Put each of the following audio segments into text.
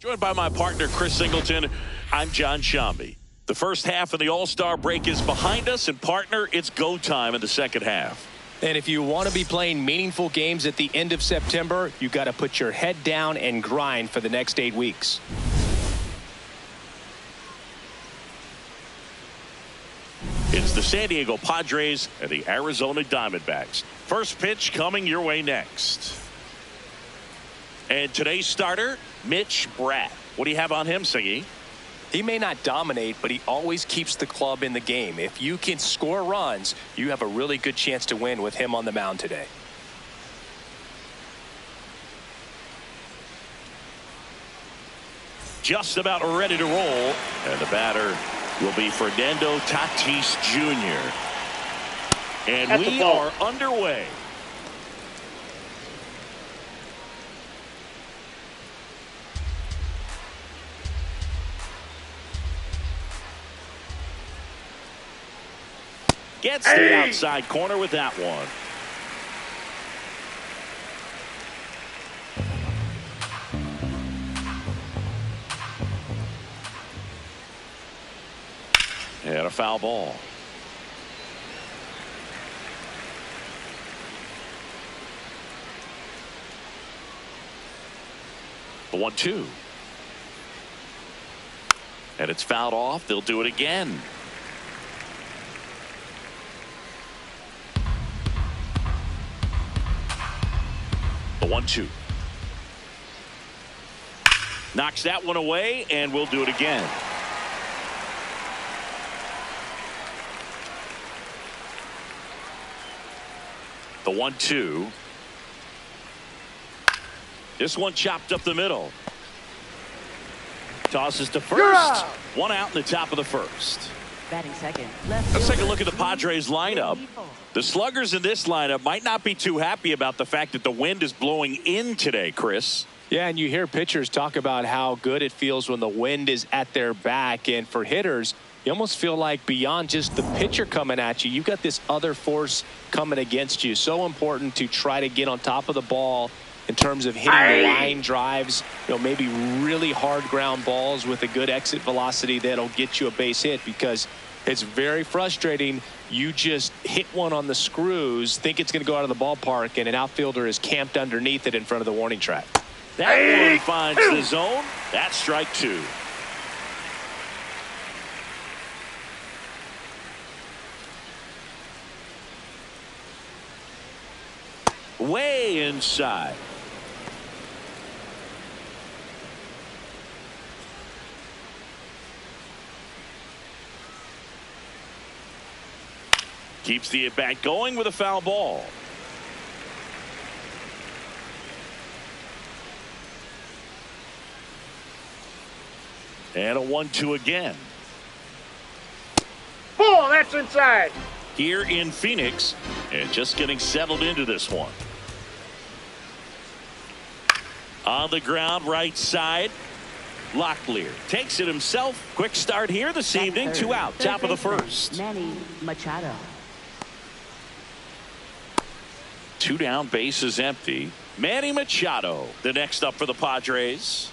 Joined by my partner, Chris Singleton, I'm John Shambi. The first half of the All-Star break is behind us, and partner, it's go time in the second half. And if you want to be playing meaningful games at the end of September, you got to put your head down and grind for the next 8 weeks. It's the San Diego Padres and the Arizona Diamondbacks. First pitch coming your way next. And today's starter, Mitch Bratt. What do you have on him, Singy? He may not dominate, but he always keeps the club in the game. If you can score runs, you have a really good chance to win with him on the mound today. Just about ready to roll. And the batter will be Fernando Tatis Jr. And we are underway. Gets the outside corner with that one. And a foul ball. The 1-2. And it's fouled off. They'll do it again. The 1-2. Knocks that one away, and we'll do it again. The 1-2. This one chopped up the middle. Tosses to first. One out in the top of the first. Batting second. Let's take a look at the Padres lineup. The sluggers in this lineup might not be too happy about the fact that the wind is blowing in today, Chris. Yeah, and you hear pitchers talk about how good it feels when the wind is at their back. And for hitters, you almost feel like beyond just the pitcher coming at you, you've got this other force coming against you. So important to try to get on top of the ball in terms of hitting line drives, maybe really hard ground balls with a good exit velocity that'll get you a base hit, because it's very frustrating. You just hit one on the screws, think it's going to go out of the ballpark, and an outfielder is camped underneath it in front of the warning track. That one finds the zone. That's strike two. Way inside. Keeps the at-bat going with a foul ball. And a 1-2 again. Oh, that's inside. Here in Phoenix, and just getting settled into this one. On the ground, right side. Locklear takes it himself. Quick start here this evening. 2 out, top of the first. Manny, Machado. 2 down, base is empty. Manny Machado, the next up for the Padres.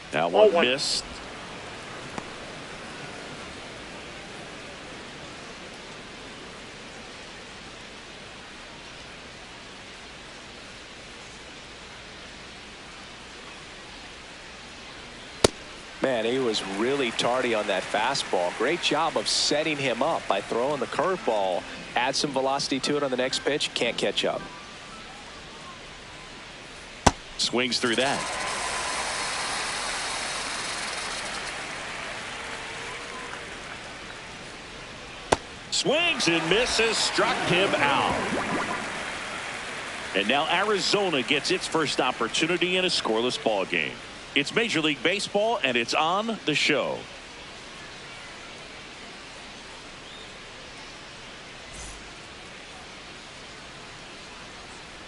That one missed. Man, he was really tardy on that fastball. Great job of setting him up by throwing the curveball. Add some velocity to it on the next pitch. Can't catch up. Swings through that. Swings and misses. Struck him out. And now Arizona gets its first opportunity in a scoreless ball game. It's Major League Baseball, and it's on the show.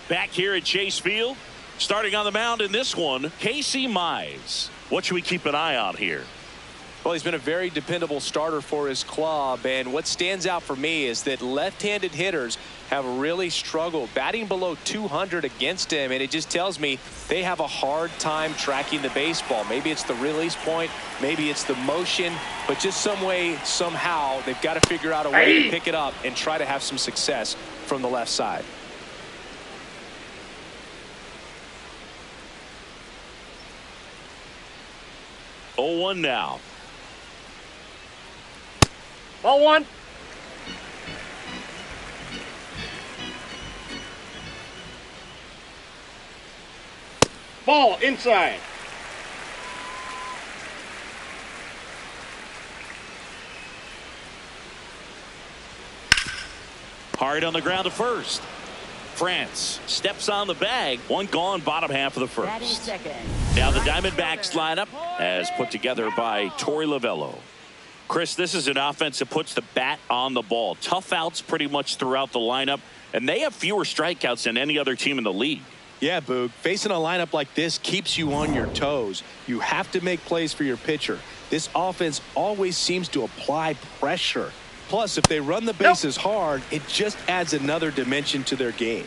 Back here at Chase Field, starting on the mound in this one, Casey Mize. What should we keep an eye on here? Well, he's been a very dependable starter for his club, and what stands out for me is that left-handed hitters have really struggled batting below 200 against him, and it just tells me they have a hard time tracking the baseball. Maybe it's the release point, maybe it's the motion, but just some way, somehow, they've got to figure out a way to pick it up and try to have some success from the left side. Oh, 1 now. Ball 1. Ball inside. Hard on the ground to first. France steps on the bag. 1 gone, bottom half of the Batting first. second. Now the Diamondbacks lineup as put together by Torey Lovello. Chris, this is an offense that puts the bat on the ball. Tough outs pretty much throughout the lineup, and they have fewer strikeouts than any other team in the league. Yeah, Boog, facing a lineup like this keeps you on your toes. You have to make plays for your pitcher. This offense always seems to apply pressure. Plus, if they run the bases hard, it just adds another dimension to their game.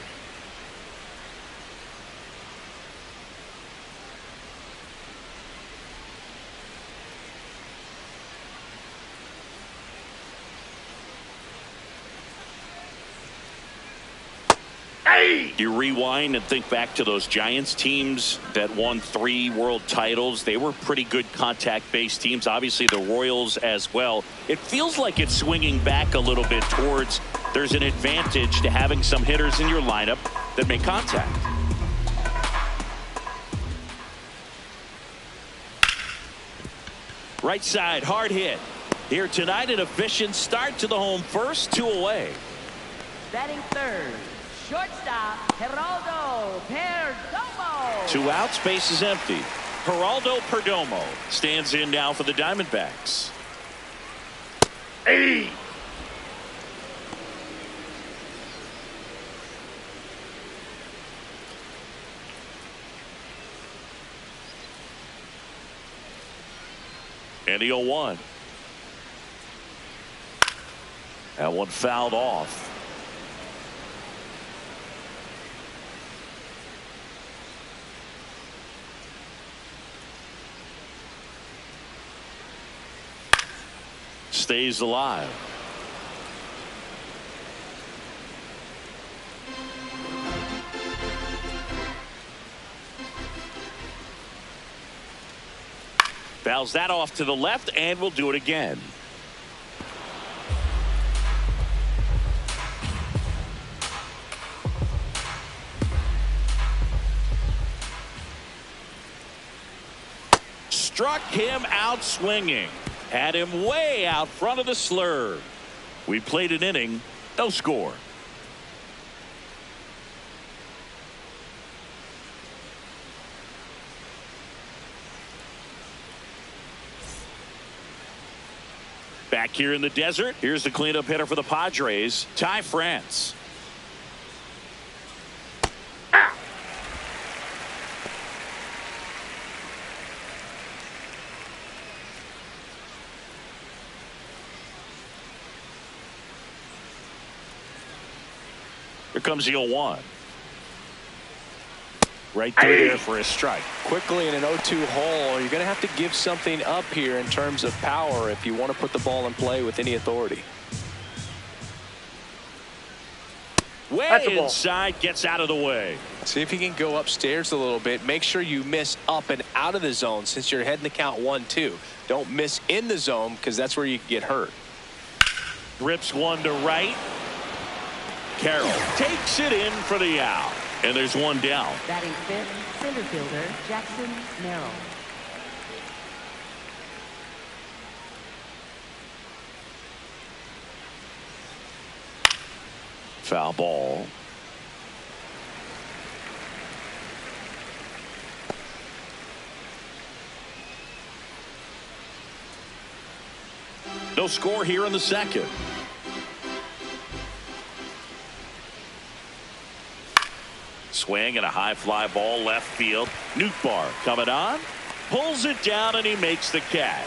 You rewind and think back to those Giants teams that won 3 world titles. They were pretty good contact-based teams. Obviously, the Royals as well. It feels like it's swinging back a little bit towards there's an advantage to having some hitters in your lineup that make contact. Right side, hard hit. Here tonight, an efficient start to the home first, 2 away. Batting third. Shortstop, Geraldo Perdomo. 2 outs, base is empty. Geraldo Perdomo stands in now for the Diamondbacks. Hey. And the 0-1. That one fouled off. Stays alive. Fouls that off to the left, and we'll do it again. Struck him out swinging. Had him way out front of the slurve. We played an inning, no score. Back here in the desert, here's the cleanup hitter for the Padres, Ty France. Here comes the 0-1. Right through there for a strike. Quickly in an 0-2 hole, you're going to have to give something up here in terms of power if you want to put the ball in play with any authority. Way inside, gets out of the way. See if you can go upstairs a little bit. Make sure you miss up and out of the zone since you're heading the count 1-2. Don't miss in the zone because that's where you can get hurt. Rips one to right. Carroll takes it in for the out. And there's one down. Batting fifth, center fielder, Jackson Merrill. Foul ball. No score here in the second. Swing and a high fly ball left field. Nootbaar coming on. Pulls it down and he makes the catch.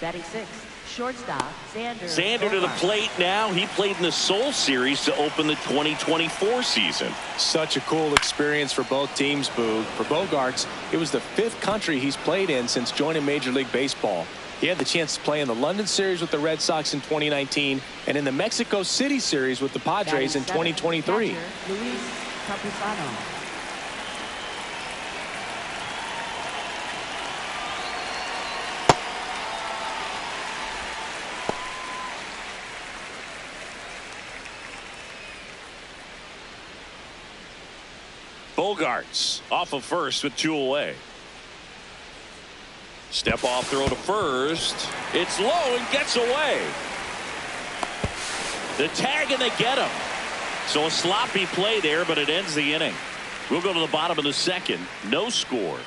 Batting sixth, shortstop, Xander to the plate now. He played in the Seoul Series to open the 2024 season. Such a cool experience for both teams, Boog. For Bogaerts, it was the 5th country he's played in since joining Major League Baseball. He had the chance to play in the London Series with the Red Sox in 2019 and in the Mexico City Series with the Padres in 2023. Catcher, Luis Campusano. Bogaerts off of first with 2 away. Step off throw to first. It's low and gets away. The tag and they get him. So a sloppy play there, but it ends the inning. We'll go to the bottom of the second. No score.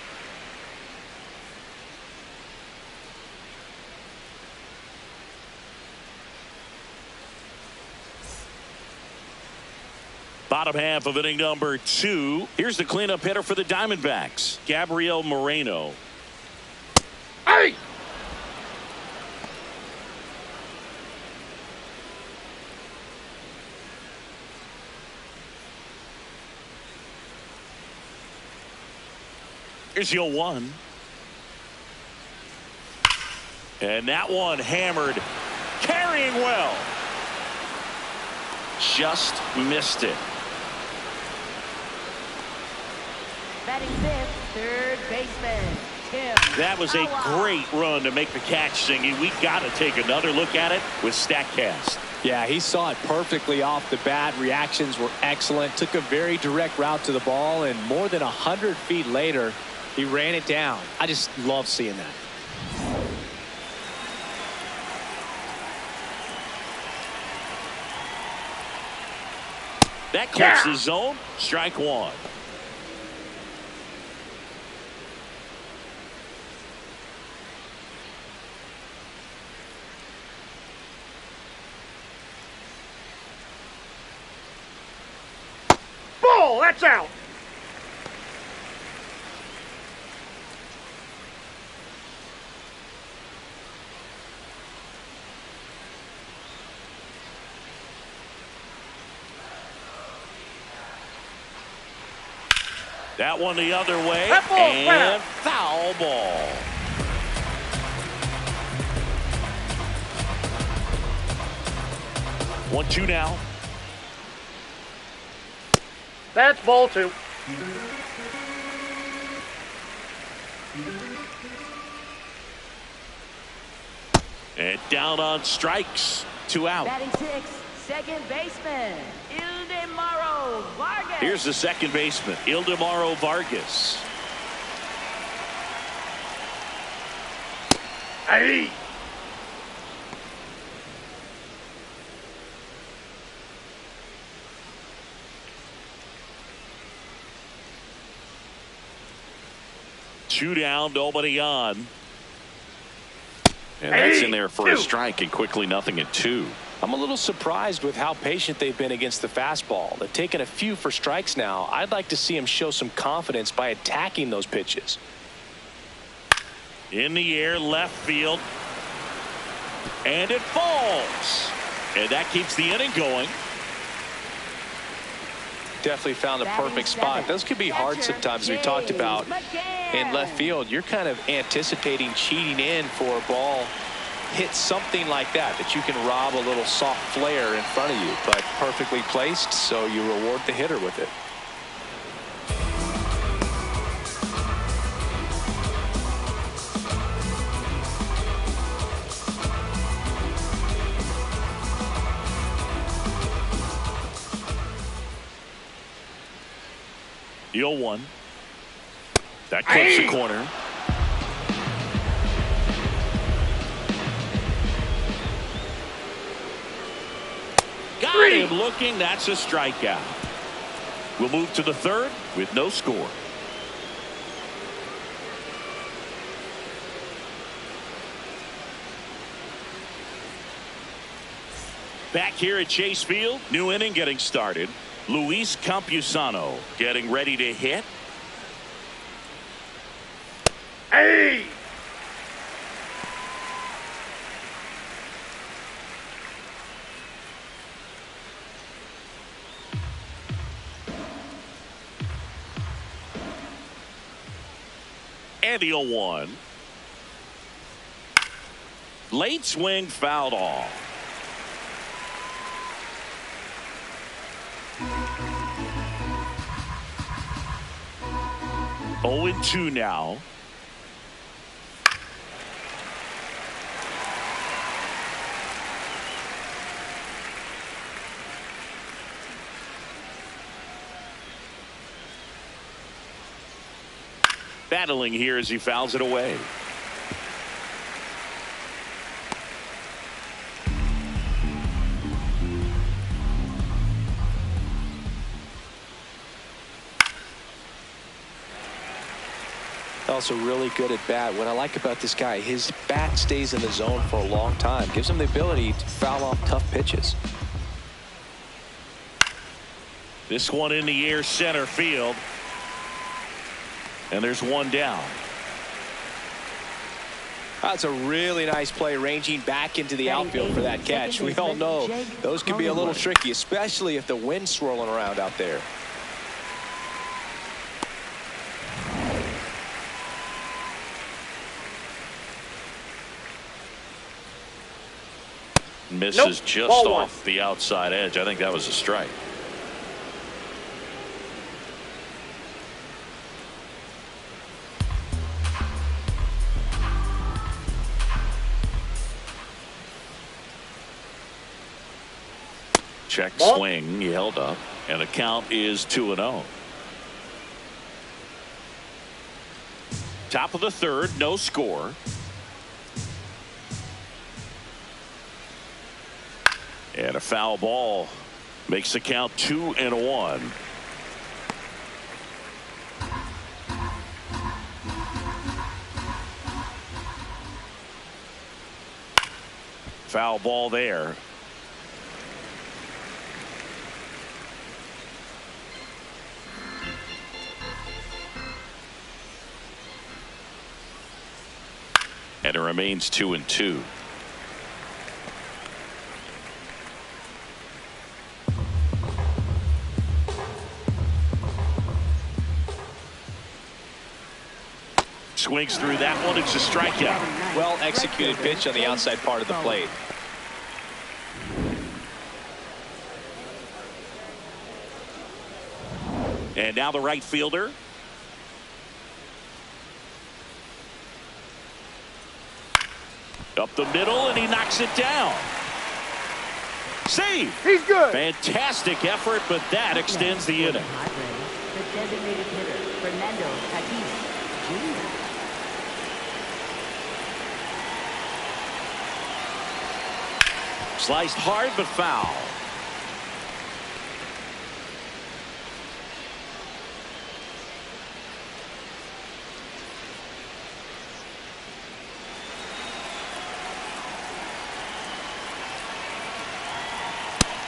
Bottom half of inning number 2. Here's the cleanup hitter for the Diamondbacks, Gabriel Moreno. Hey! Here's your 1. And that one hammered. Carrying well. Just missed it. Batting fifth, third baseman, Tim. That was a great run to make the catch, Singy. We got to take another look at it with StatCast. Yeah, he saw it perfectly off the bat. Reactions were excellent. Took a very direct route to the ball, and more than 100 feet later, he ran it down. I just love seeing that. That clips the zone. Strike 1. Ball, that's out. That one the other way. That ball, and foul ball. One, 2 now. That's ball 2. And down on strikes. 2 out. Batting sixth, second baseman, Ildemaro Vargas. Here's the second baseman, Ildemaro Vargas. Hey! Two down, nobody on. And that's in there for a strike, and quickly 0-2. I'm a little surprised with how patient they've been against the fastball. They've taken a few for strikes now. I'd like to see him show some confidence by attacking those pitches. In the air, left field. And it falls. And that keeps the inning going. Definitely found the perfect spot. Those could be hard sometimes. We talked about in left field. You're kind of anticipating cheating in for a ball hit something like that you can rob a little soft flare in front of you, but perfectly placed, so you reward the hitter with it. The 0-1. That clips the corner. Got him looking. That's a strikeout. We'll move to the third with no score. Back here at Chase Field, new inning getting started. Luis Campusano getting ready to hit. Hey! And the 0-1. Late swing fouled off. 0-2 now. Battling here as he fouls it away. Also really good at bat. What I like about this guy, his bat stays in the zone for a long time. Gives him the ability to foul off tough pitches. This one in the air, center field. And there's one down. That's a really nice play, ranging back into the outfield for that catch. We all know those can be a little tricky, especially if the wind's swirling around out there. Misses just off the outside edge. I think that was a strike. Check swing. He held up. And the count is 2-0. Top of the third. No score. And a foul ball makes the count 2-1. Foul ball there. And it remains 2-2. Swings through that one. It's a strikeout. Well executed pitch on the outside part of the plate. And now the right fielder. Up the middle, and he knocks it down. Save. He's good. Fantastic effort, but that extends the inning. The designated hitter, Fernando, Tatis, Jr. Sliced hard, but foul.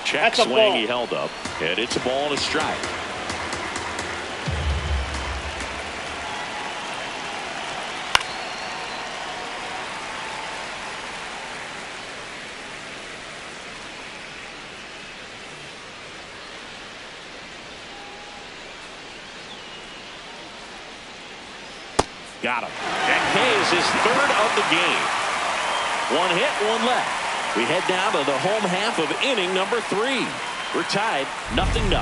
Check swing, he held up, and it's a ball and a strike. Got him. That K is his third of the game. One hit, one left. We head down to the home half of inning number 3. We're tied 0-0.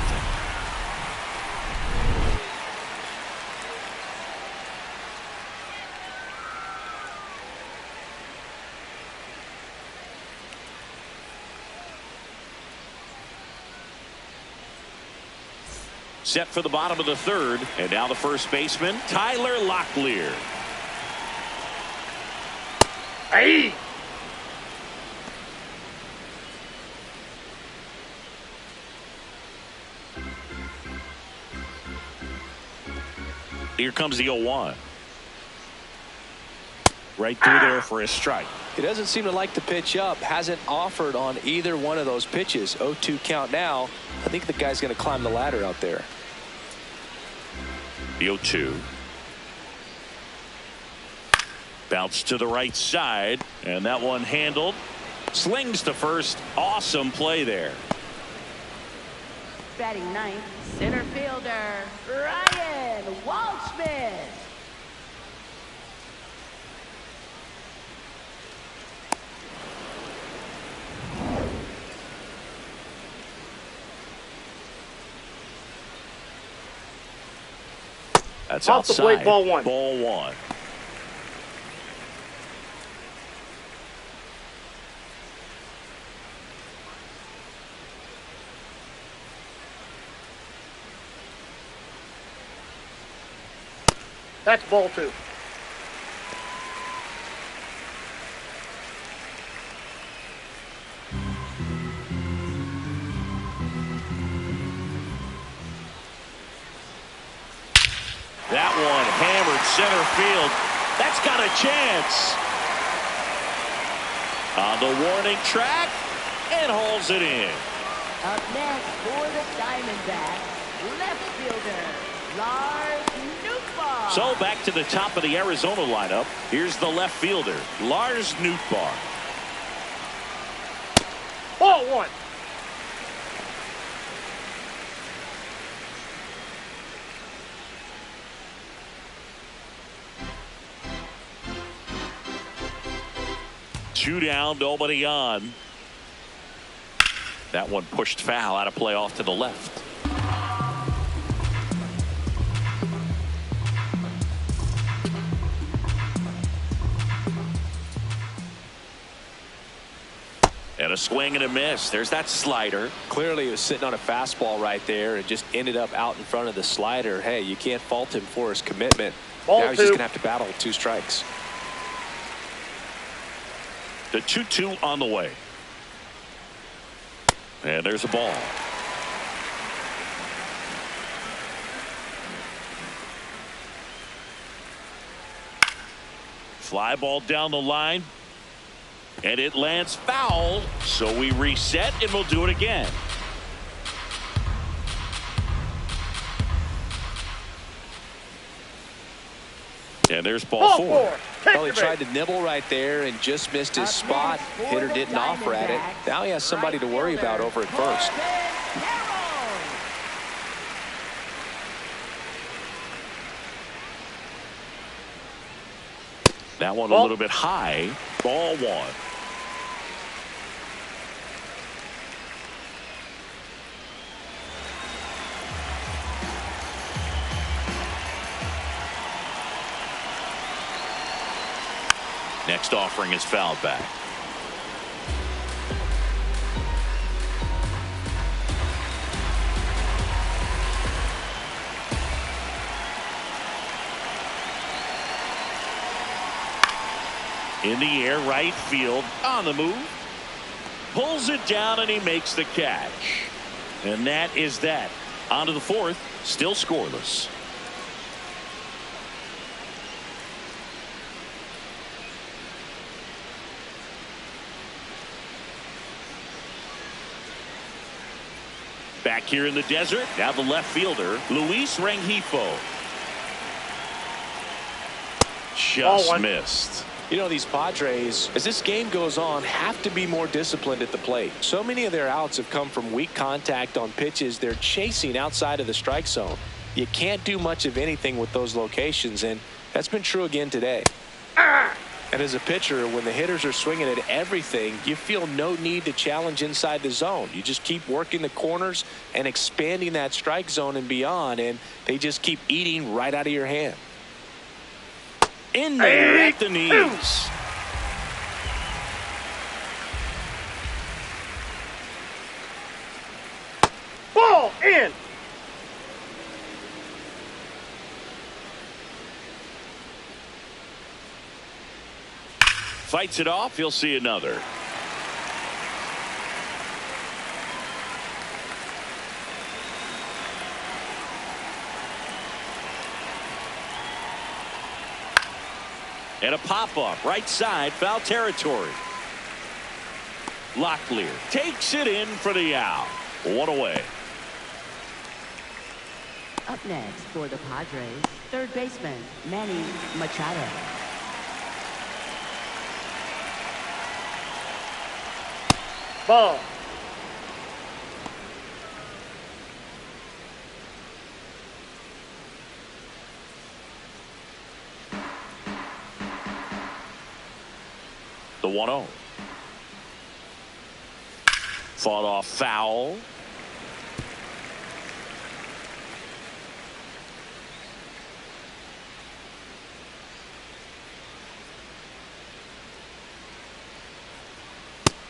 Set for the bottom of the third, and now the first baseman, Tyler Locklear. Hey! Here comes the 0-1. Right through there for a strike. He doesn't seem to like the pitch up. Hasn't offered on either one of those pitches. 0-2 count now. I think the guy's going to climb the ladder out there. The 0-2. Bounce to the right side, and that one handled. Slings to first. Awesome play there. Batting ninth, center fielder, Ryan Waldschmidt. That's Off the outside. plate, ball one. Ball one. That's ball two. That one hammered center field. That's got a chance. On the warning track and hauls it in. Up next for the Diamondbacks, left fielder, Lars Nootbaar. So back to the top of the Arizona lineup. Here's the left fielder, Lars Nootbaar. Ball one. Two down, nobody on. That one pushed foul, out of play off to the left. And a swing and a miss. There's that slider. Clearly he was sitting on a fastball right there and just ended up out in front of the slider. Hey, you can't fault him for his commitment. Ball now he's two. just going to have to battle with 2 strikes. The 2-2 on the way. And there's a ball. Fly ball down the line. And it lands foul. So we reset and we'll do it again. And there's ball four. Well, he tried to nibble right there and just missed his spot. Hitter didn't offer at it. Now he has somebody to worry about over at first. That one a little bit high. Ball one. Next offering is fouled back. In the air, right field, on the move. Pulls it down and he makes the catch. And that is that. On to the fourth, still scoreless. Back here in the desert, now the left fielder, Luis Rengifo. Just missed. You know, these Padres, as this game goes on, have to be more disciplined at the plate. So many of their outs have come from weak contact on pitches they're chasing outside of the strike zone. You can't do much of anything with those locations, and that's been true again today. And as a pitcher, when the hitters are swinging at everything, you feel no need to challenge inside the zone. You just keep working the corners and expanding that strike zone and beyond, and they just keep eating right out of your hand. In there at the knees. Ball in. Fights it off. He'll see another. And a pop-up right side, foul territory. Locklear takes it in for the out. One away. Up next for the Padres, third baseman, Manny Machado. Ball. The 1-0. Fought off foul.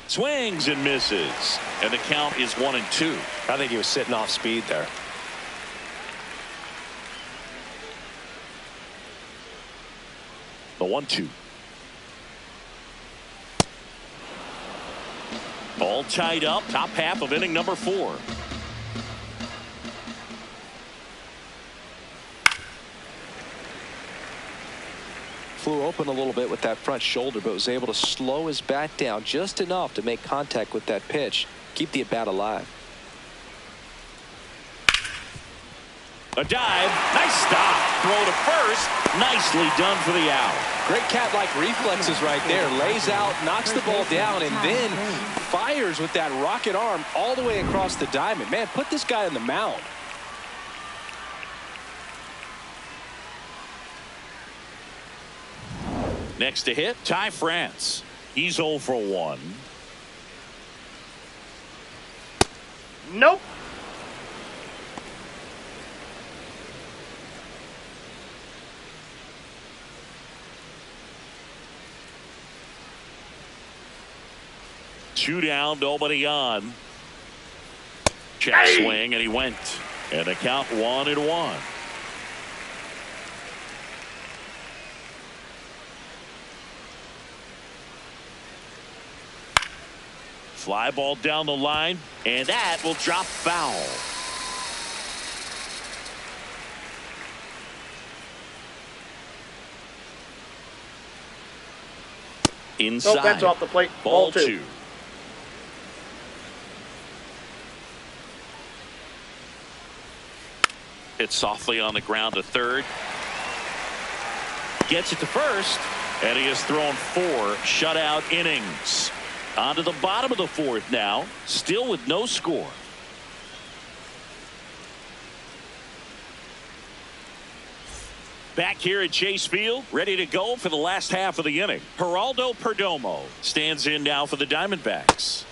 Swings and misses. And the count is 1-2. I think he was sitting off speed there. The 1-2. All tied up. Top half of inning number 4. Flew open a little bit with that front shoulder, but was able to slow his bat down just enough to make contact with that pitch. Keep the at-bat alive. A dive. Nice stop. Throw to first. Nicely done for the out. Great cat-like reflexes right there. Lays out, knocks the ball down, and then fires with that rocket arm all the way across the diamond. Man, put this guy on the mound. Next to hit, Ty France. He's 0 for 1. Nope. Two down, nobody on. Check swing, and he went. And the count 1-1. Fly ball down the line, and that will drop foul. Inside. Nope, that's off the plate. Ball 2. Hit softly on the ground to third. Gets it to first, and he has thrown 4 shutout innings. On to the bottom of the 4th now, still with no score. Back here at Chase Field, ready to go for the last half of the inning. Geraldo Perdomo stands in now for the Diamondbacks.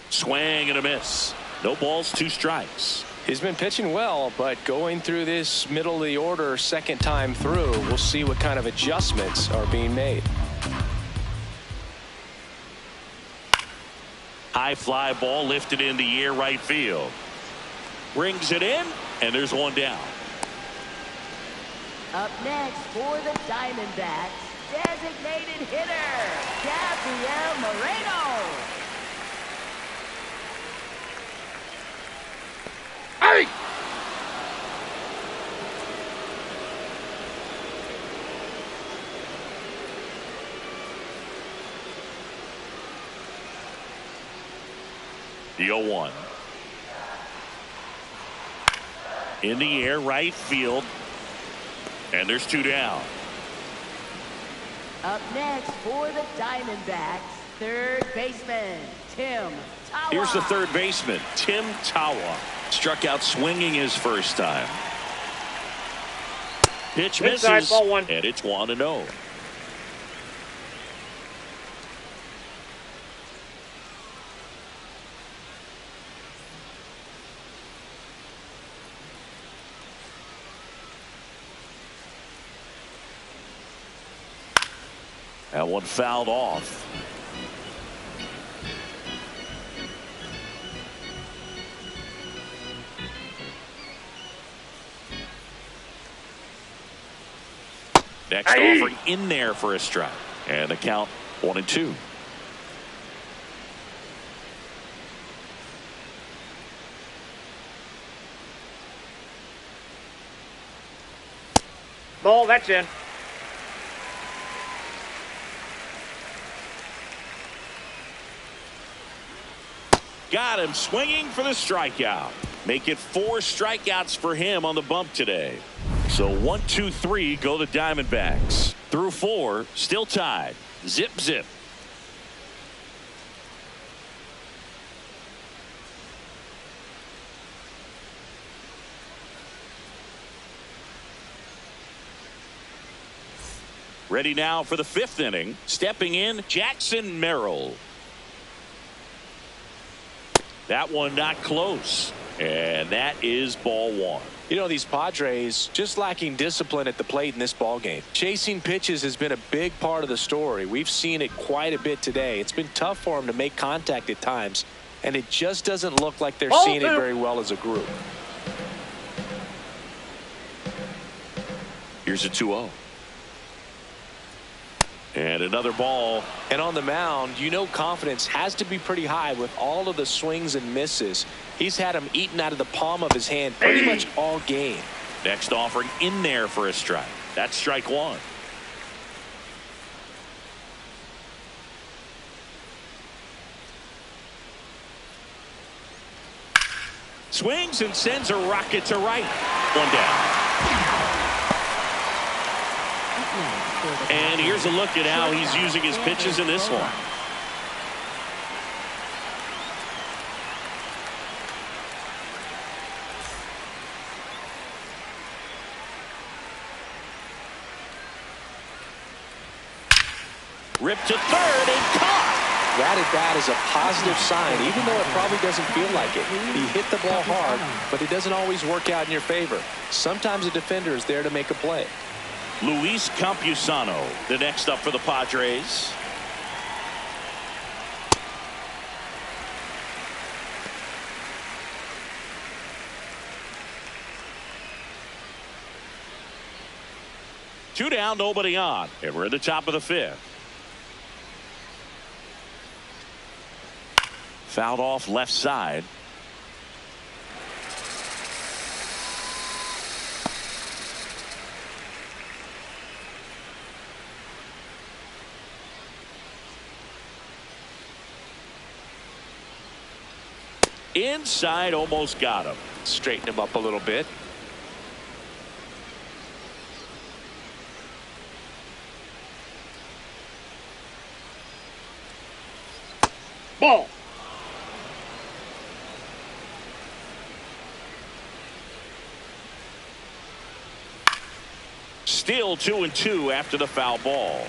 Swing and a miss. No balls, 2 strikes. He's been pitching well, but going through this middle of the order second time through, we'll see what kind of adjustments are being made. High fly ball lifted in the air right field. Brings it in, and there's 1 down. Up next for the Diamondbacks, designated hitter, Gabriel Moreno. Hey! The 0-1. In the air, right field. And there's 2 down. Up next for the Diamondbacks, third baseman, Tim Tawa. Here's the third baseman, Tim Tawa. Struck out swinging his first time. Pitch misses, inside, ball 1. and it's 1-0. That one fouled off. Next offering in there for a strike. And the count 1-2. Ball, that's in. Got him swinging for the strikeout. Make it 4 strikeouts for him on the bump today. So 1, 2, 3 go the Diamondbacks. Through 4, still tied. Zip, zip. Ready now for the 5th inning. Stepping in, Jackson Merrill. That one not close. And that is ball one. You know, these Padres just lacking discipline at the plate in this ball game. Chasing pitches has been a big part of the story. We've seen it quite a bit today. It's been tough for them to make contact at times, and it just doesn't look like they're seeing it very well as a group. Here's a 2-0. And another ball. And on the mound, you know confidence has to be pretty high with all of the swings and misses. He's had them eaten out of the palm of his hand pretty much all game. Next offering in there for a strike. That's strike one. Swings and sends a rocket to right. One down. And here's a look at how he's using his pitches in this one. Ripped to third and caught. That at bat is a positive sign, even though it probably doesn't feel like it. He hit the ball hard, but it doesn't always work out in your favor. Sometimes a defender is there to make a play. Luis Campusano, the next up for the Padres. Two down, nobody on, and we're at the top of the fifth. Fouled off left side. Inside, almost got him. Straighten him up a little bit. Ball. Still 2-2 after the foul ball.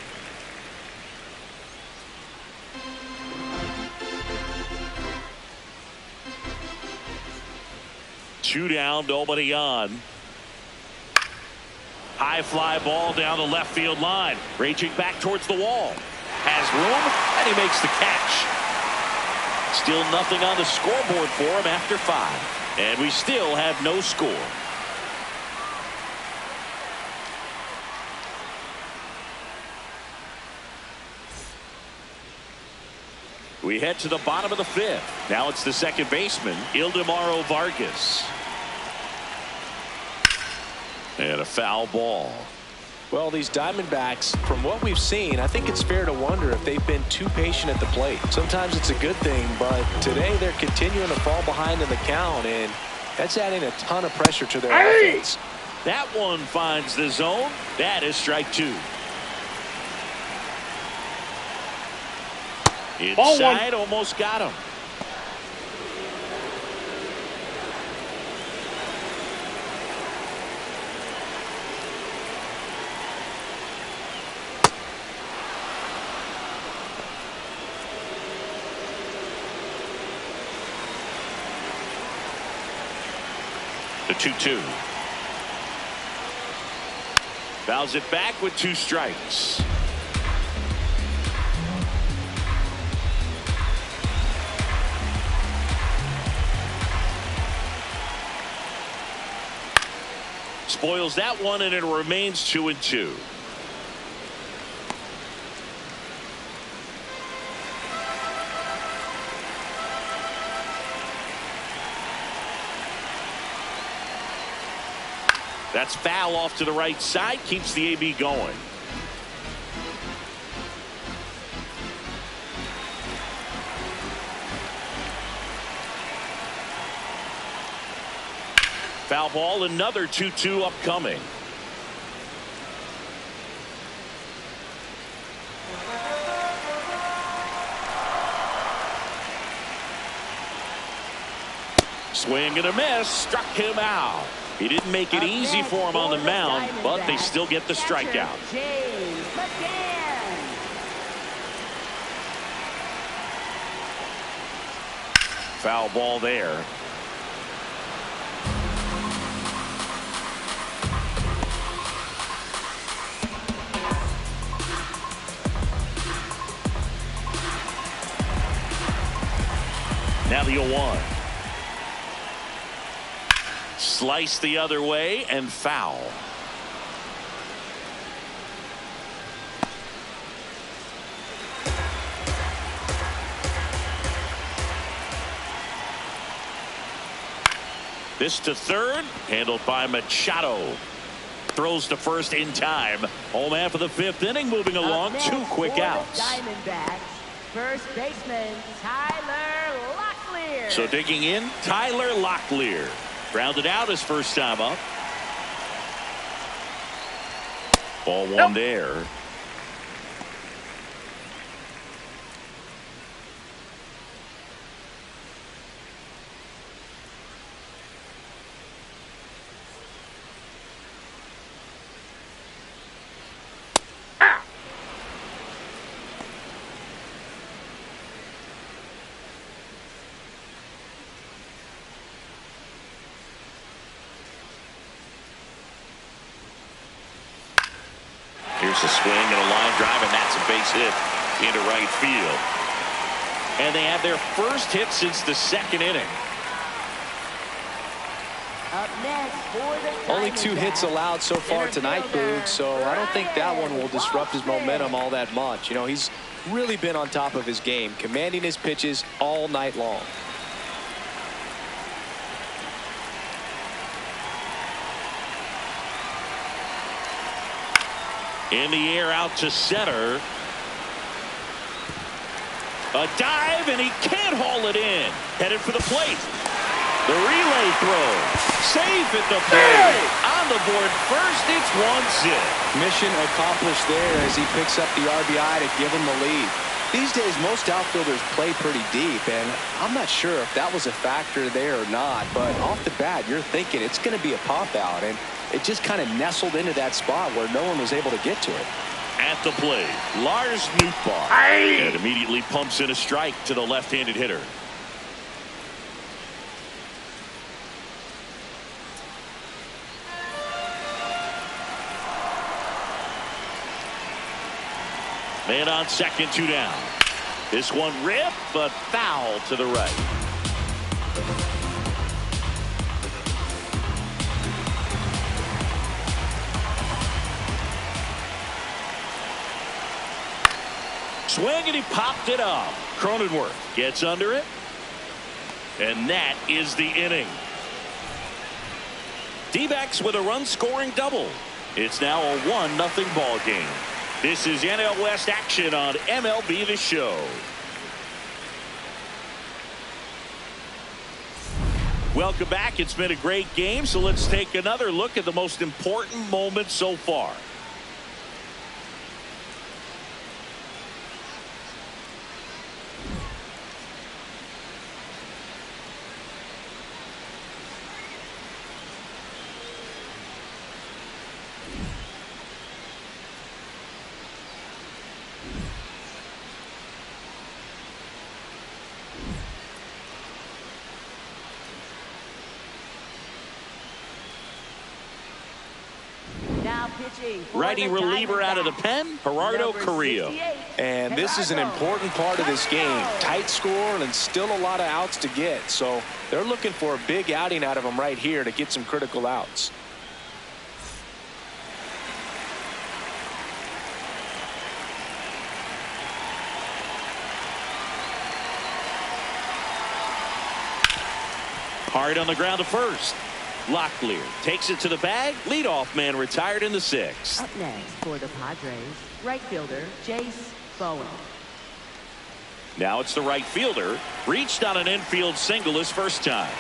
Two down, nobody on. High fly ball down the left field line. Raging back towards the wall. Has room, and he makes the catch. Still nothing on the scoreboard for him after 5. And we still have no score. We head to the bottom of the 5th. Now it's the second baseman, Ildemaro Vargas. And a foul ball. Well, these Diamondbacks, from what we've seen, I think it's fair to wonder if they've been too patient at the plate. Sometimes it's a good thing, but today they're continuing to fall behind in the count, and that's adding a ton of pressure to their offense. That one finds the zone. That is strike 2. Inside, almost got him. The 2-2. Fouls it back with 2 strikes. Spoils that one, and it remains 2-2. That's foul off to the right side, keeps the AB going. Foul ball, another 2-2 upcoming. Swing and a miss, struck him out. He didn't make it easy for him on the mound, but they still get the strikeout. Foul ball there. Now the 0-1. Slice the other way and foul. This to third, handled by Machado. Throws to first in time. Home half of the 5th inning, moving along. 2 quick outs. Diamondbacks, first baseman Tyler Locklear. So digging in, Tyler Locklear. Grounded out his first time up. Ball 1 there. Here's a swing and a line drive, and that's a base hit into right field. And they have their first hit since the 2nd inning. Up next for the Only 2 hits allowed so far tonight, Boog, so I don't think that one will disrupt his momentum all that much. You know, he's really been on top of his game, commanding his pitches all night long. In the air out to center. A dive, and he can't haul it in. Headed for the plate. The relay throw. Safe at the plate. On the board first, it's 1-0. Mission accomplished there as he picks up the RBI to give him the lead. These days, most outfielders play pretty deep, and I'm not sure if that was a factor there or not, but off the bat, you're thinking it's going to be a pop-out, and it just kind of nestled into that spot where no one was able to get to it. At the plate, Lars Nootbaar. And immediately pumps in a strike to the left-handed hitter. Man on second, 2 down. This one ripped, but foul to the right. Swing, and he popped it up. Cronenworth gets under it. And that is the inning. D-backs with a run-scoring double. It's now a 1-0 ball game. This is NL West action on MLB The Show. Welcome back. It's been a great game, so let's take another look at the most important moments so far. Righty reliever out of the pen, Gerardo Carrillo. And this is an important part of this game. Tight score and still a lot of outs to get. So they're looking for a big outing out of him right here to get some critical outs. Hard on the ground to first. Locklear takes it to the bag. Leadoff man retired in the 6th. Up next for the Padres, right fielder Jace Bowen. Now it's the right fielder. Reached on an infield single his first time.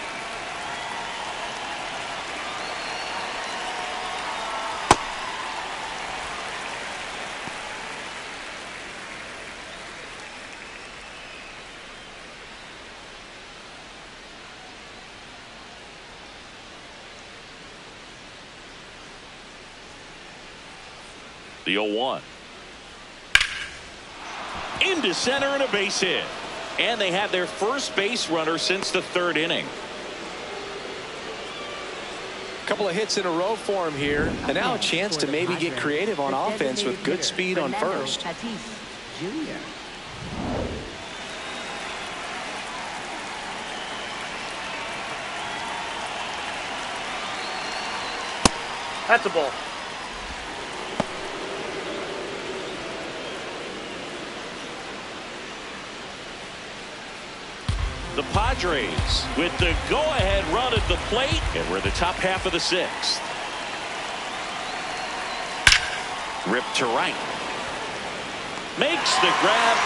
The 0-1. Into center and a base hit. And they have their first base runner since the 3rd inning. Couple of hits in a row for him here, and now a chance to maybe get creative on offense with good speed on first. Tatis Jr. That's a ball. The Padres with the go-ahead run at the plate, and we're in the top half of the 6th. Ripped to right. Makes the grab.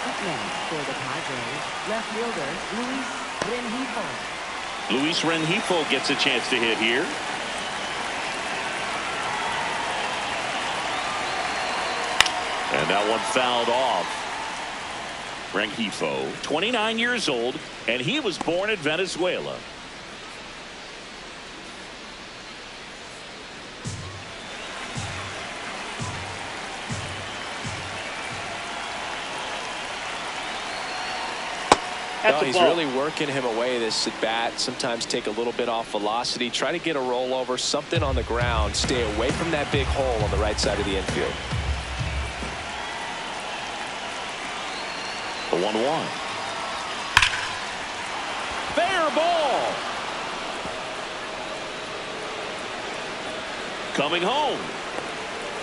Up next for the Padres, left fielder Luis Rengifo. Luis Rengifo gets a chance to hit here. And that one fouled off. Rengifo, 29 years old, and he was born in Venezuela. Well, he's really working him away this at bat. Sometimes take a little bit off velocity. Try to get a rollover, something on the ground. Stay away from that big hole on the right side of the infield. The 1-1. Fair ball. Coming home.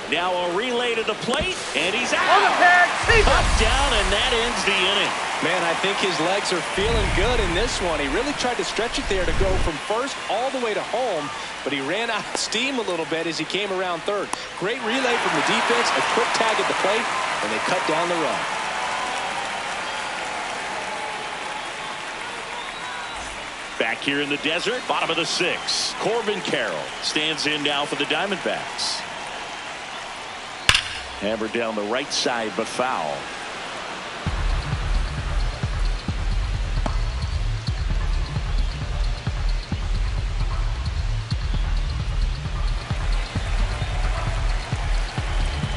Now a relay to the plate, and he's out. Up, down, and that ends the inning. Man, I think his legs are feeling good in this one. He really tried to stretch it there to go from first all the way to home, but he ran out of steam a little bit as he came around third. Great relay from the defense, a quick tag at the plate, and they cut down the run. Back here in the desert, bottom of the 6th. Corbin Carroll stands in now for the Diamondbacks. Hammered down the right side, but foul.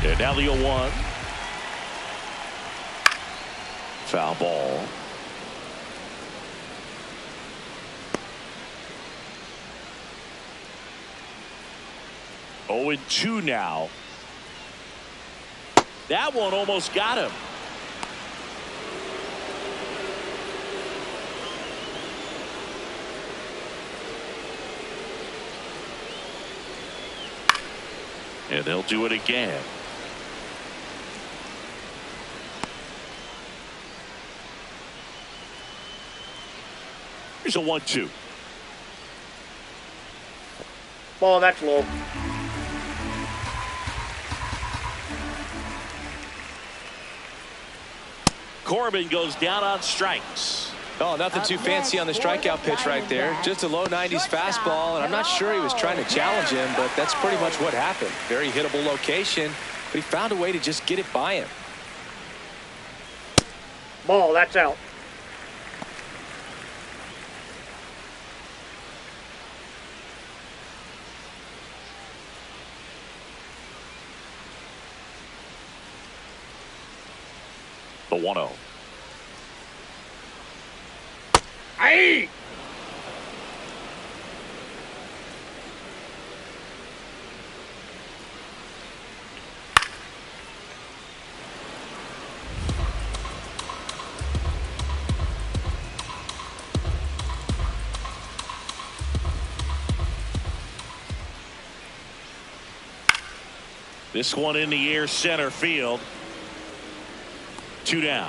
And now the 0-1. Foul ball. Oh, and 2 now. That one almost got him. And they'll do it again. Here's a 1-2. Ball, that's low. Corbin goes down on strikes. Oh, nothing too fancy on the strikeout pitch right there. Just a low 90s fastball, and I'm not sure he was trying to challenge him, but that's pretty much what happened. Very hittable location, but he found a way to just get it by him. Ball, that's out. The 1-0. Aye! This one in the air, center field. 2 down.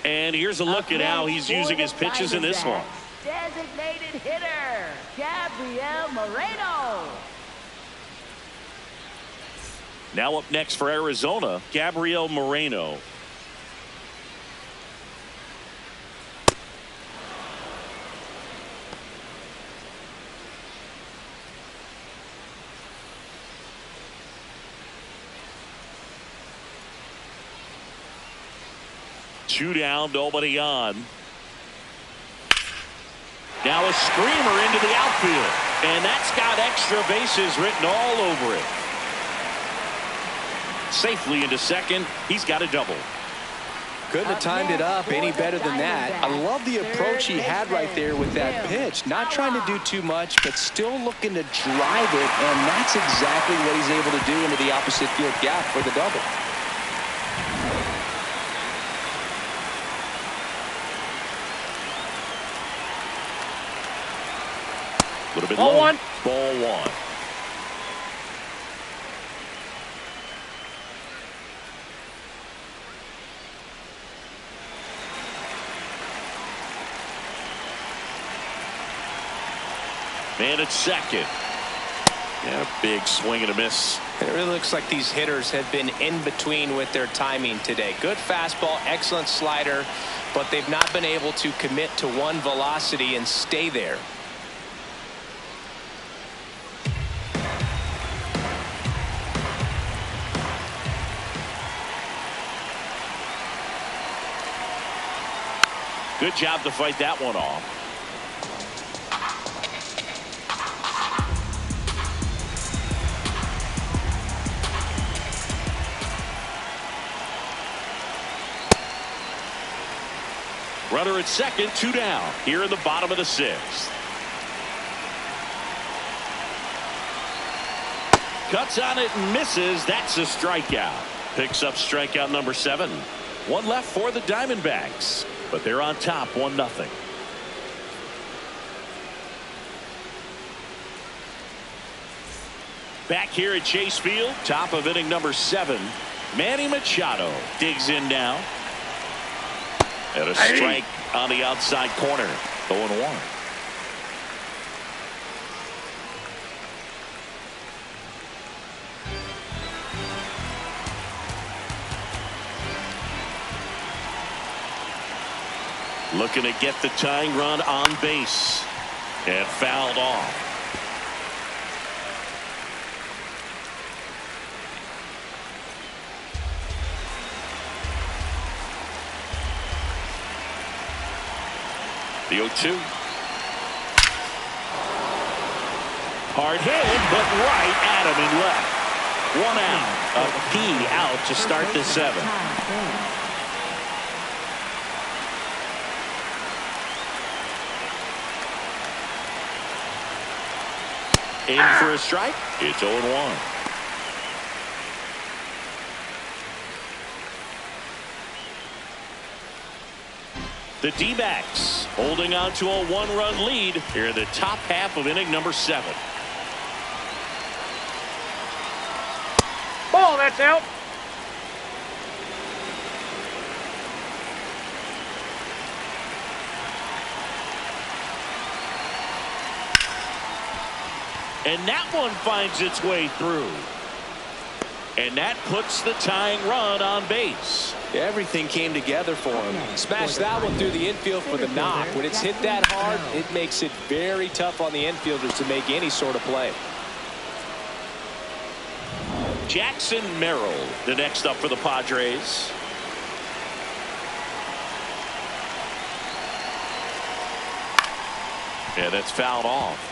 And here's a look at how he's using his pitches in this one. Designated hitter, Gabriel Moreno. Now up next for Arizona, Gabriel Moreno. Two down, nobody on. Now a screamer into the outfield. And that's got extra bases written all over it. Safely into second. He's got a double. Couldn't have timed it up any better than that. I love the approach he had right there with that pitch. Not trying to do too much, but still looking to drive it, and that's exactly what he's able to do into the opposite field gap for the double. A little bit Ball low. one. Ball one. And it's second. Yeah, big swing and a miss. And it really looks like these hitters have been in between with their timing today. Good fastball, excellent slider, but they've not been able to commit to one velocity and stay there. Good job to fight that one off. Runner at second, 2 down here in the bottom of the 6th. Cuts on it and misses. That's a strikeout. Picks up strikeout number 7. 1 left for the Diamondbacks, but they're on top 1-0. Back here at Chase Field, top of inning number 7. Manny Machado digs in now. And a strike on the outside corner. 0-1. Looking to get the tying run on base. And fouled off. The 0-2. Hard hit, but right at him and left. 1 out. A P out to start the 7th. In for a strike. It's 0-1. The D-backs holding on to a 1-run lead here in the top half of inning number 7. Ball, that's out. And that one finds its way through. And that puts the tying run on base. Everything came together for him. Smashed that one through the infield for the knock. When it's hit that hard, it makes it very tough on the infielders to make any sort of play. Jackson Merrill, the next up for the Padres. Yeah, that's fouled off.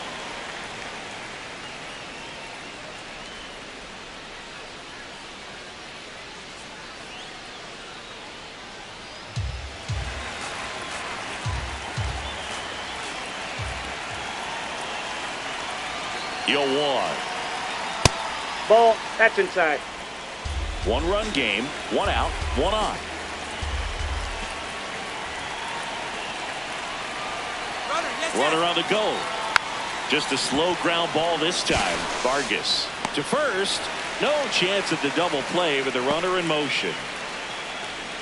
The 0-1. Ball, that's inside. 1-run game, 1 out, 1 on. Runner on the go. Just a slow ground ball this time. Vargas to first. No chance at the double play with the runner in motion.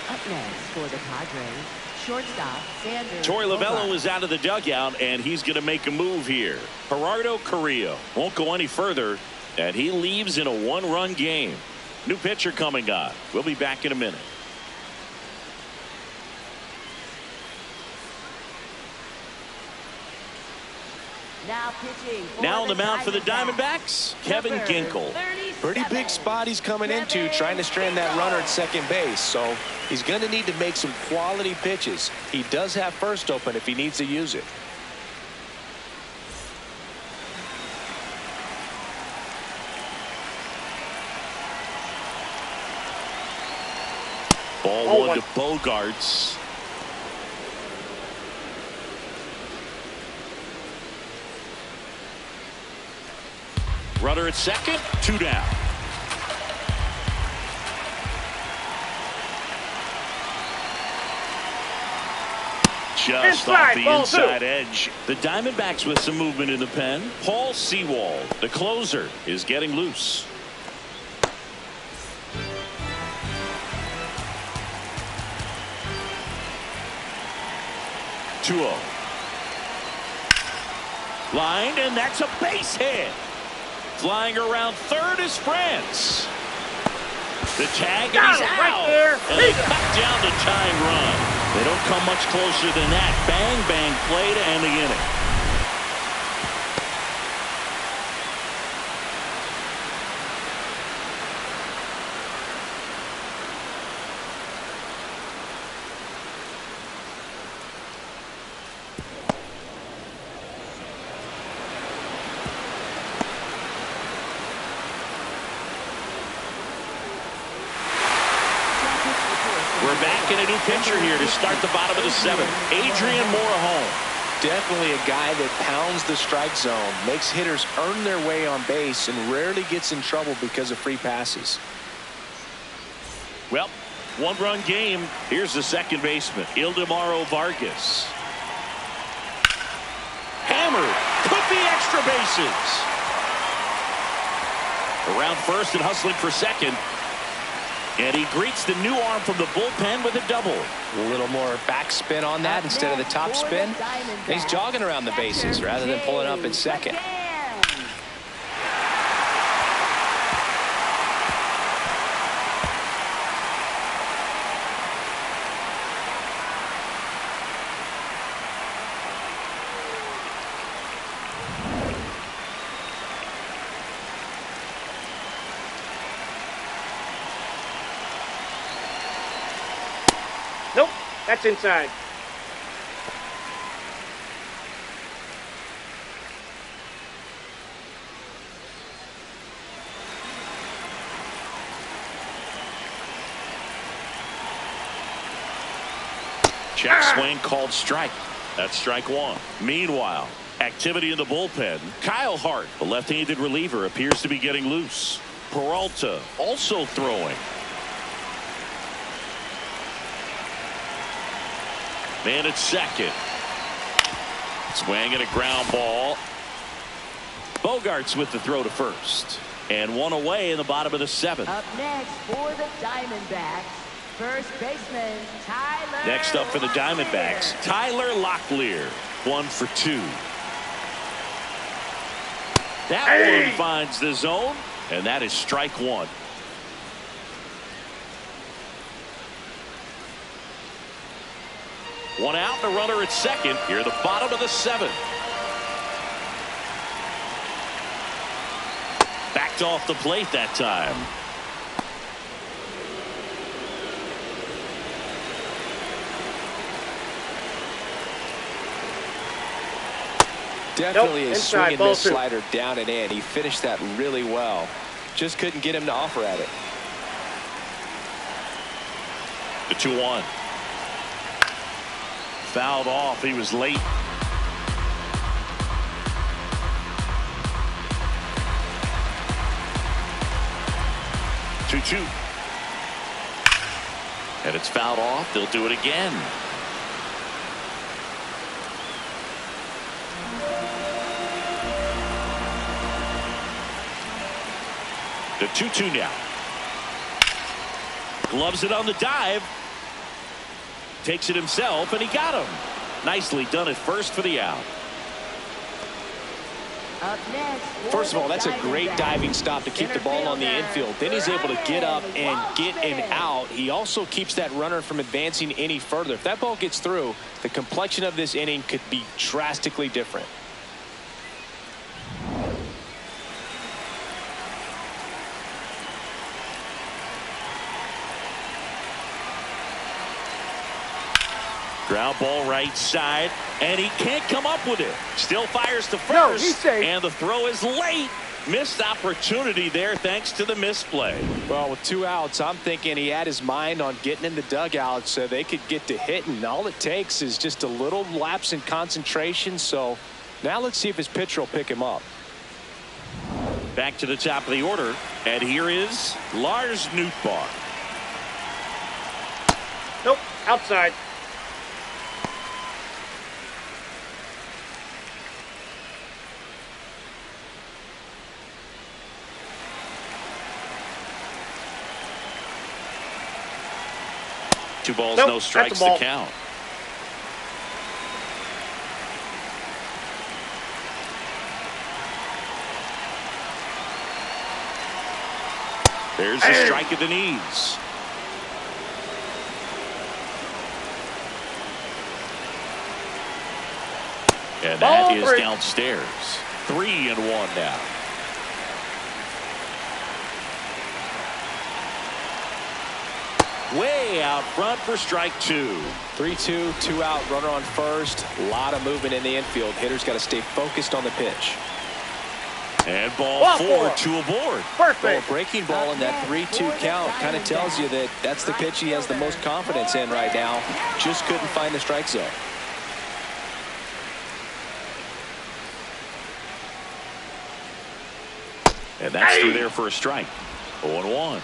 Up next for the Padres, shortstop Xander. Torey Lovullo is out of the dugout, and he's going to make a move here. Gerardo Carrillo won't go any further, and he leaves in a 1-run game. New pitcher coming on. We'll be back in a minute. Now pitching. Now on the mound for the Diamondbacks, Kevin Number Ginkel. 37. Pretty big spot he's coming into, trying to strand that runner at second base. So he's going to need to make some quality pitches. He does have first open if he needs to use it. 1 to Bogaerts. Runner at second, 2 down. Just off the inside edge. The Diamondbacks with some movement in the pen. Paul Sewald, the closer, is getting loose. 2-0. Lined, and that's a base hit. Flying around third is France. The tag, and he's out. Right there. And they cut down the tying run. They don't come much closer than that. Bang, bang play to end the inning. We're back in a new pitcher here to start the bottom of the 7th. Adrian Moreno. Definitely a guy that pounds the strike zone, makes hitters earn their way on base, and rarely gets in trouble because of free passes. Well, 1-run game. Here's the second baseman, Ildemaro Vargas. Hammered. Could be extra bases. Around first and hustling for second. And he greets the new arm from the bullpen with a double. A little more backspin on that instead of the top spin. He's jogging around the bases rather than pulling up at second. Nope, that's inside. Check swing called strike. That's strike 1. Meanwhile, activity in the bullpen. Kyle Hart, the left-handed reliever, appears to be getting loose. Peralta also throwing. Man at second. Swing and a ground ball. Bogaerts with the throw to first. And 1 away in the bottom of the 7th. Up next for the Diamondbacks, first baseman Tyler. Next up for the Diamondbacks, Tyler Locklear. 1 for 2. That one finds the zone, and that is strike 1. One out, and a runner at second. Here at the bottom of the 7th. Backed off the plate that time. Definitely a swing and miss 2. slider down and in. He finished that really well. Just couldn't get him to offer at it. The 2-1. Fouled off. He was late. Two. And it's fouled off. They'll do it again. The 2-2 now. Gloves it on the dive. Takes it himself, and he got him. Nicely done at first for the out. Up next, First of all, that's a great diving stop to keep the ball on the infield. Then he's able to get up and get an out. He also keeps that runner from advancing any further. If that ball gets through, the complexion of this inning could be drastically different. Ground ball right side, and he can't come up with it. Still fires to first, he's safe. and the throw is late. Missed opportunity there thanks to the misplay. Well, with 2 outs, I'm thinking he had his mind on getting in the dugout so they could get to hitting. All it takes is just a little lapse in concentration. So now let's see if his pitcher will pick him up. Back to the top of the order, and here is Lars Nootbaar. Nope, outside. Two balls, nope, no strikes to count. There's a strike at the knees. And that is downstairs. 3-1 now. Way out front for strike 2. 3-2, 2 out, runner on first. A lot of movement in the infield. Hitters got to stay focused on the pitch. And ball 4, 2 aboard. Perfect. Well, breaking ball in that 3-2 count kind of tells you that that's the pitch he has the most confidence in right now. Just couldn't find the strike zone. And that's through there for a strike. 0-1.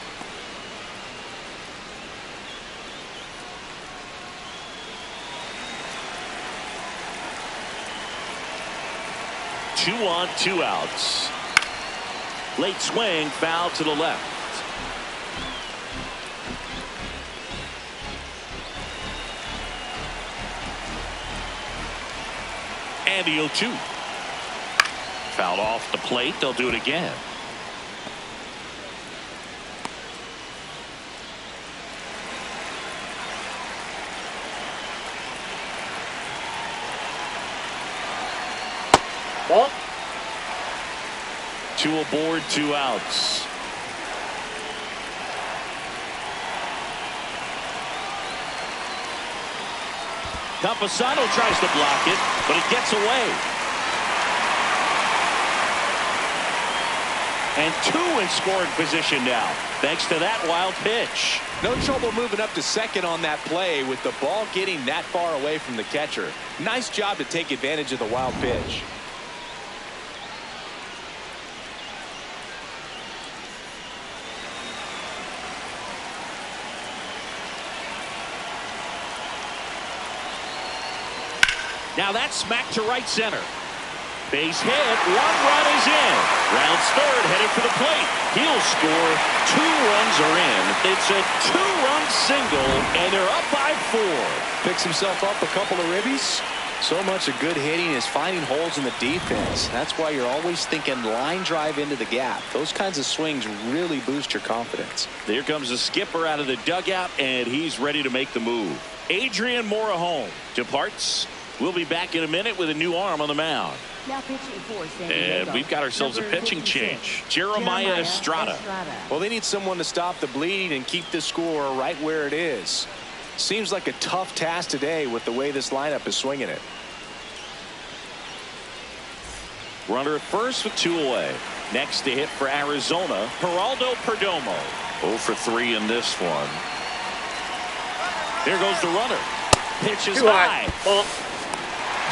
Two on, 2 outs. Late swing, foul to the left. And the 0-2. Fouled off the plate. They'll do it again. Ball. 2 aboard, 2 outs. Campusano tries to block it, but it gets away. And 2 in scoring position now, thanks to that wild pitch. No trouble moving up to second on that play with the ball getting that far away from the catcher. Nice job to take advantage of the wild pitch. Now that's smacked to right center. Base hit. 1 run is in. Rounds third, headed for the plate. He'll score. 2 runs are in. It's a 2-run single, and they're up by 4. Picks himself up a couple of ribbies. So much of good hitting is finding holes in the defense. That's why you're always thinking line drive into the gap. Those kinds of swings really boost your confidence. There comes the skipper out of the dugout, and he's ready to make the move. Adrian Morejon departs. We'll be back in a minute with a new arm on the mound. Now pitching for San Diego. And we've got ourselves a pitching change. Jeremiah Estrada. Well, they need someone to stop the bleeding and keep the score right where it is. Seems like a tough task today with the way this lineup is swinging it. Runner at first with 2 away. Next to hit for Arizona, Geraldo Perdomo. 0 for 3 in this one. There goes the runner. Pitch is high.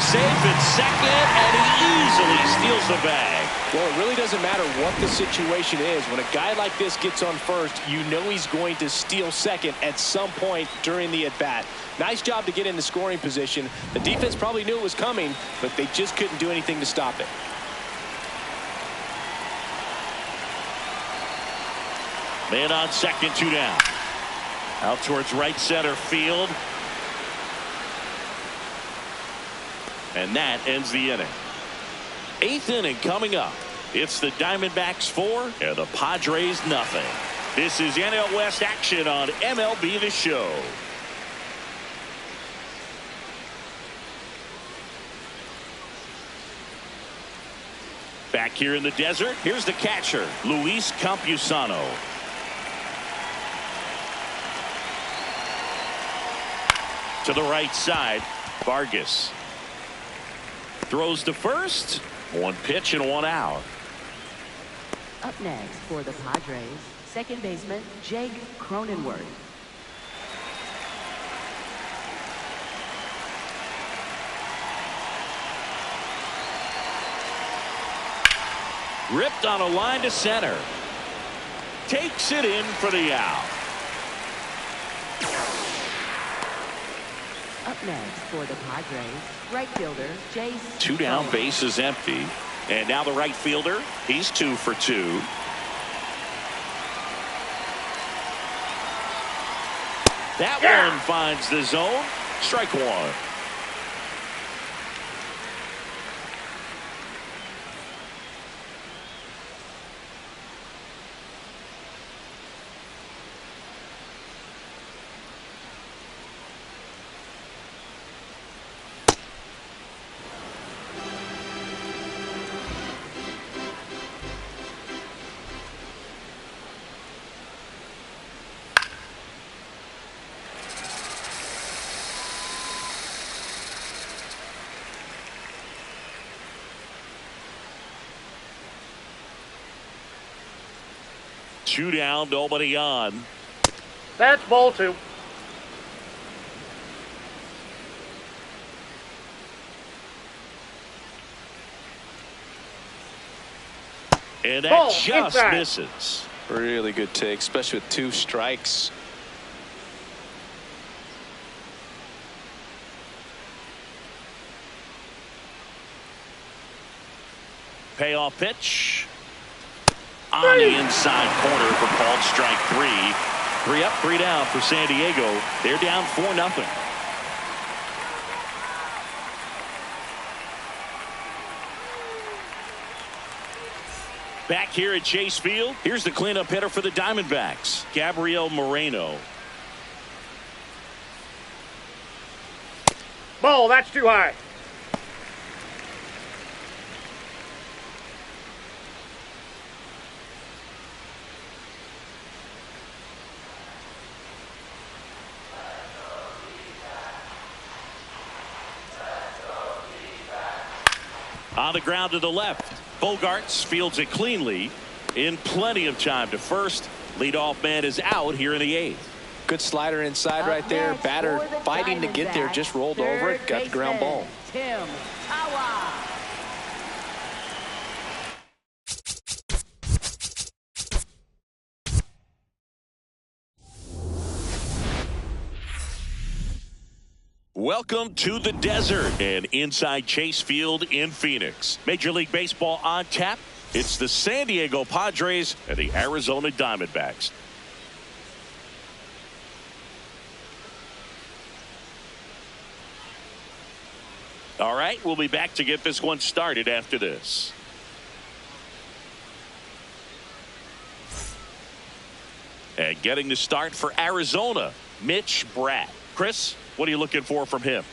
Safe at second, and he easily steals the bag. Well, it really doesn't matter what the situation is. When a guy like this gets on first, you know he's going to steal second at some point during the at-bat. Nice job to get in the scoring position. The defense probably knew it was coming, but they just couldn't do anything to stop it. Man on second, 2 down. Out towards right center field. And that ends the inning. 8th inning coming up. It's the Diamondbacks 4 and the Padres nothing. This is NL West action on MLB The Show. Back here in the desert, here's the catcher, Luis Campusano. To the right side, Vargas. Throws to first. 1 pitch and 1 out. Up next for the Padres, second baseman Jake Cronenworth. Ripped on a line to center. Takes it in for the out. Up next for the Padres, right fielder Jace. Two down, base is empty. And now the right fielder, he's 2 for 2. That one finds the zone. Strike one. Two down, nobody on. That's ball 2. And that Ball, just inside. misses. Really good take, especially with 2 strikes. Payoff pitch. On the inside corner for called strike 3. 3 up, 3 down for San Diego. They're down 4-0. Back here at Chase Field, here's the cleanup hitter for the Diamondbacks, Gabriel Moreno. Ball, that's too high. On the ground to the left. Bogaerts fields it cleanly in plenty of time to first. Leadoff man is out here in the 8th. Good slider inside right there. Batter fighting to get there, just rolled over it, got the ground ball. Tim Tawa. Welcome to the desert and inside Chase Field in Phoenix. Major League Baseball on tap. It's the San Diego Padres and the Arizona Diamondbacks. All right, we'll be back to get this one started after this. And getting the start for Arizona, Mitch Bratt. Chris, what are you looking for from him?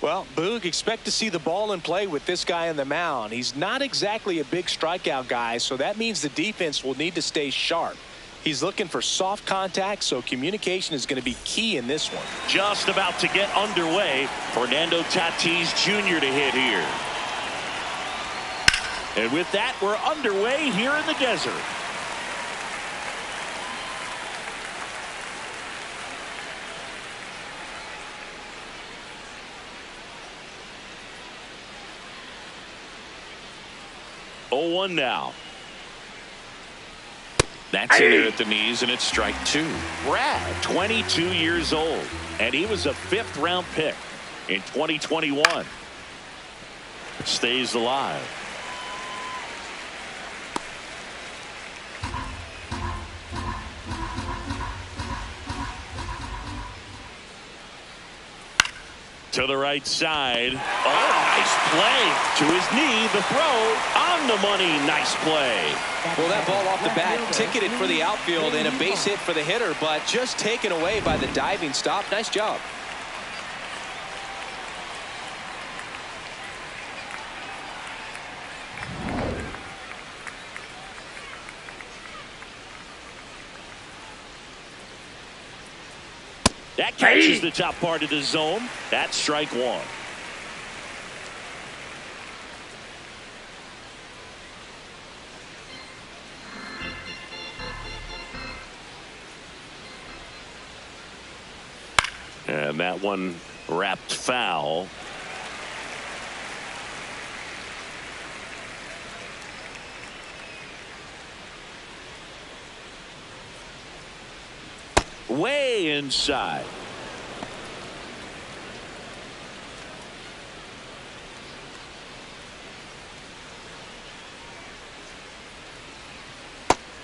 Well, Boog, expect to see the ball in play with this guy on the mound. He's not exactly a big strikeout guy, so that means the defense will need to stay sharp. He's looking for soft contact, so communication is going to be key in this one. Just about to get underway. Fernando Tatis Jr. to hit here. And with that, we're underway here in the desert. Oh, 1 now. That's in there at the knees, and it's strike 2. Brad, 22 years old, and he was a 5th-round pick in 2021. Stays alive. To the right side. Oh, nice play. To his knee, the throw on the money. Nice play. Well, that ball off the bat ticketed for the outfield and a base hit for the hitter, but just taken away by the diving stop. Nice job. That catches the top part of the zone. That's strike 1. And that one wrapped foul. Way inside.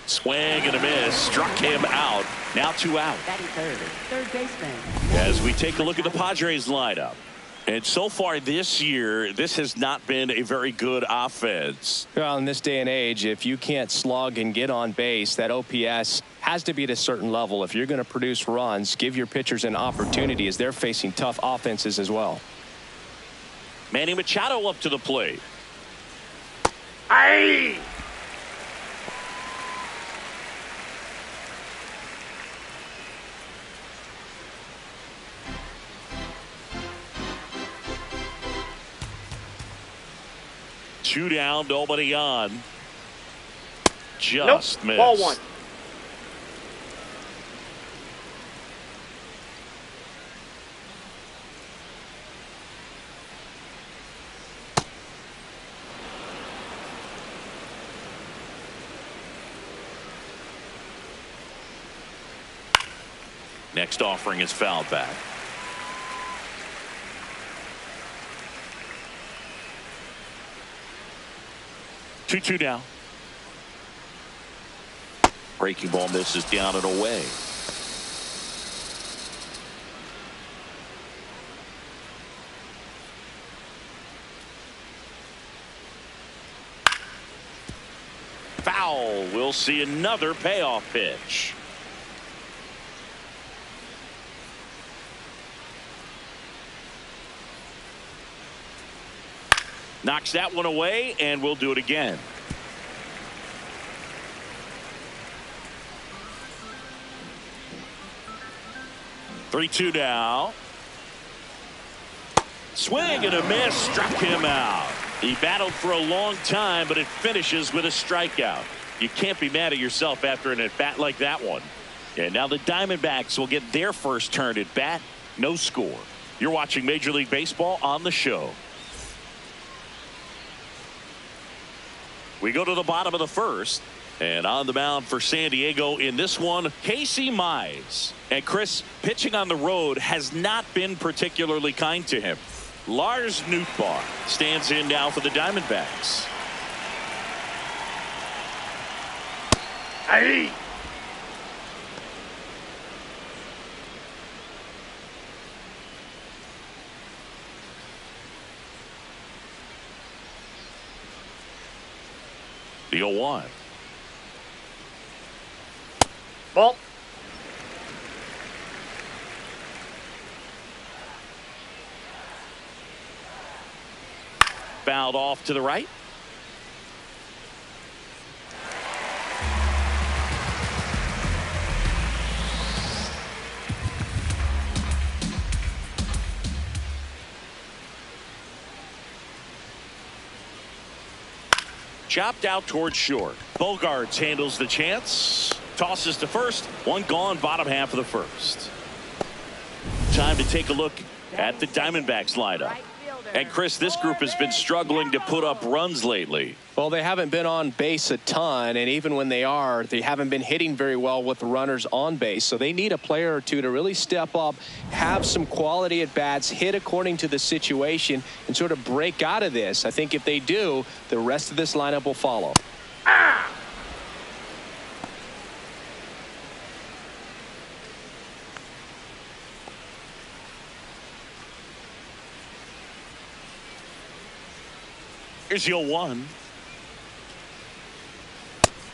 Swing and a miss. Struck him out. Now 2 out. Batting third baseman. As we take a look at the Padres lineup. And so far this year, this has not been a very good offense. Well, in this day and age, if you can't slug and get on base, that OPS has to be at a certain level. If you're going to produce runs, give your pitchers an opportunity as they're facing tough offenses as well. Manny Machado up to the plate. Aye! Two down, nobody on. Just missed. Ball one. Next offering is fouled back. Two down. Breaking ball misses down and away. Foul. We'll see another payoff pitch. Knocks that one away, and we'll do it again. Three-two now. Swing and a miss. Struck him out. He battled for a long time, but it finishes with a strikeout. You can't be mad at yourself after an at-bat like that one. And now the Diamondbacks will get their first turn at bat. No score. You're watching Major League Baseball on the show. We go to the bottom of the first, and on the mound for San Diego in this one, Casey Mize. And Chris, pitching on the road has not been particularly kind to him. Lars Nootbaar stands in now for the Diamondbacks. Aye! The 0-1. Ball. Fouled off to the right. Chopped out towards short. Bogaerts handles the chance. Tosses to first. One gone, bottom half of the first. Time to take a look at the Diamondbacks lineup. And Chris, this group has been struggling to put up runs lately. Well, they haven't been on base a ton, and even when they are, they haven't been hitting very well with runners on base. So they need a player or two to really step up, have some quality at bats, hit according to the situation, and sort of break out of this. I think if they do, the rest of this lineup will follow. Here's the 0-1.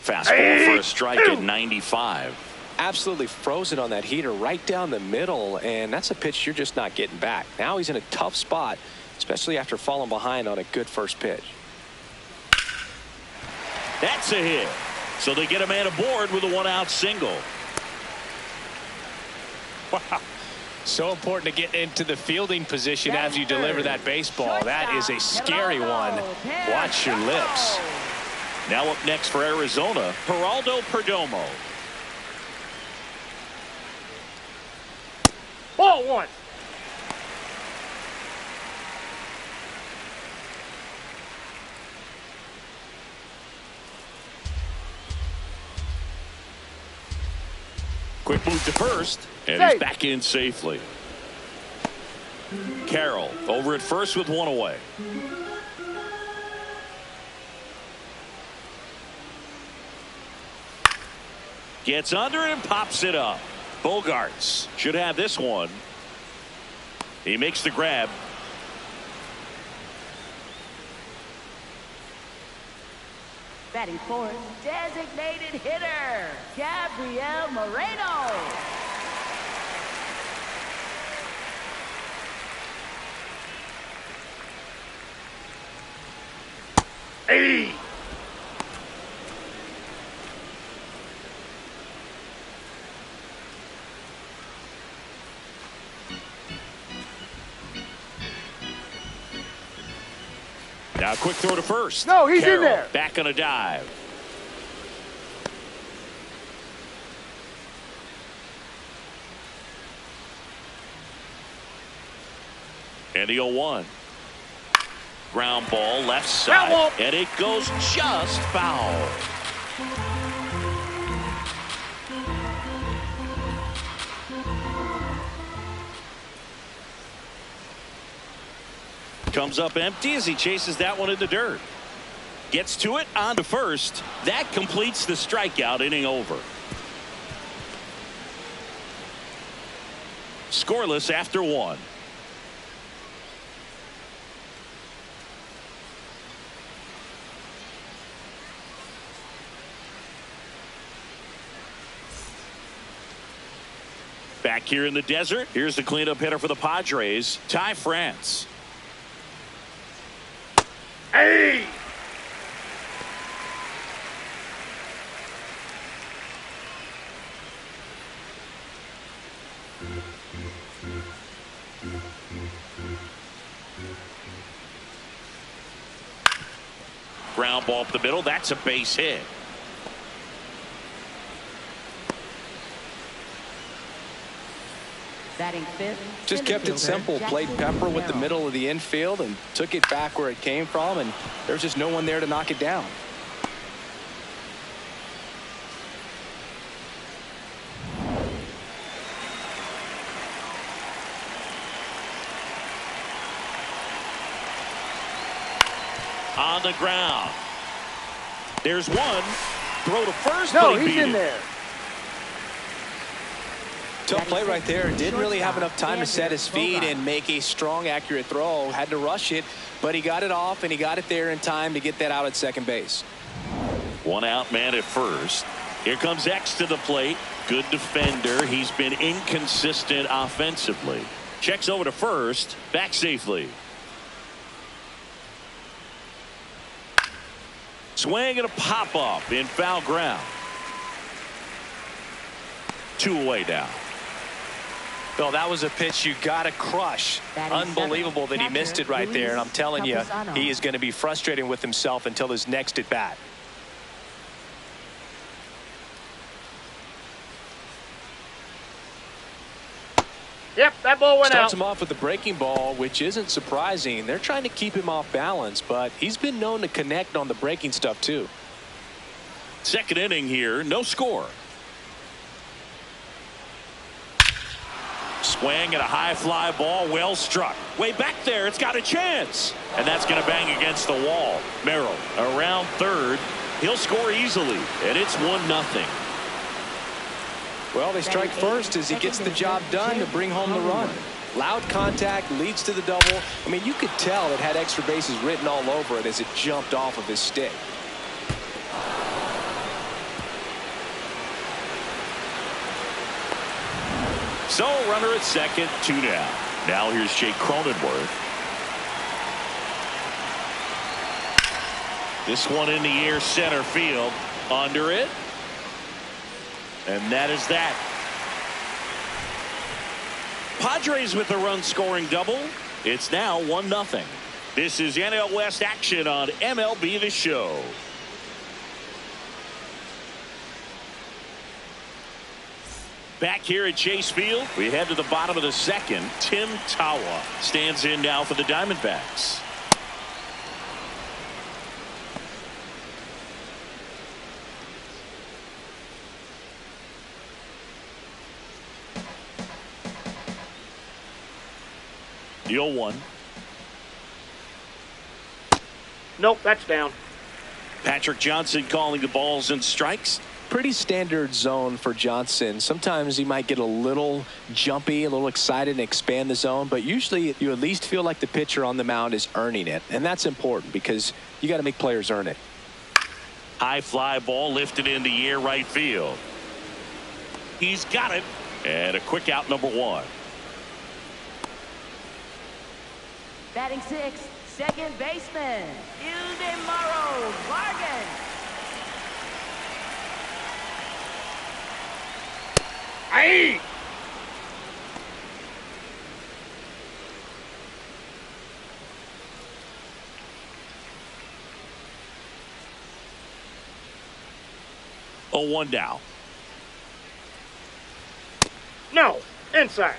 Fastball for a strike at 95. Absolutely frozen on that heater right down the middle, and that's a pitch you're just not getting back. Now he's in a tough spot, especially after falling behind on a good first pitch. That's a hit. So they get a man aboard with a 1-out single. Wow. So important to get into the fielding position as you deliver that baseball. That is a scary one. Watch your lips. Now up next for Arizona, Geraldo Perdomo. Ball one. Quick move to first, and Safe. he's back in safely. Carroll over at first with one away. Gets under it and pops it up. Bogaerts should have this one. He makes the grab. Batting fourth, designated hitter, Gabriel Moreno. Hey! Now quick throw to first. No, he's in Carroll there. back on a dive. And the 0-1. Ground ball left side. And it goes just foul. Comes up empty as he chases that one in the dirt. Gets to it on to first. That completes the strikeout. Inning over. Scoreless after one. Back here in the desert, here's the cleanup hitter for the Padres, Ty France. Hey! Ground ball up the middle. That's a base hit. Batting fifth. Just kept it simple. Played pepper with the middle of the infield and took it back where it came from, and there's just no one there to knock it down. On the ground. There's one. Throw to first. No, but he he's beat in it. there. Tough play right there. Didn't really have enough time to set his feet and make a strong, accurate throw. Had to rush it, but he got it off, and he got it there in time to get that out at second base. One out man at first. Here comes X to the plate. Good defender. He's been inconsistent offensively. Checks over to first. Back safely. Swing and a pop up in foul ground. 2 away now. Well, that was a pitch you got to crush. Unbelievable that he missed it right there. And I'm telling you, he is going to be frustrating with himself until his next at bat. Yep, that ball went Starts out. him off with the breaking ball, which isn't surprising. They're trying to keep him off balance, but he's been known to connect on the breaking stuff too. Second inning here, no score. Swing and a high fly ball, well struck. Way back there, it's got a chance. And that's going to bang against the wall. Merrill around third. He'll score easily, and it's 1-0. Well, they strike first as he gets the job done to bring home the run. Loud contact leads to the double. I mean, you could tell it had extra bases written all over it as it jumped off of his stick. So runner at second, 2 down. Now here's Jake Cronenworth. This one in the air, center field, under it. And that is that. Padres with a run scoring double. It's now 1-0. This is NL West action on MLB The Show. Back here at Chase Field, we head to the bottom of the second. Tim Tawa stands in now for the Diamondbacks. The 0-1. Nope, that's down. Patrick Johnson calling the balls and strikes. Pretty standard zone for Johnson. Sometimes he might get a little jumpy, a little excited and expand the zone, but usually you at least feel like the pitcher on the mound is earning it, and that's important because you got to make players earn it. High fly ball lifted in the air right field. He's got it, and a quick out, number 1. Batting 6th, second baseman, Ildemaro Vargas. Hey! Oh, 1 down. No, inside.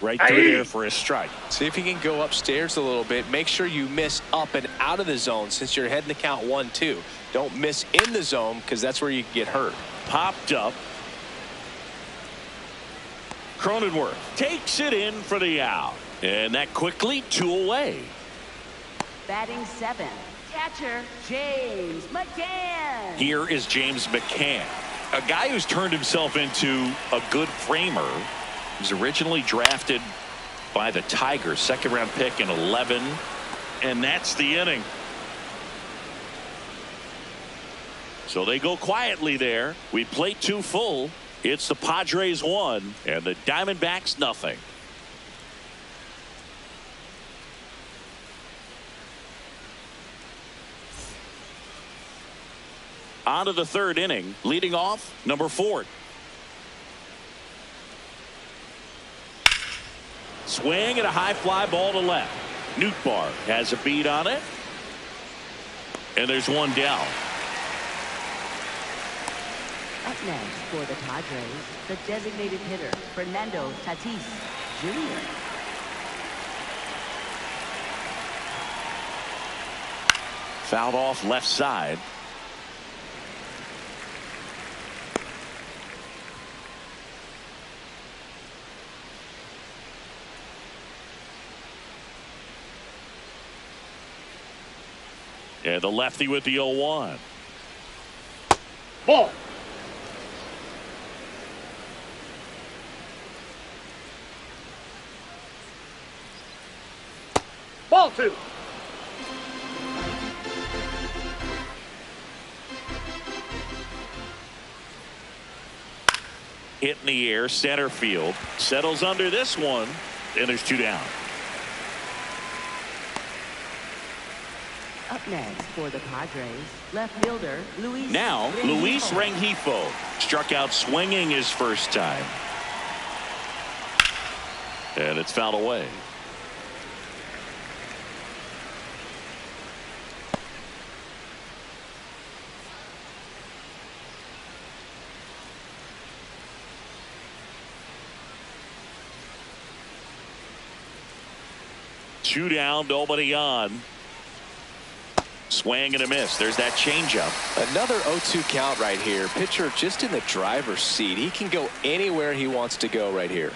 Right through there for a strike. See if you can go upstairs a little bit. Make sure you miss up and out of the zone since you're heading to count 1-2. Don't miss in the zone because that's where you can get hurt. Popped up. Cronenworth takes it in for the out. And that quickly 2 away. Batting 7th, catcher James McCann. Here is James McCann, a guy who's turned himself into a good framer. He was originally drafted by the Tigers, 2nd-round pick in 11, and that's the inning. So they go quietly there. We play 2 full. It's the Padres 1 and the Diamondbacks nothing. On to the 3rd inning. Leading off, number 4. Swing and a high fly ball to left. Nootbaar has a beat on it. And there's 1 down. Up next for the Padres, the designated hitter, Fernando Tatis Jr. Fouled off left side. And the lefty with the 0-1. Ball. Ball 2. Hit in the air, center field. Settles under this one, and there's 2 down. Up next for the Padres, left fielder Luis. Now, Luis Rengifo struck out swinging his first time. And it's fouled away. Two down, nobody on. Swing and a miss. There's that changeup. Another 0-2 count right here. Pitcher just in the driver's seat. He can go anywhere he wants to go right here.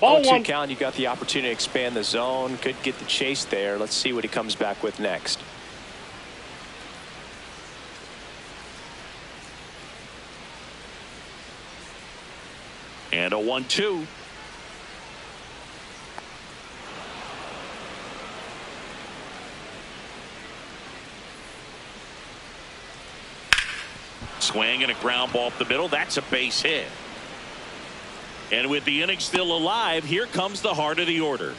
Ball 0-2 1. count. You got the opportunity to expand the zone. Could get the chase there. Let's see what he comes back with next. And a 1-2. Swing and a ground ball up the middle. That's a base hit. And with the inning still alive, here comes the heart of the order.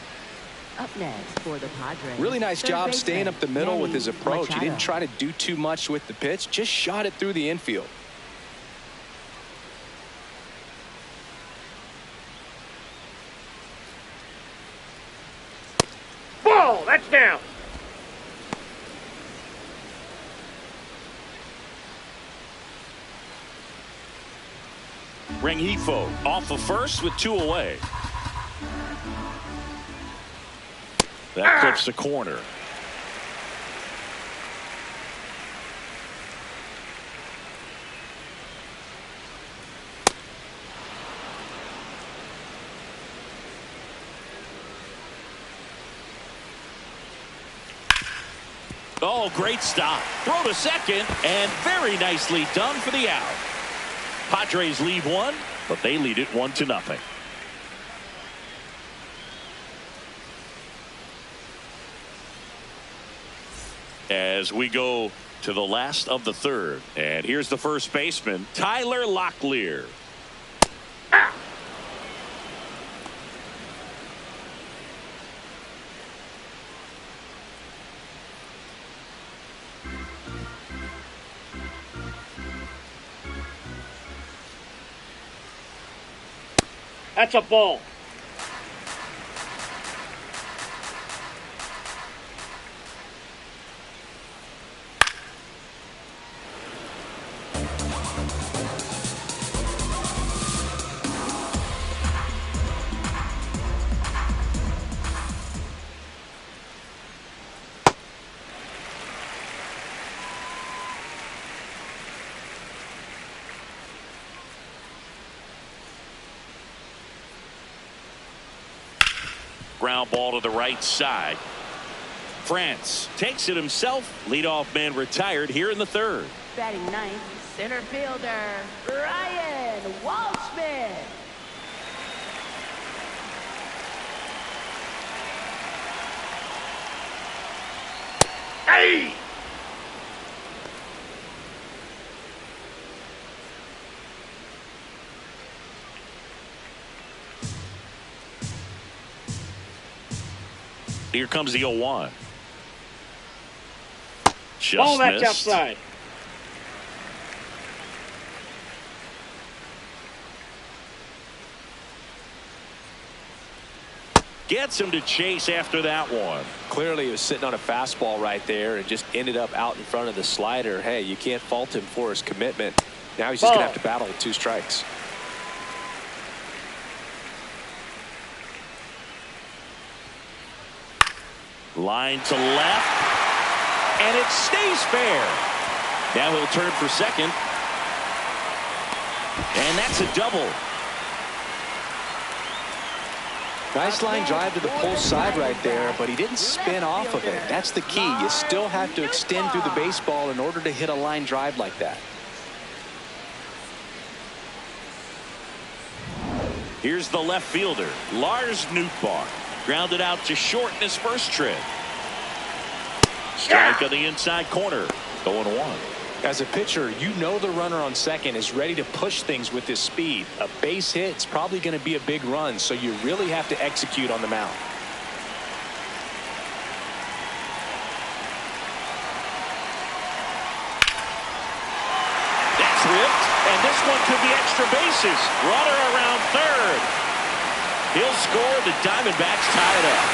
Up next for the Padres. Really nice third job baseman, staying up the middle Manny with his approach. Machado. He didn't try to do too much with the pitch. Just shot it through the infield. Ball. That's down. Rengifo off of first with 2 away. That clips the corner. Oh, great stop. Throw to second, and very nicely done for the out. Padres lead one, but they lead it 1-0. As we go to the last of the third, and here's the first baseman, Tyler Locklear. That's a ball. Ground ball to the right side. France takes it himself. Leadoff man retired here in the third. Batting ninth, center fielder, Ryan Walshman. Hey! Here comes the 0-1. Just Ball, that's missed. outside. Gets him to chase after that one. Clearly he was sitting on a fastball right there and just ended up out in front of the slider. Hey, you can't fault him for his commitment. Now he's just going to have to battle with 2 strikes. Line to left, and it stays fair. Now he'll turn for second, and that's a double. Nice line drive to the pull side right there, but he didn't spin off of it. That's the key. You still have to extend through the baseball in order to hit a line drive like that. Here's the left fielder, Lars Nootbaar. Grounded out to short in his first trip. Strike on the inside corner. 0-1. As a pitcher, you know the runner on second is ready to push things with his speed. A base hit's probably going to be a big run, so you really have to execute on the mound. That's ripped, and this one could be extra bases. Runner around third. He'll score. The Diamondbacks tie it up,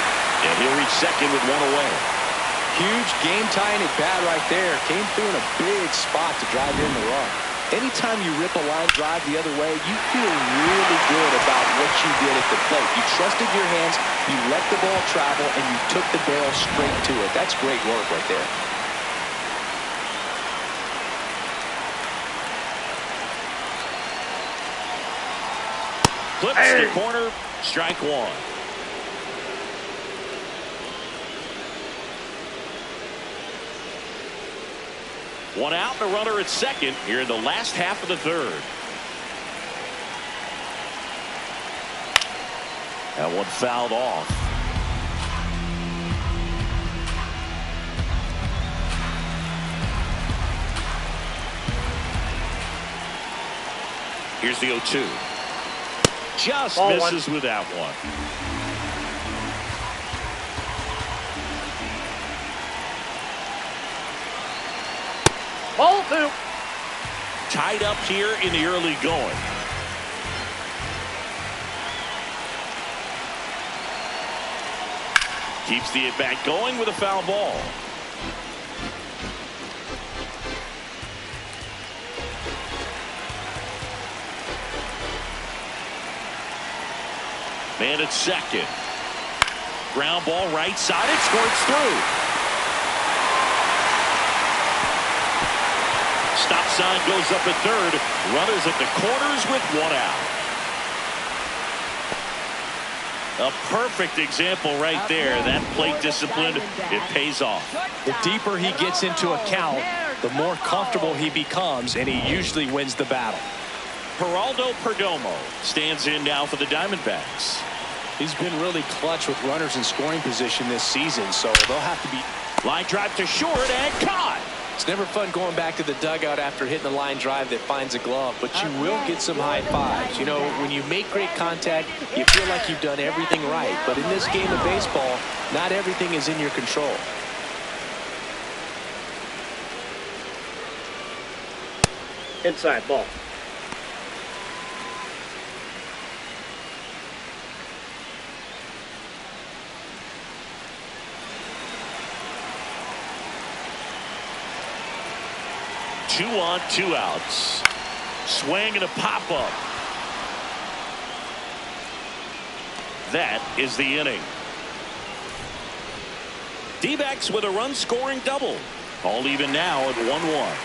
and he'll reach second with one away. Huge game-tying at bat right there. Came through in a big spot to drive in the run. Anytime you rip a line drive the other way, you feel really good about what you did at the plate. You trusted your hands, you let the ball travel, and you took the barrel straight to it. That's great work right there. Clips the corner. Strike one. One out and a runner at second here in the last half of the third. That one fouled off. Here's the 0-2. Just Ball misses one. with that one. Ball 2. Tied up here in the early going. Keeps the at-bat going with a foul ball. Man at second. Ground ball right side. It squirts through. Stop sign goes up at third. Runners at the corners with one out. A perfect example right there. That plate discipline, it pays off. The deeper he gets into a count, the more comfortable he becomes, and he usually wins the battle. Geraldo Perdomo stands in now for the Diamondbacks. He's been really clutch with runners in scoring position this season, so they'll have to be. Line drive to short and caught. It's never fun going back to the dugout after hitting a line drive that finds a glove, but you will get some high fives. You know, when you make great contact, you feel like you've done everything right. But in this game of baseball, not everything is in your control. Inside ball. Two on, two outs. Swing and a pop up. That is the inning. D-backs with a run scoring double. All even now at 1-1.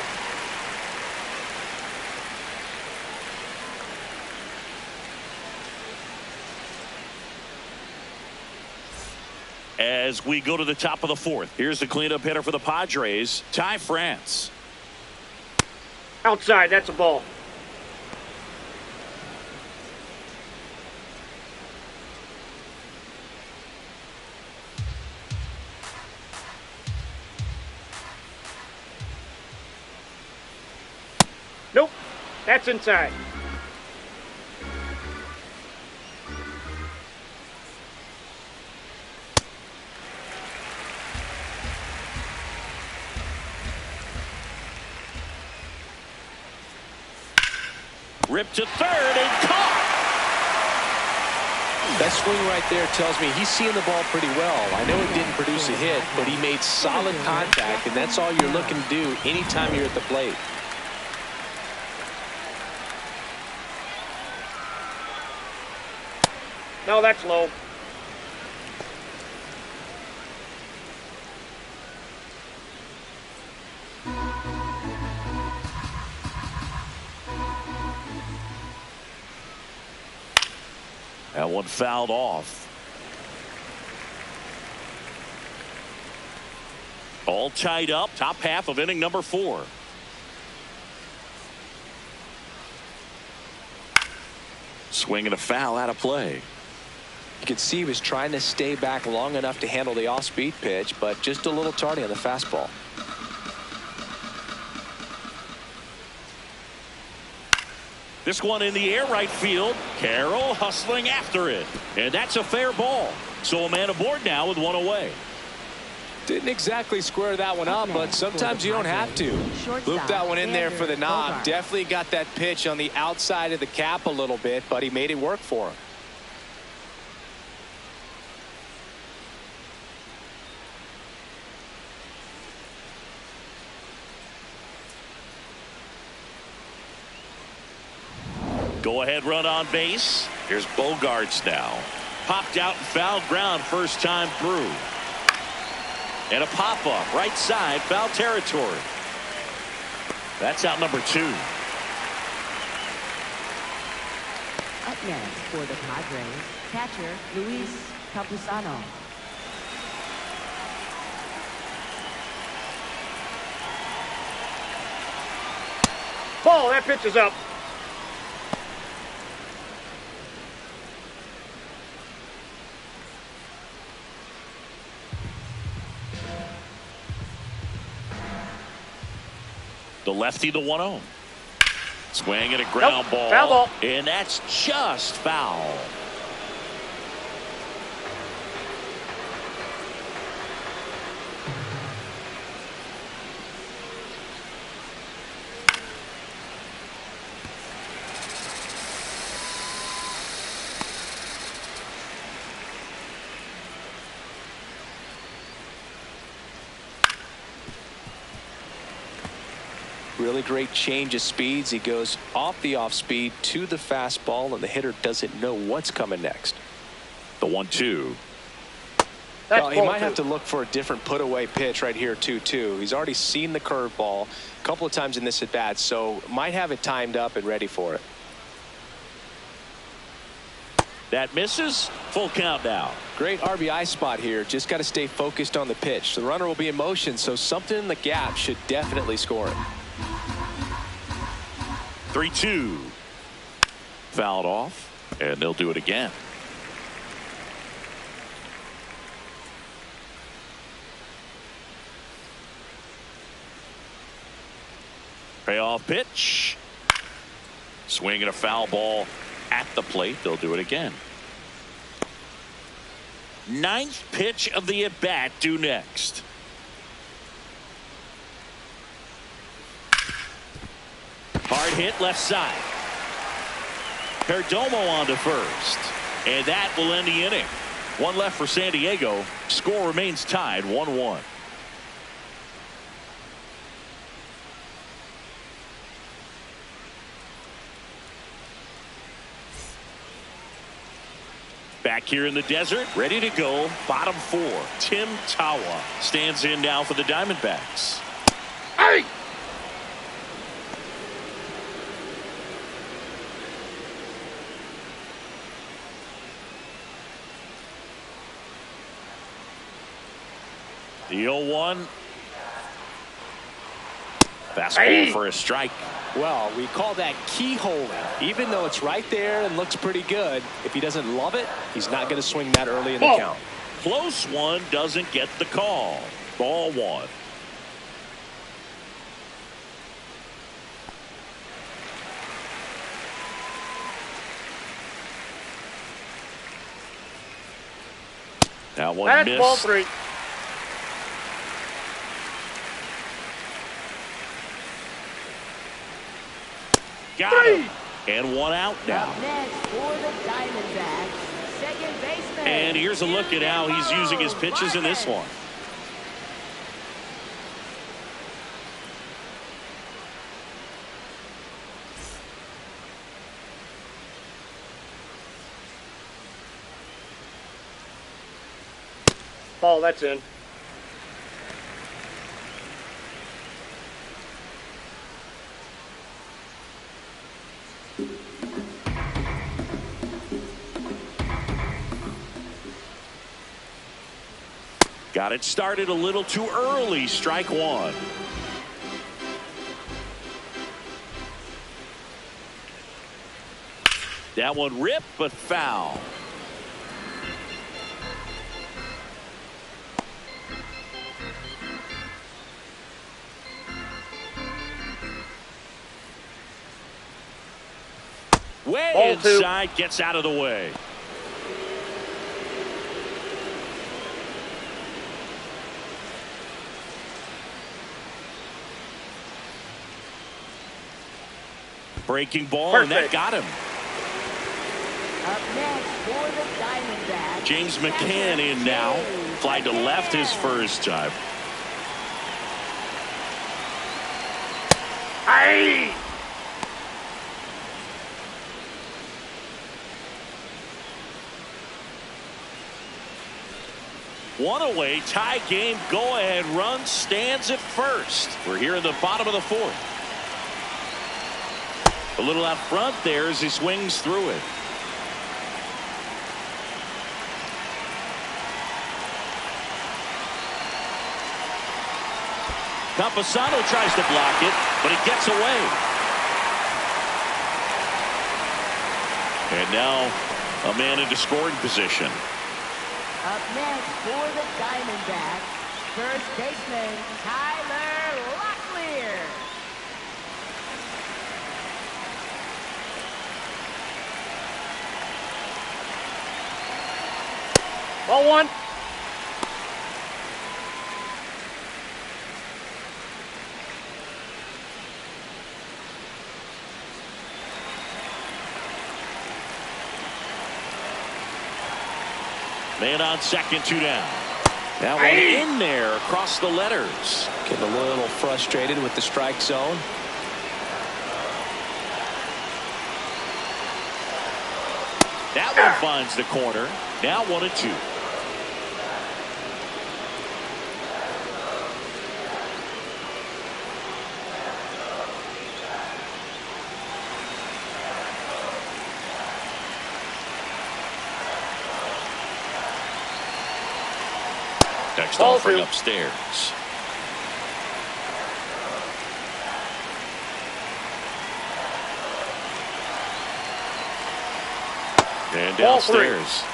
As we go to the top of the fourth, here's the cleanup hitter for the Padres, Ty France. Outside, that's a ball. Nope, that's inside. Ripped to third and caught. That swing right there tells me he's seeing the ball pretty well. I know it didn't produce a hit, but he made solid contact, and that's all you're looking to do anytime you're at the plate. No, that's low. That one fouled off. All tied up. Top half of inning number 4. Swing and a foul out of play. You could see he was trying to stay back long enough to handle the off-speed pitch, but just a little tardy on the fastball. This one in the air right field. Carroll hustling after it. And that's a fair ball. So a man aboard now with one away. Didn't exactly square that one up, but sometimes you don't have to. Loop that one in there for the knob. Definitely got that pitch on the outside of the cap a little bit, but he made it work for him. Go ahead run on base. Here's Bogaerts now. Popped out and foul ground first time through. And a pop up right side foul territory. That's out number 2. Up next for the Padres, catcher Luis Campusano. Ball, that pitch is up. The lefty, the 1-0. Swing and a ground ball. Foul ball. And that's just foul. Really great change of speeds. He goes off the off speed to the fastball, and the hitter doesn't know what's coming next. The 1-2. Well, he might have to look for a different put away pitch right here 2-2. He's already seen the curveball a couple of times in this at bat, so might have it timed up and ready for it. That misses. Full count now. Great RBI spot here. Just got to stay focused on the pitch. The runner will be in motion, so something in the gap should definitely score it. 3-2. Fouled off, and they'll do it again. Payoff pitch. Swing and a foul ball at the plate. They'll do it again. Ninth pitch of the at-bat due next. Hard hit left side. Perdomo on to first. And that will end the inning. One left for San Diego. Score remains tied 1-1. Back here in the desert, ready to go. Bottom four. Tim Tawa stands in now for the Diamondbacks. Hey! The 0-1. Fastball for a strike. Well, we call that keyholing. Even though it's right there and looks pretty good, if he doesn't love it, he's not going to swing that early in the count. Close one, doesn't get the call. Ball one. That one That's missed. ball three. Got him. And one out now. Up next for the Diamondbacks, second baseman. And here's a look at how he's using his pitches in this one. Ball, that's in. Got it started a little too early. Strike one. That one ripped, but foul. Way Ball inside, gets out of the way. Breaking ball, Perfect. and that got him. Up next for the Diamondbacks, James McCann in now. Fly to left his first time. Hey! One away, tie game, go ahead run stands at first. We're here in the bottom of the fourth. A little out front there as he swings through it. Camposano tries to block it, but it gets away. And now a man into scoring position. Up next for the Diamondbacks, first baseman Tyler Locklear. Ball one. Man on second, two down. That one in there across the letters. Getting a little frustrated with the strike zone. That one finds the corner. Now 1-2. Next Ball offering two. upstairs. And Ball three. downstairs.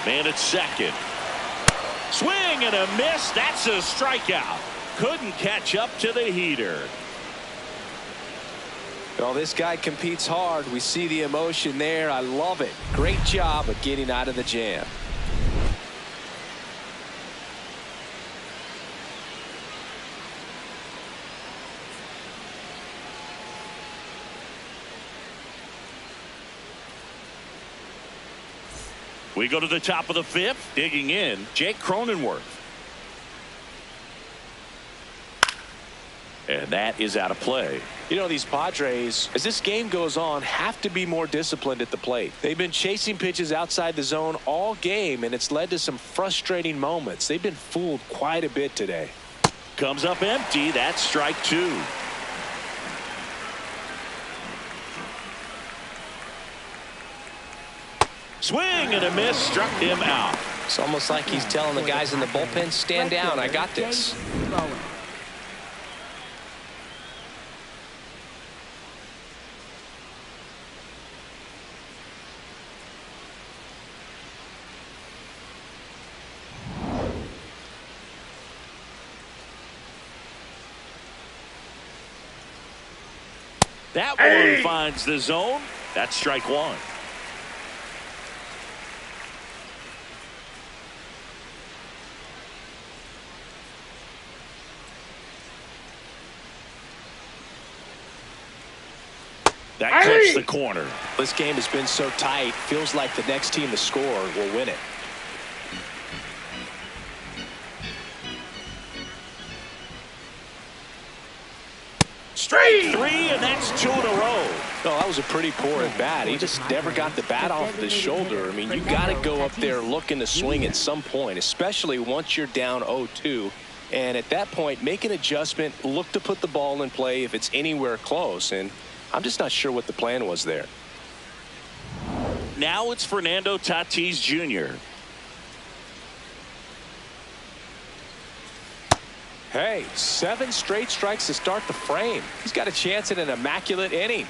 Man at second. Swing and a miss. That's a strikeout. Couldn't catch up to the heater. Well, this guy competes hard. We see the emotion there. I love it. Great job of getting out of the jam. We go to the top of the fifth. Digging in, Jake Cronenworth. And that is out of play. You know, these Padres, as this game goes on, have to be more disciplined at the plate. They've been chasing pitches outside the zone all game, and it's led to some frustrating moments. They've been fooled quite a bit today. Comes up empty. That's strike two. Swing and a miss. Struck him out. It's almost like he's telling the guys in the bullpen, stand down, I got this. That one finds the zone. That's strike one. That clips the corner. This game has been so tight. Feels like the next team to score will win it. Straight three, and that's two in a row. No, that was a pretty poor at bat. He just never got the bat off the shoulder. I mean, you got to go up there looking to swing at some point, especially once you're down 0-2. And at that point, make an adjustment, look to put the ball in play if it's anywhere close. And I'm just not sure what the plan was there. Now it's Fernando Tatis Jr. Hey, 7 straight strikes to start the frame. He's got a chance at an immaculate inning.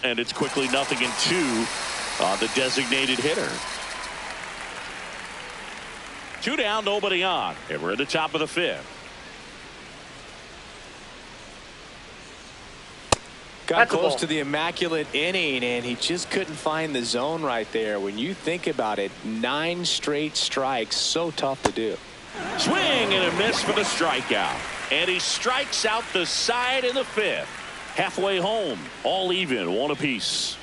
And it's quickly 0-2 on the designated hitter. 2 down, nobody on. And we're at the top of the fifth. Got close to the immaculate inning, and he just couldn't find the zone right there. When you think about it, 9 straight strikes, so tough to do. Swing and a miss for the strikeout. And he strikes out the side in the fifth. Halfway home, all even, 1 apiece.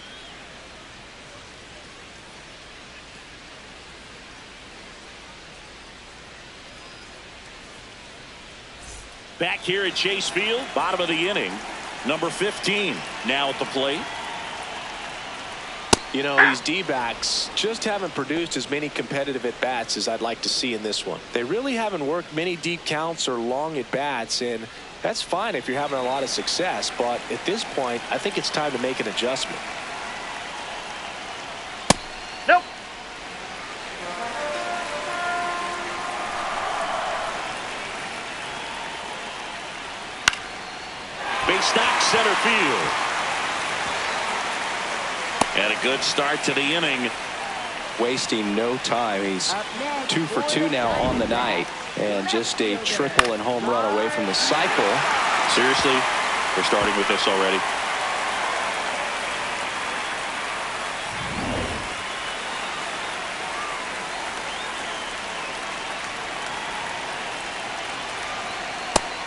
Back here at Chase Field, bottom of the inning. Number 15 now at the plate. You know, these D-backs just haven't produced as many competitive at-bats as I'd like to see in this one. They really haven't worked many deep counts or long at-bats, and that's fine if you're having a lot of success. But at this point, I think it's time to make an adjustment. Nope. Base knock center field. And a good start to the inning. Wasting no time. He's 2 for 2 now on the night, and just a triple and home run away from the cycle. Seriously, we're starting with this already.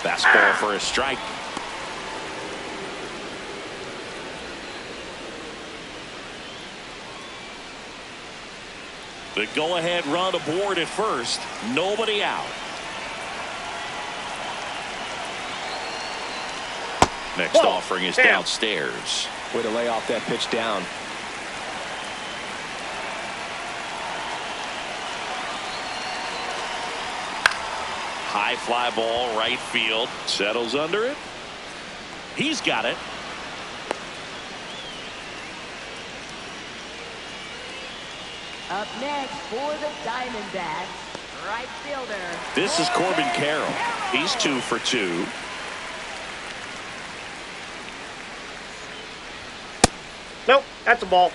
Fastball for a strike. The go-ahead run aboard at first. Nobody out. Next offering is downstairs. Way to lay off that pitch down. High fly ball right field. Settles under it. He's got it. Up next for the Diamondbacks, right fielder. This is Corbin Carroll. He's 2 for 2. Nope, that's a ball.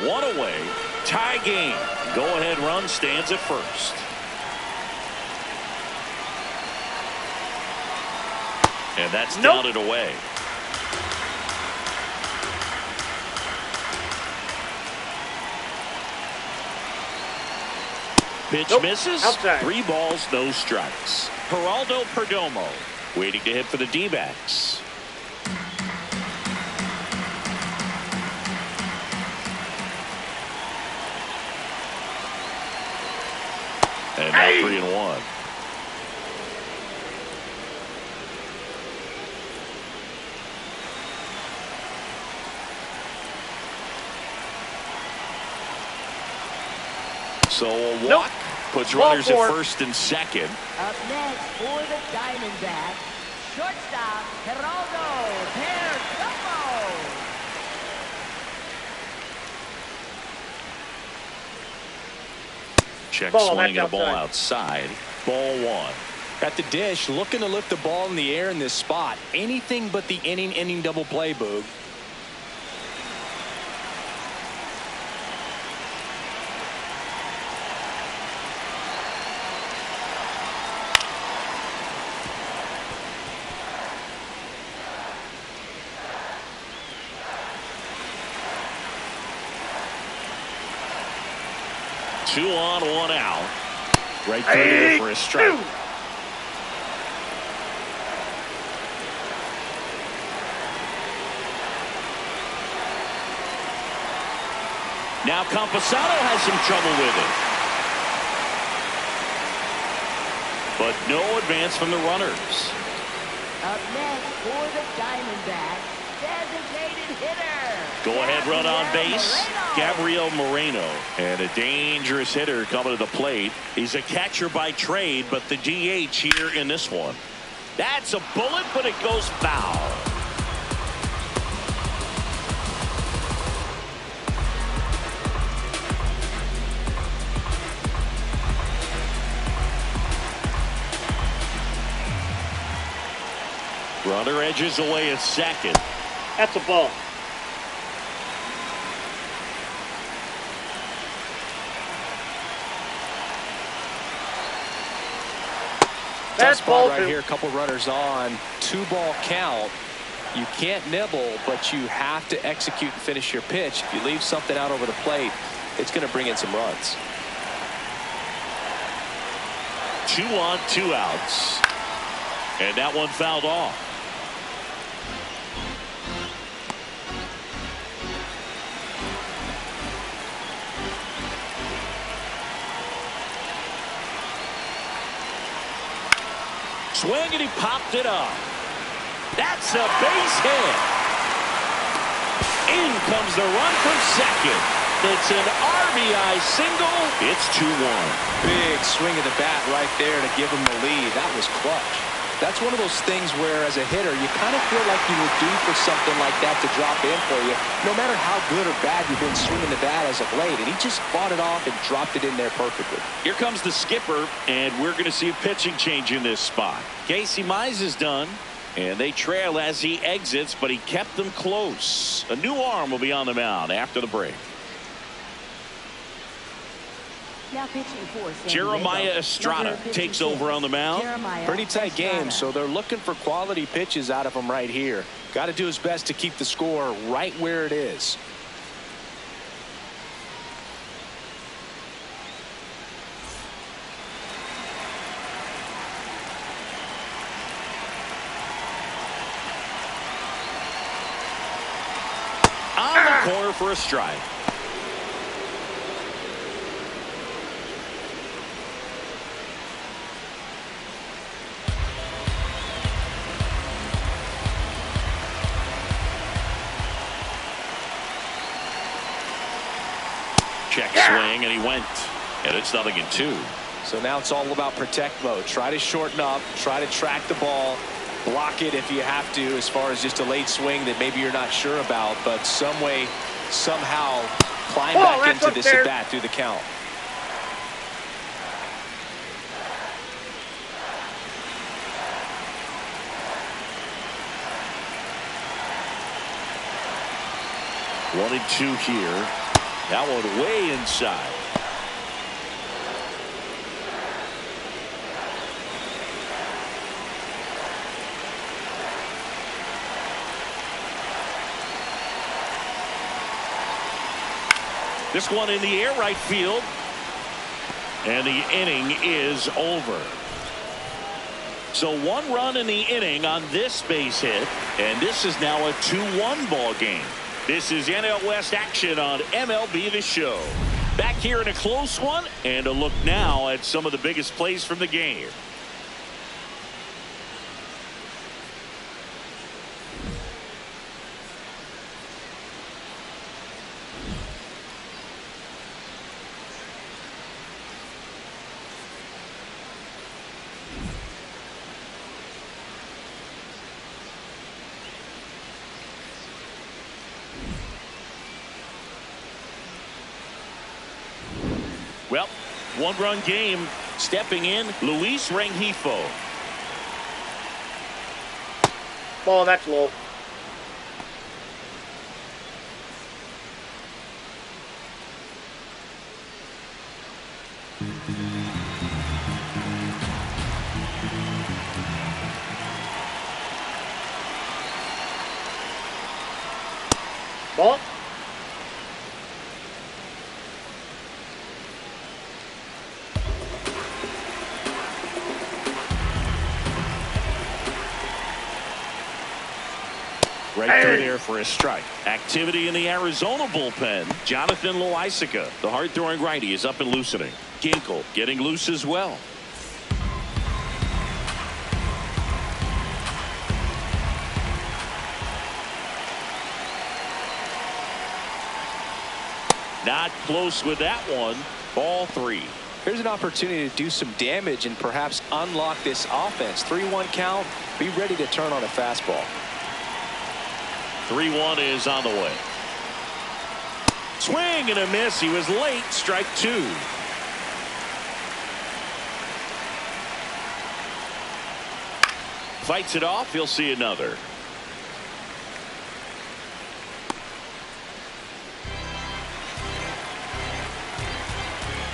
One away. Tie game. Go-ahead run stands at first. And that's downed away. Pitch misses. Outside. 3 balls, no strikes. Geraldo Perdomo waiting to hit for the D-backs. And now 3-1. So a walk puts runners at first and second. Up next for the Diamondbacks, shortstop Geraldo Perdomo. Check Ball, swing and a that's ball outside. outside. Ball 1. At the dish, looking to lift the ball in the air in this spot. Anything but the inning double play, Boog. Two on, 1 out. Right through for a strike. Now Camposado has some trouble with it. But no advance from the runners. Up next for the Diamondbacks, designated hitter. Go-ahead run on base. Moreno. Gabriel Moreno. And a dangerous hitter coming to the plate. He's a catcher by trade, but the DH here in this one. That's a bullet, but it goes foul. Runner edges away at second. That's a ball. That's ball right here. A couple runners on. 2-ball count. You can't nibble, but you have to execute and finish your pitch. If you leave something out over the plate, it's going to bring in some runs. 2 on, 2 outs. And that one fouled off. Swing and he popped it up. That's a base hit. In comes the run from second. It's an RBI single. It's 2-1. Big swing of the bat right there to give him the lead. That was clutch. That's one of those things where, as a hitter, you kind of feel like you were due for something like that to drop in for you, no matter how good or bad you've been swinging the bat as of late. And he just fought it off and dropped it in there perfectly. Here comes the skipper, and we're going to see a pitching change in this spot. Casey Mize is done, and they trail as he exits, but he kept them close. A new arm will be on the mound after the break. Now pitching for San Jeremiah Diego. Estrada takes over on the mound. Pretty tight game, so they're looking for quality pitches out of him right here. Got to do his best to keep the score right where it is. On the corner for a strike. swing, and he went. And it's 0-2. So now it's all about protect mode. Try to shorten up, try to track the ball, block it if you have to, as far as just a late swing that maybe you're not sure about, but some way, somehow climb back into this at bat through the count. One and two here. That one way inside. This one in the air right field. And the inning is over. So 1 run in the inning on this base hit. And this is now a 2-1 ball game. This is NL West action on MLB The Show. Back here in a close one, and a look now at some of the biggest plays from the game. Well, 1-run game. Stepping in, Luis Rengifo. Ball, that's low. Ball. Right through there for a strike. Activity in the Arizona bullpen. Jonathan Loaisiga, the hard-throwing righty, is up and loosening. Ginkel getting loose as well. Not close with that one. Ball 3. Here's an opportunity to do some damage and perhaps unlock this offense. 3-1 count. Be ready to turn on a fastball. 3-1 is on the way. Swing and a miss. He was late. Strike 2. Fights it off. He'll see another.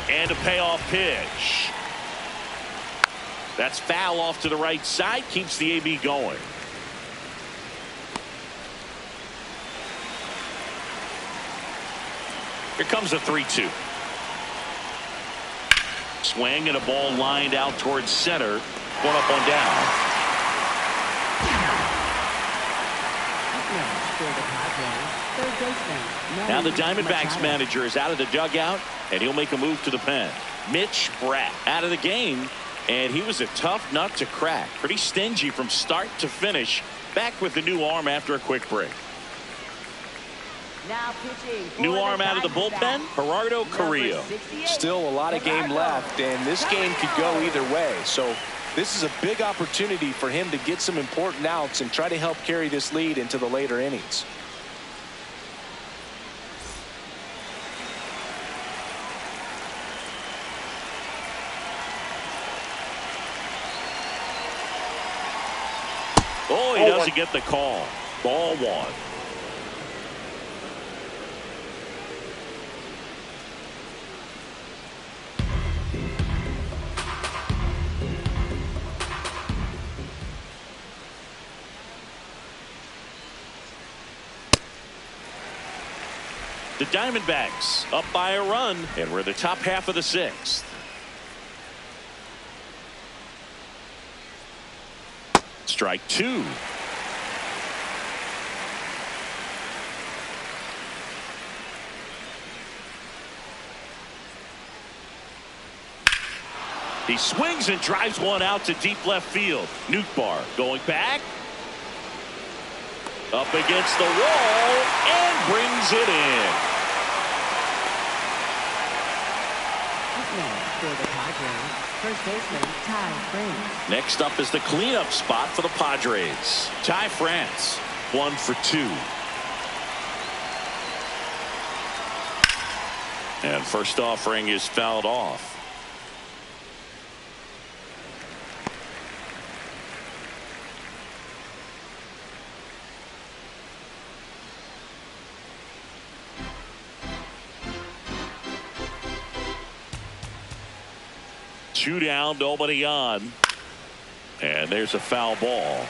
And a payoff pitch. That's foul off to the right side. Keeps the AB going. Here comes a 3-2. Swing and a ball lined out towards center. Going up on down. Now the Diamondbacks manager is out of the dugout, and he'll make a move to the pen. Mitch Bratt out of the game, and he was a tough nut to crack. Pretty stingy from start to finish. Back with the new arm after a quick break. Now pitching. New arm out of the bullpen, Gerardo Carrillo. Still a lot of game left, and this game could go either way. So this is a big opportunity for him to get some important outs and try to help carry this lead into the later innings. Oh, he doesn't get the call. Ball 1. The Diamondbacks up by a run, and we're in the top half of the 6th. Strike 2. He swings and drives one out to deep left field. Nootbaar going back. Up against the wall and brings it in. for the Padres, first baseman Ty France. Next up is the cleanup spot for the Padres. Ty France, 1 for 2. And first offering is fouled off. Two down, nobody on. And there's a foul ball.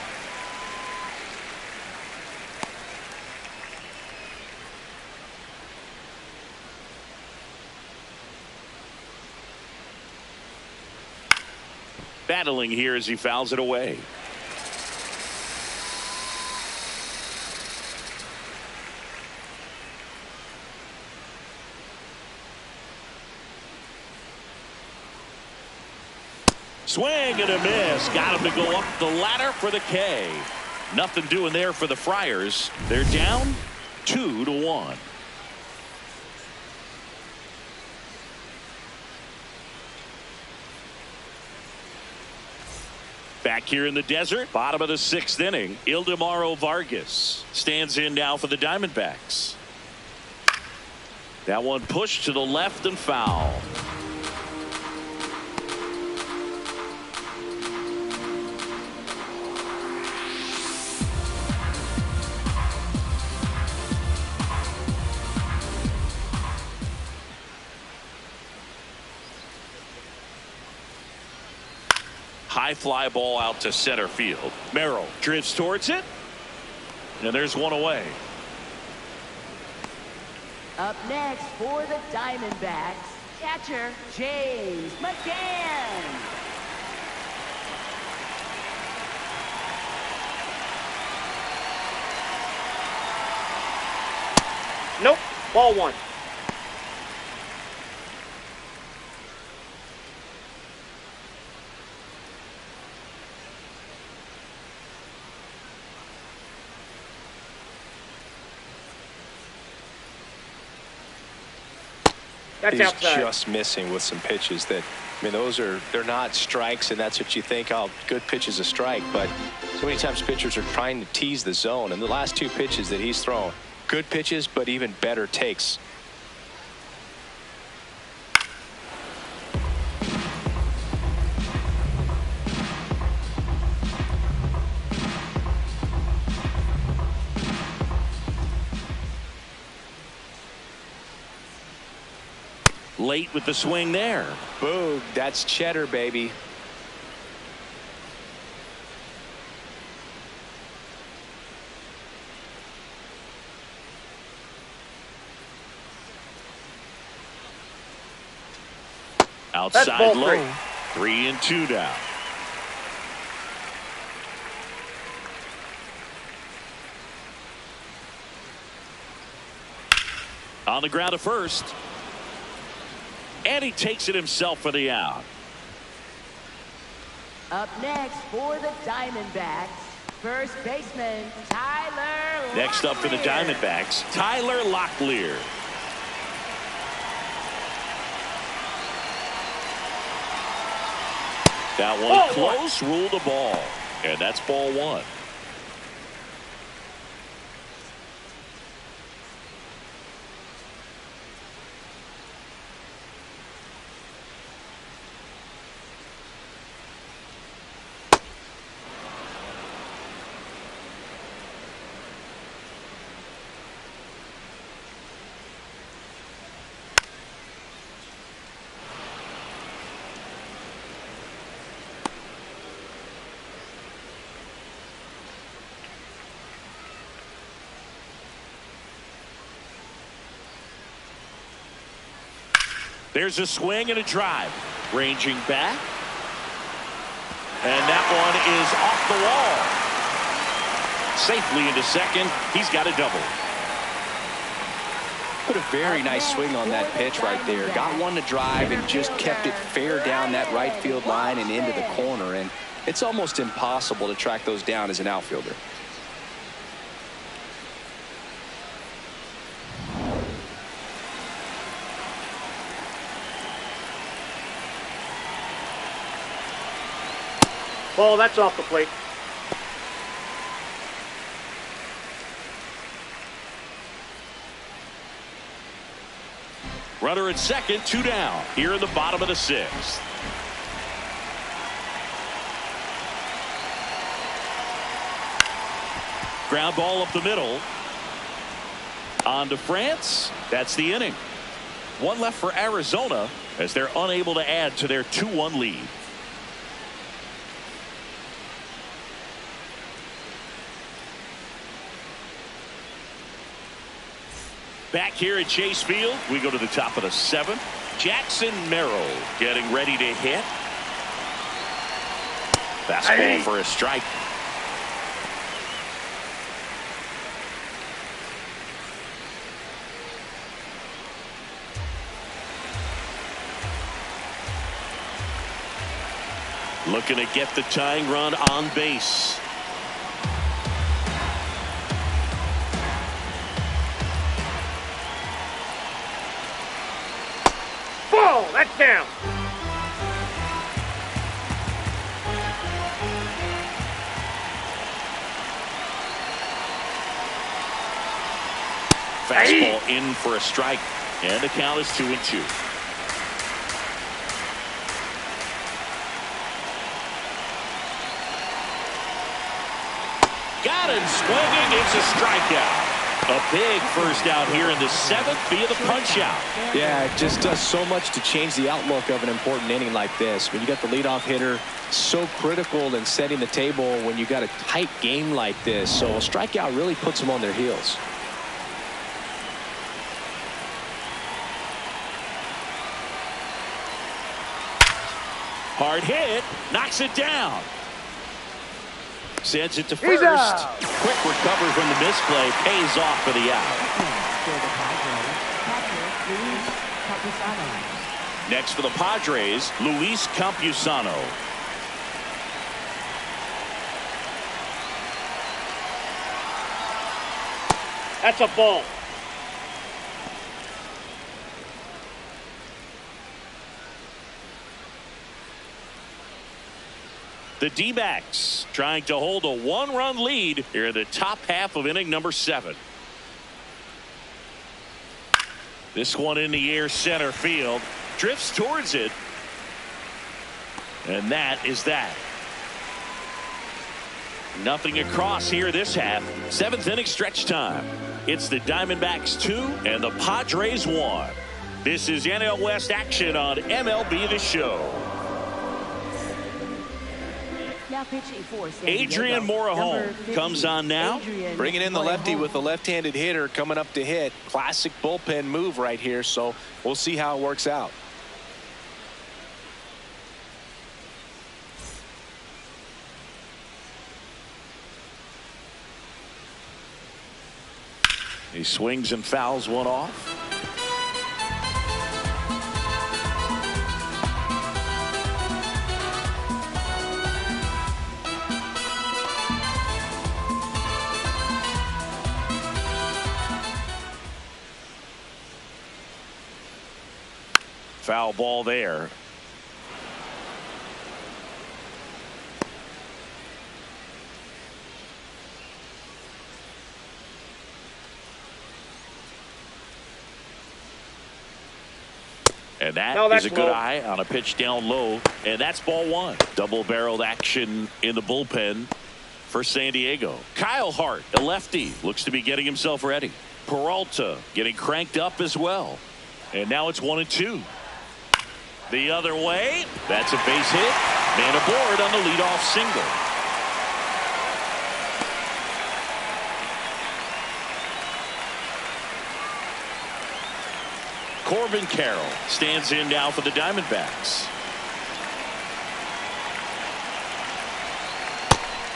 Battling here as he fouls it away. Swing and a miss. Got him to go up the ladder for the K. Nothing doing there for the Friars. They're down 2-1. Back here in the desert, bottom of the 6th inning, Ildemaro Vargas stands in now for the Diamondbacks. That one pushed to the left and foul. High fly ball out to center field. Merrill drifts towards it. And there's one away. Up next for the Diamondbacks, catcher James McCann. Nope. Ball 1. That's He's outside. just missing with some pitches that, I mean, they're not strikes, and that's what you think, oh, good pitch is a strike. But so many times pitchers are trying to tease the zone, and the last 2 pitches that he's thrown, good pitches, but even better takes. Late with the swing there. Boog, that's cheddar, baby. Outside low. 3-2 now. On the ground to first. And he takes it himself for the out. Up next for the Diamondbacks, first baseman Tyler Next up for the Locklear. Diamondbacks, Tyler Locklear. That one close, ruled a ball. And that's ball 1. There's a swing and a drive. Ranging back. And that one is off the wall. Safely into second. He's got a double. Put a very nice swing on that pitch right there. Got one to drive and just kept it fair down that right field line and into the corner. And it's almost impossible to track those down as an outfielder. Ball, that's off the plate. Runner at second, 2 down here in the bottom of the 6th. Ground ball up the middle. On to France. That's the inning. 1 left for Arizona as they're unable to add to their 2-1 lead. Back here at Chase Field, we go to the top of the 7th. Jackson Merrill getting ready to hit. Fastball for a strike. Looking to get the tying run on base. Ball, that's down. Fastball in for a strike, and the count is 2-2. Gallen swinging, it's a strikeout. A big first out here in the 7th via the punch out. Yeah, it just does so much to change the outlook of an important inning like this. When you got the leadoff hitter, so critical in setting the table when you got a tight game like this. So a strikeout really puts them on their heels. Hard hit, knocks it down. Sends it to He's first. out. Quick recovery from the misplay, pays off for the out. Next for the Padres, Luis Campusano. That's a ball. The D-backs trying to hold a 1-run lead here in the top half of inning number 7. This one in the air, center field, drifts towards it, and that is that. Nothing across here this half. 7th inning stretch time. It's the Diamondbacks 2 and the Padres 1. This is NL West action on MLB The Show. Adrian Morejon comes on now. Bringing in the lefty with the left-handed hitter coming up to hit. Classic bullpen move right here, so we'll see how it works out. He swings and fouls one off. Foul ball there. And that is a good eye on a pitch down low, and that's ball 1. Double-barreled action in the bullpen for San Diego. Kyle Hart, a lefty, looks to be getting himself ready. Peralta getting cranked up as well. And now it's 1-2. The other way, that's a base hit. Man aboard on the leadoff single. Corbin Carroll stands in now for the Diamondbacks.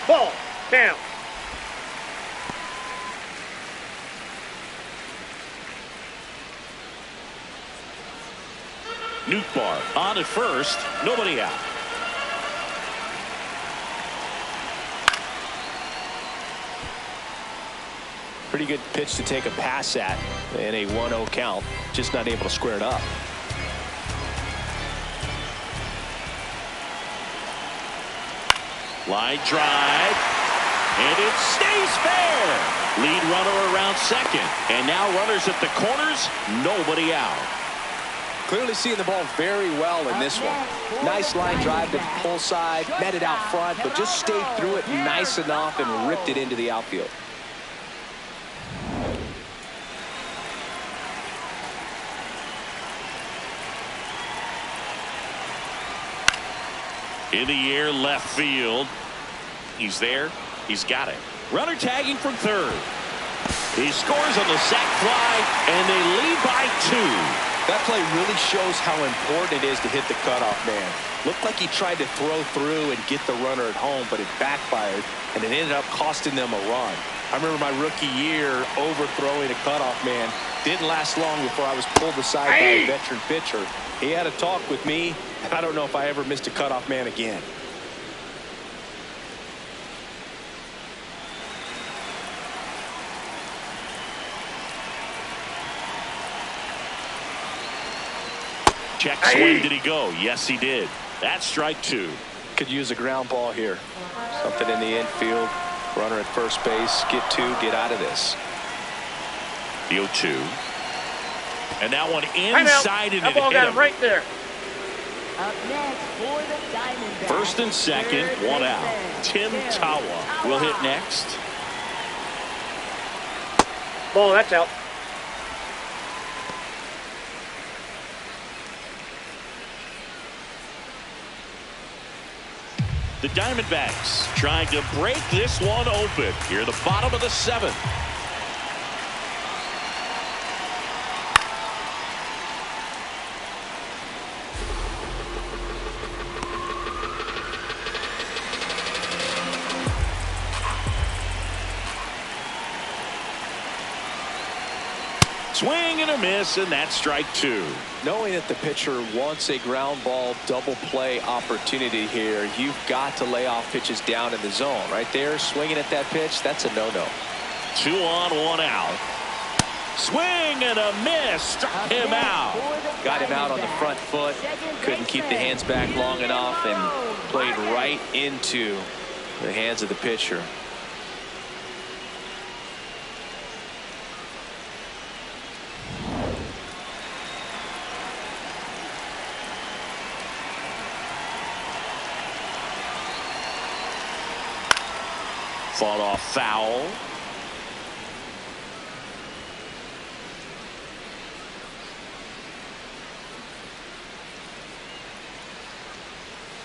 Ball down. Nootbaar on at first, nobody out. Pretty good pitch to take a pass at in a 1-0 count. Just not able to square it up. Line drive. And it stays fair. Lead runner around second. And now runners at the corners. Nobody out. Clearly seeing the ball very well in this one. Nice line drive to the pull side. Met it out front, but just stayed through it nice enough and ripped it into the outfield. In the air, left field. He's there. He's got it. Runner tagging from third. He scores on the sac fly, and they lead by 2. That play really shows how important it is to hit the cutoff man. Looked like he tried to throw through and get the runner at home, but it backfired, and it ended up costing them a run. I remember my rookie year overthrowing a cutoff man. Didn't last long before I was pulled aside by a veteran pitcher. He had a talk with me, and I don't know if I ever missed a cutoff man again. Check swing. Did he go? Yes, he did. That's strike 2. Could use a ground ball here. Something in the infield. Runner at first base. Get 2. Get out of this. The 0-2. And that one inside and that ball got him right there. Up next for the Diamondbacks. First and second, one out. Tim Tawa will hit next. Ball, that's out. The Diamondbacks trying to break this one open here at the bottom of the 7th. Swing and a miss, and that's strike 2. Knowing that the pitcher wants a ground ball double play opportunity here, you've got to lay off pitches down in the zone. Right there, swinging at that pitch, that's a no-no. 2 on, 1 out. Swing and a miss. Struck him out. Got him out on the front foot. Couldn't keep the hands back long enough and played right into the hands of the pitcher. Fought off foul.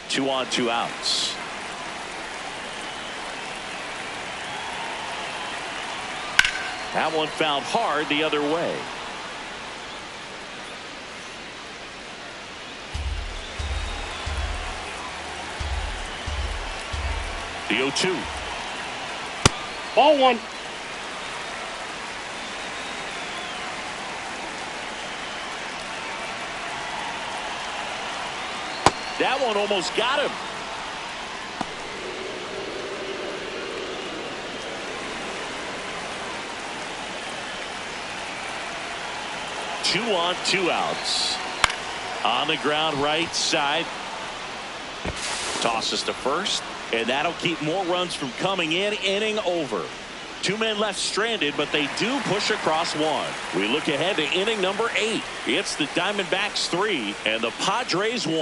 Two on, 2 outs. That one fouled hard the other way. The 0-2. Ball 1. That one almost got him. Two on, 2 outs. On the ground right side. Tosses to first. And that'll keep more runs from coming in. Inning over. 2 men left stranded, but they do push across 1. We look ahead to inning number 8. It's the Diamondbacks 3 and the Padres 1.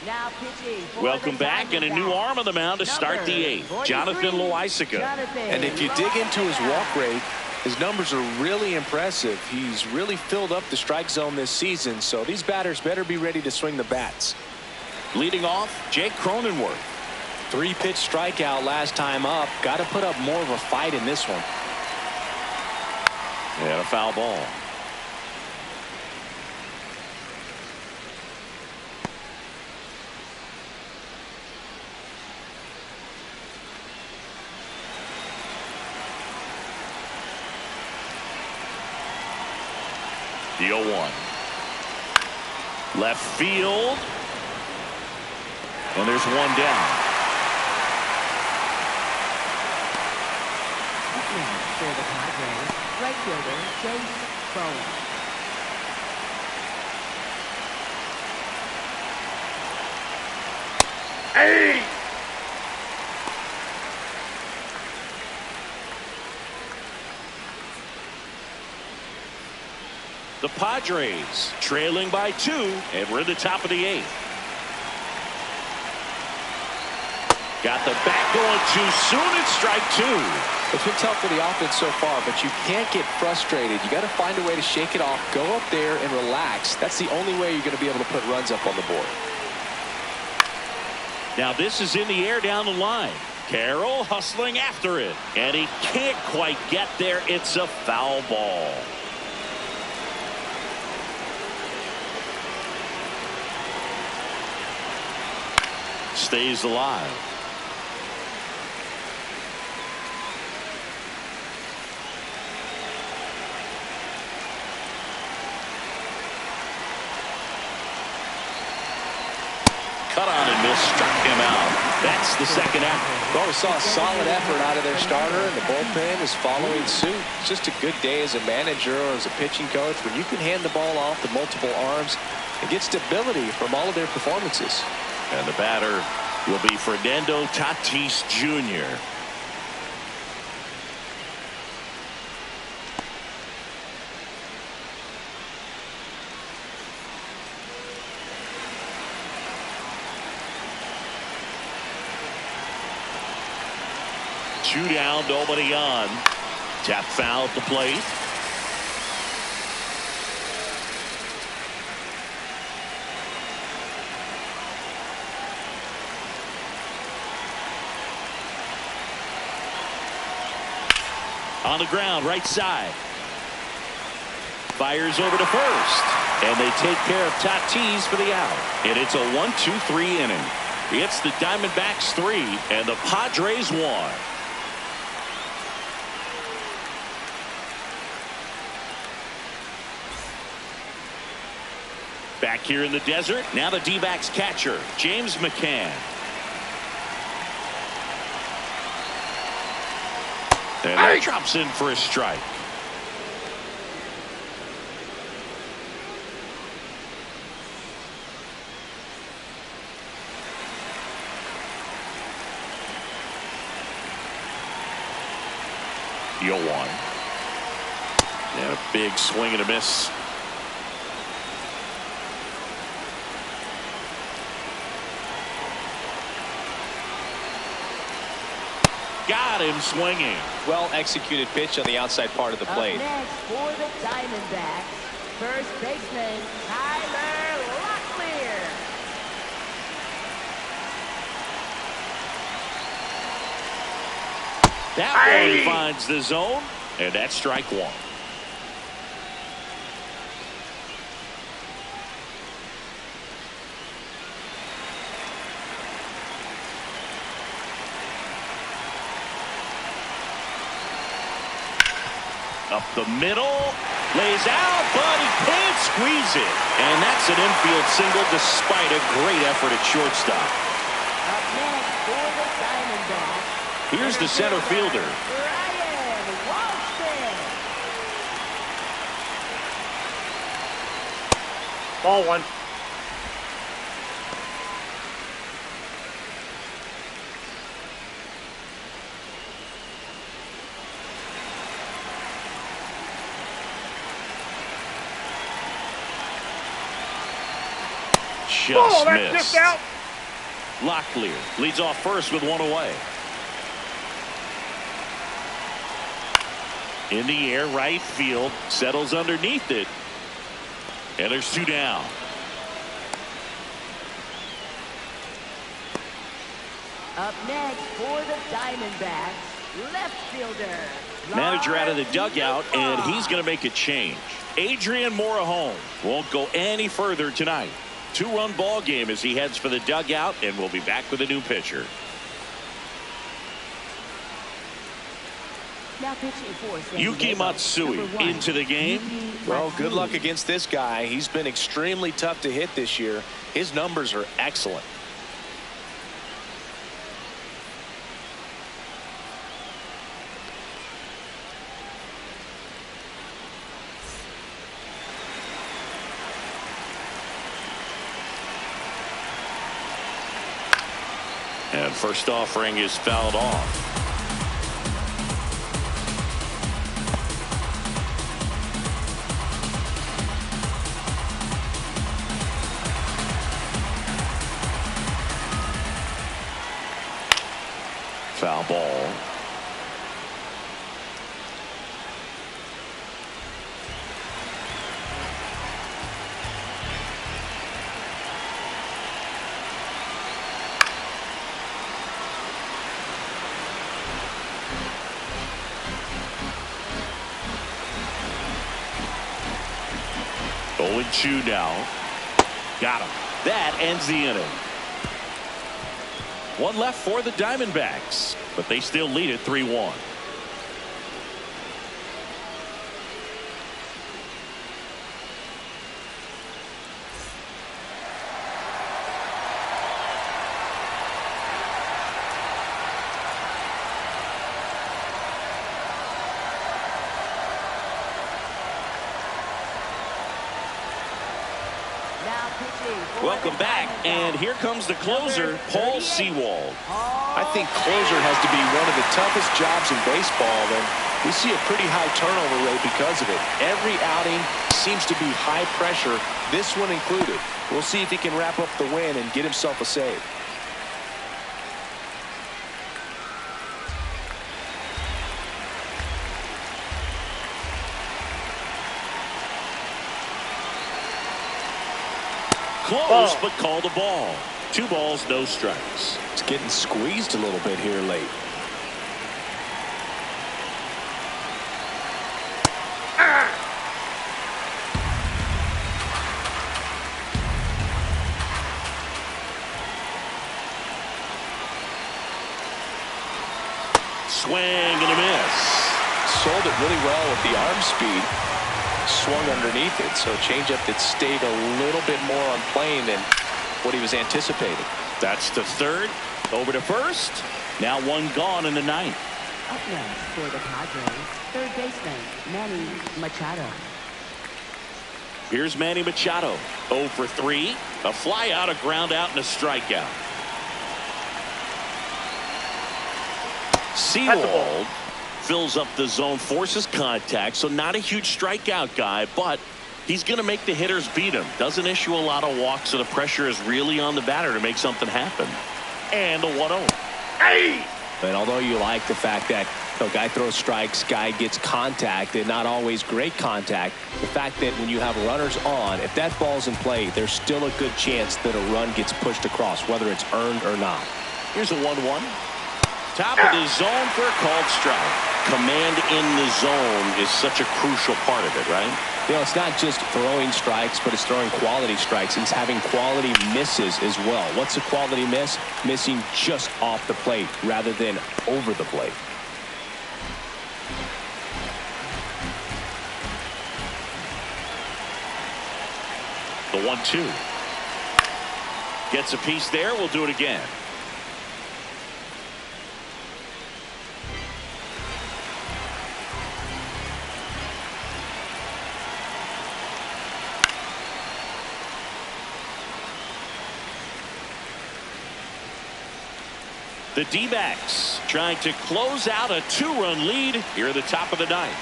Now pitching for Welcome the back, and a new arm on the mound to start the 8th. Jonathan Loaisiga. And if you dig into his walk rate, his numbers are really impressive. He's really filled up the strike zone this season, so these batters better be ready to swing the bats. Leading off, Jake Cronenworth. 3-pitch strikeout last time up. Got to put up more of a fight in this one. And a foul ball. The 0-1. Left field. And there's one down. For the Padres, right fielder Chase Bowen. Hey! The Padres trailing by 2, and we're in the top of the 8th. Got the bat going too soon. It's strike 2. It's been tough for the offense so far, but you can't get frustrated. You got to find a way to shake it off, go up there and relax. That's the only way you're going to be able to put runs up on the board. Now this is in the air down the line. Carroll hustling after it, and he can't quite get there. It's a foul ball. Stays alive. Cut on and miss, struck him out. That's the second out. Well, we saw a solid effort out of their starter, and the bullpen is following suit. It's just a good day as a manager or as a pitching coach when you can hand the ball off to multiple arms and get stability from all of their performances. And the batter will be Fernando Tatis Jr. Two down, nobody on. Tap foul at the plate. On the ground, right side. Fires over to first. And they take care of Tatis for the out. And it's a 1-2-3 inning. It's the Diamondbacks 3 and the Padres 1. Back here in the desert, now the D-backs catcher, James McCann. And that drops in for a strike. Deal one. And a big swing and a miss. Got him swinging. Well executed pitch on the outside part of the plate. Up next for the Diamondbacks, first baseman Tyler Locklear. That one finds the zone, and that's strike 1. Up the middle, lays out, but he can't squeeze it. And that's an infield single despite a great effort at shortstop. Up next for the Diamondbacks, Here's the center fielder. Ryan Walston. Ball one. Just that's missed. just out. Locklear leads off first with 1 away. In the air, right field, settles underneath it. And there's 2 down. Up next for the Diamondbacks, left fielder. Manager out of the Lars dugout, and Nootbaar. he's going to make a change. Adrian Morejon won't go any further tonight. 2-run ball game as he heads for the dugout, and we'll be back with a new pitcher. Now pitching for San Yuki Diego, Matsui number 1, into the game. Yuki Well, good Matsui. luck against this guy. He's been extremely tough to hit this year. His numbers are excellent. And first offering is fouled off. Foul ball. Oh, and 2 now. Got him. That ends the inning. One left for the Diamondbacks, but they still lead it 3-1. Welcome back, and here comes the closer, Paul Sewald. I think closer has to be one of the toughest jobs in baseball, and we see a pretty high turnover rate because of it. Every outing seems to be high pressure, this one included. We'll see if he can wrap up the win and get himself a save. Close, but called a ball. 2 balls, no strikes. It's getting squeezed a little bit here late. Swing and a miss. Sold it really well with the arm speed. Swung underneath it, so changeup that stayed a little bit more on plane than what he was anticipating. That's to third, over to first. Now 1 gone in the 9th. Up next for the Padres, third baseman Manny Machado. Here's Manny Machado, 0 for 3, a fly out, a ground out, and a strikeout. Sewald fills up the zone, forces contact, so not a huge strikeout guy, but he's going to make the hitters beat him. Doesn't issue a lot of walks, so the pressure is really on the batter to make something happen. And a 1-0. Hey! And although you like the fact that the guy throws strikes, guy gets contact, and not always great contact, the fact that when you have runners on, if that ball's in play, there's still a good chance that a run gets pushed across, whether it's earned or not. Here's a 1-1. Top of the zone for a called strike. Command in the zone is such a crucial part of it, right? You know, it's not just throwing strikes, but it's throwing quality strikes. It's having quality misses as well. What's a quality miss? Missing just off the plate rather than over the plate. The 1-2. Gets a piece there. We'll do it again. The D-backs trying to close out a 2-run lead here at the top of the 9th.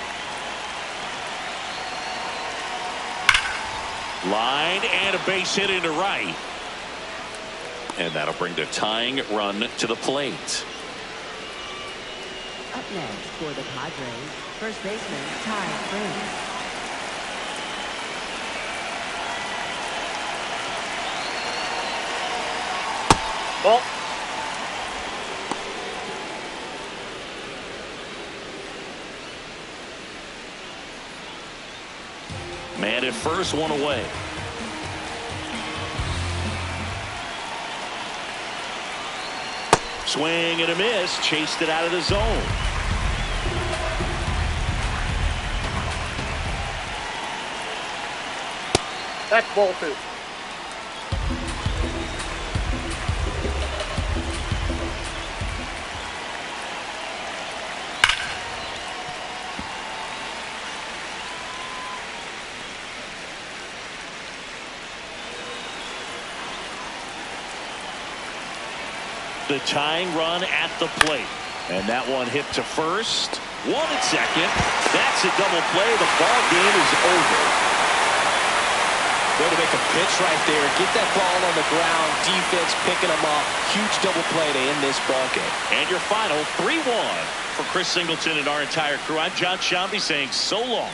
Line and a base hit into right. And that'll bring the tying run to the plate. Up next for the Padres, first baseman Ty France. Ball. Man at first, 1 away. Swing and a miss, chased it out of the zone. That's ball 2. The tying run at the plate. And that one hit to first. One at second. That's a double play. The ball game is over. Way to make a pitch right there. Get that ball on the ground. Defense picking them up. Huge double play to end this ball game. And your final 3-1 for Chris Singleton and our entire crew. I'm John Shambi saying so long.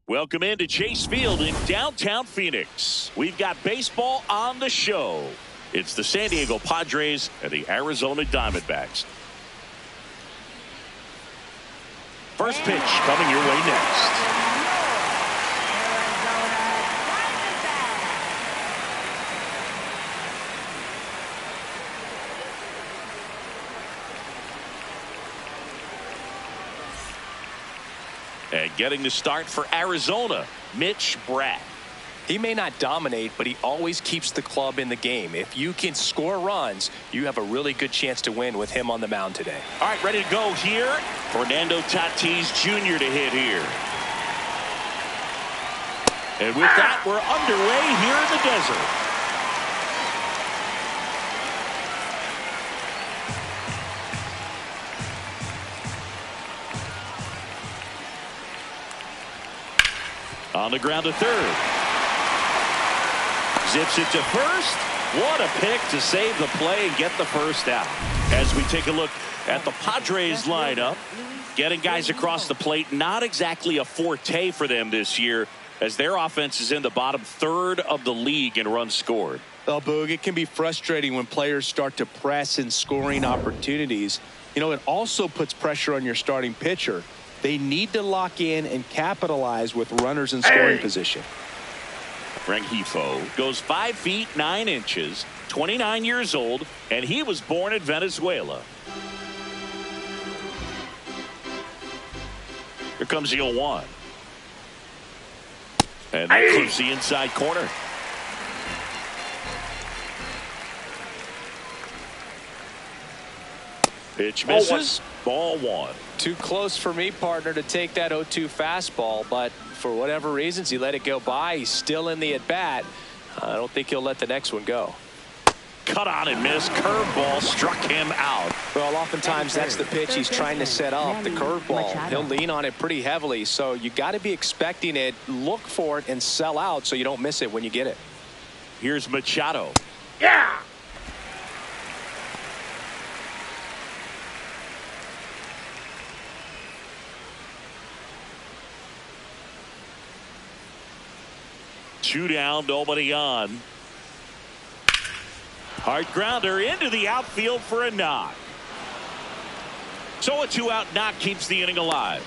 Welcome into Chase Field in downtown Phoenix. We've got baseball on the show. It's the San Diego Padres and the Arizona Diamondbacks. First pitch coming your way next. And getting the start for Arizona, Mitch Bratt. He may not dominate, but he always keeps the club in the game. If you can score runs, you have a really good chance to win with him on the mound today. All right, ready to go here. Fernando Tatis Jr. to hit here. And with that, we're underway here in the desert. On the ground to third. Zips it to first. What a pick to save the play and get the first out. As we take a look at the Padres lineup, getting guys across the plate, not exactly a forte for them this year, as their offense is in the bottom third of the league in runs scored. Well, Boog, it can be frustrating when players start to press in scoring opportunities. You know, it also puts pressure on your starting pitcher. They need to lock in and capitalize with runners in scoring position. Rengifo goes 5 feet 9 inches, 29 years old, and he was born in Venezuela. Here comes the 0-1. And that clips the inside corner. Pitch misses. Ball 1. Too close for me, partner, to take that 0-2 fastball, but for whatever reasons, he let it go by. He's still in the at-bat. I don't think he'll let the next one go. Cut on and miss. Curveball struck him out. Well, oftentimes that's the pitch he's trying to set up, the curveball. He'll lean on it pretty heavily, so you got to be expecting it, look for it, and sell out so you don't miss it when you get it. Here's Machado. Yeah! Two down, nobody on. Hard grounder into the outfield for a knock. So a 2-out knock keeps the inning alive.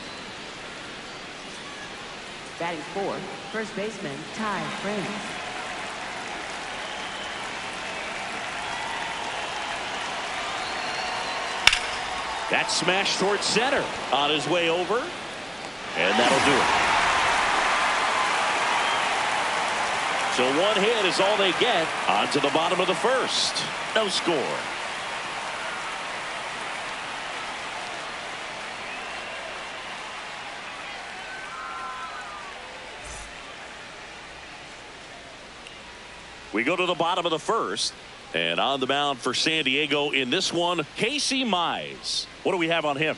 Batting fourth, first baseman Ty France. That smash towards center on his way over, and that'll do it. So one hit is all they get. On to the bottom of the first. No score. We go to the bottom of the first. And on the mound for San Diego in this one, Casey Mize. What do we have on him?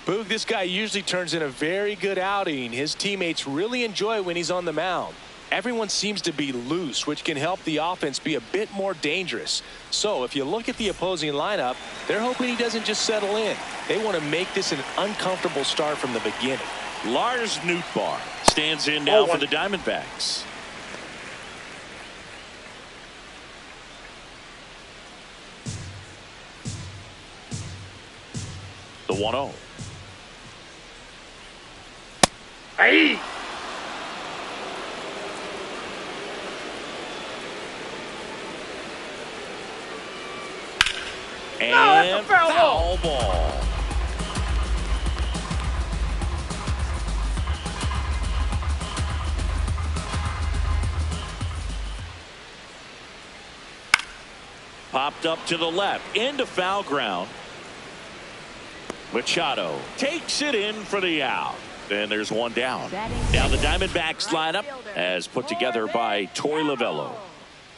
Boog, this guy usually turns in a very good outing. His teammates really enjoy when he's on the mound. Everyone seems to be loose, which can help the offense be a bit more dangerous. So if you look at the opposing lineup, they're hoping he doesn't just settle in. They want to make this an uncomfortable start from the beginning. Lars Nootbaar stands in now for the Diamondbacks. The 1-0. Hey! And foul ball. Popped up to the left into foul ground. Machado takes it in for the out. And there's one down. Now the Diamondbacks lineup as put together by Torey Lovullo.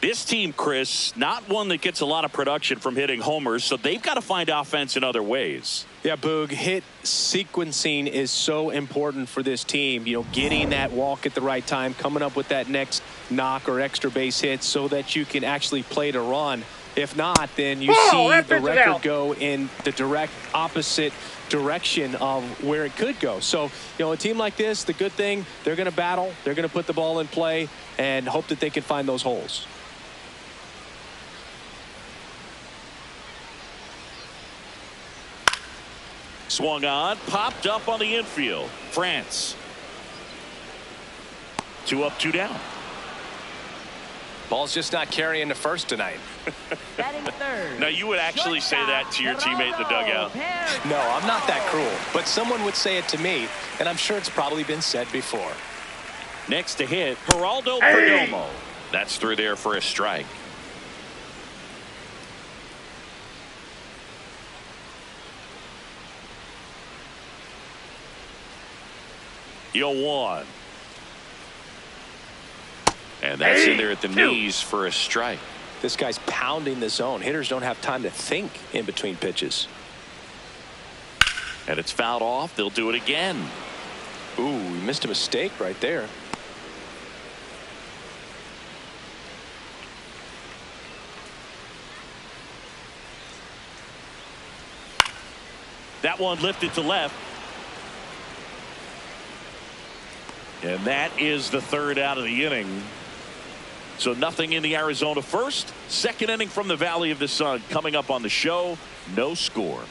This team, Chris, not one that gets a lot of production from hitting homers, so they've got to find offense in other ways. Yeah, Boog, hit sequencing is so important for this team. You know, getting that walk at the right time, coming up with that next knock or extra base hit so that you can actually play to run. If not, then you see the record go in the direct opposite direction of where it could go. So, a team like this, the good thing, they're going to battle, they're going to put the ball in play and hope that they can find those holes. Swung on, popped up on the infield. France. 2 up, 2 down. Ball's just not carrying the first tonight. Batting third. Now, you would actually say that to your teammate in the dugout. No, I'm not that cruel, but someone would say it to me, and I'm sure it's probably been said before. Next to hit, Geraldo Perdomo. That's through there for a strike. Yo, 1. And that's in there at the knees for a strike. This guy's pounding the zone. Hitters don't have time to think in between pitches. And it's fouled off. They'll do it again. Ooh, he missed a mistake right there. That one lifted to left. And that is the third out of the inning. So nothing in the Arizona first. Second inning from the Valley of the Sun coming up on the show. No score.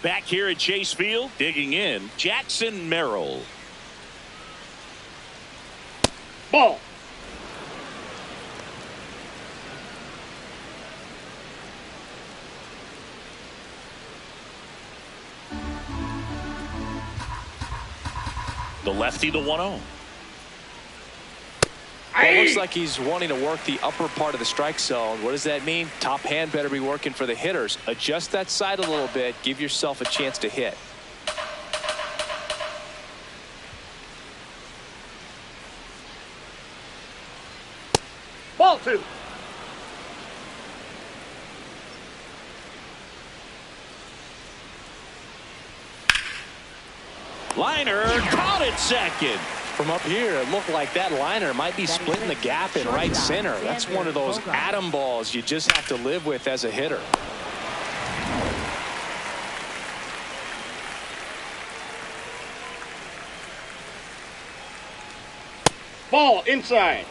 Back here at Chase Field, digging in, Jackson Merrill. Ball. The lefty, the 1-0. Well, it looks like he's wanting to work the upper part of the strike zone. What does that mean? Top hand better be working for the hitters. Adjust that side a little bit. Give yourself a chance to hit. Ball 2. Liner caught it second. From up here, it looked like that liner might be splitting the gap in right center. That's one of those atom balls you just have to live with as a hitter. Ball inside.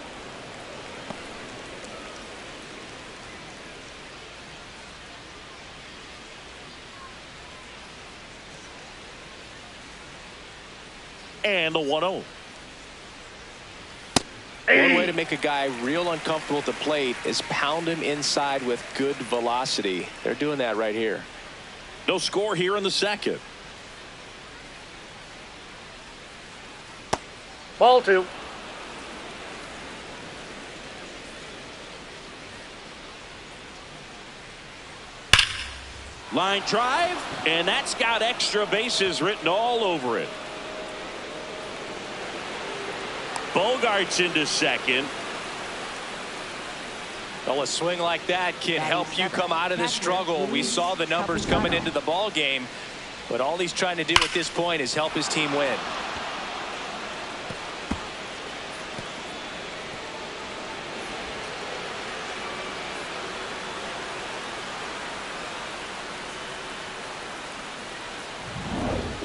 And the 1-0. One way to make a guy real uncomfortable at the plate is pound him inside with good velocity. They're doing that right here. No score here in the second. Ball 2. Line drive, and that's got extra bases written all over it. Bogaerts into second. Well, a swing like that can help you come out of this struggle. We saw the numbers coming into the ball game, but all he's trying to do at this point is help his team win.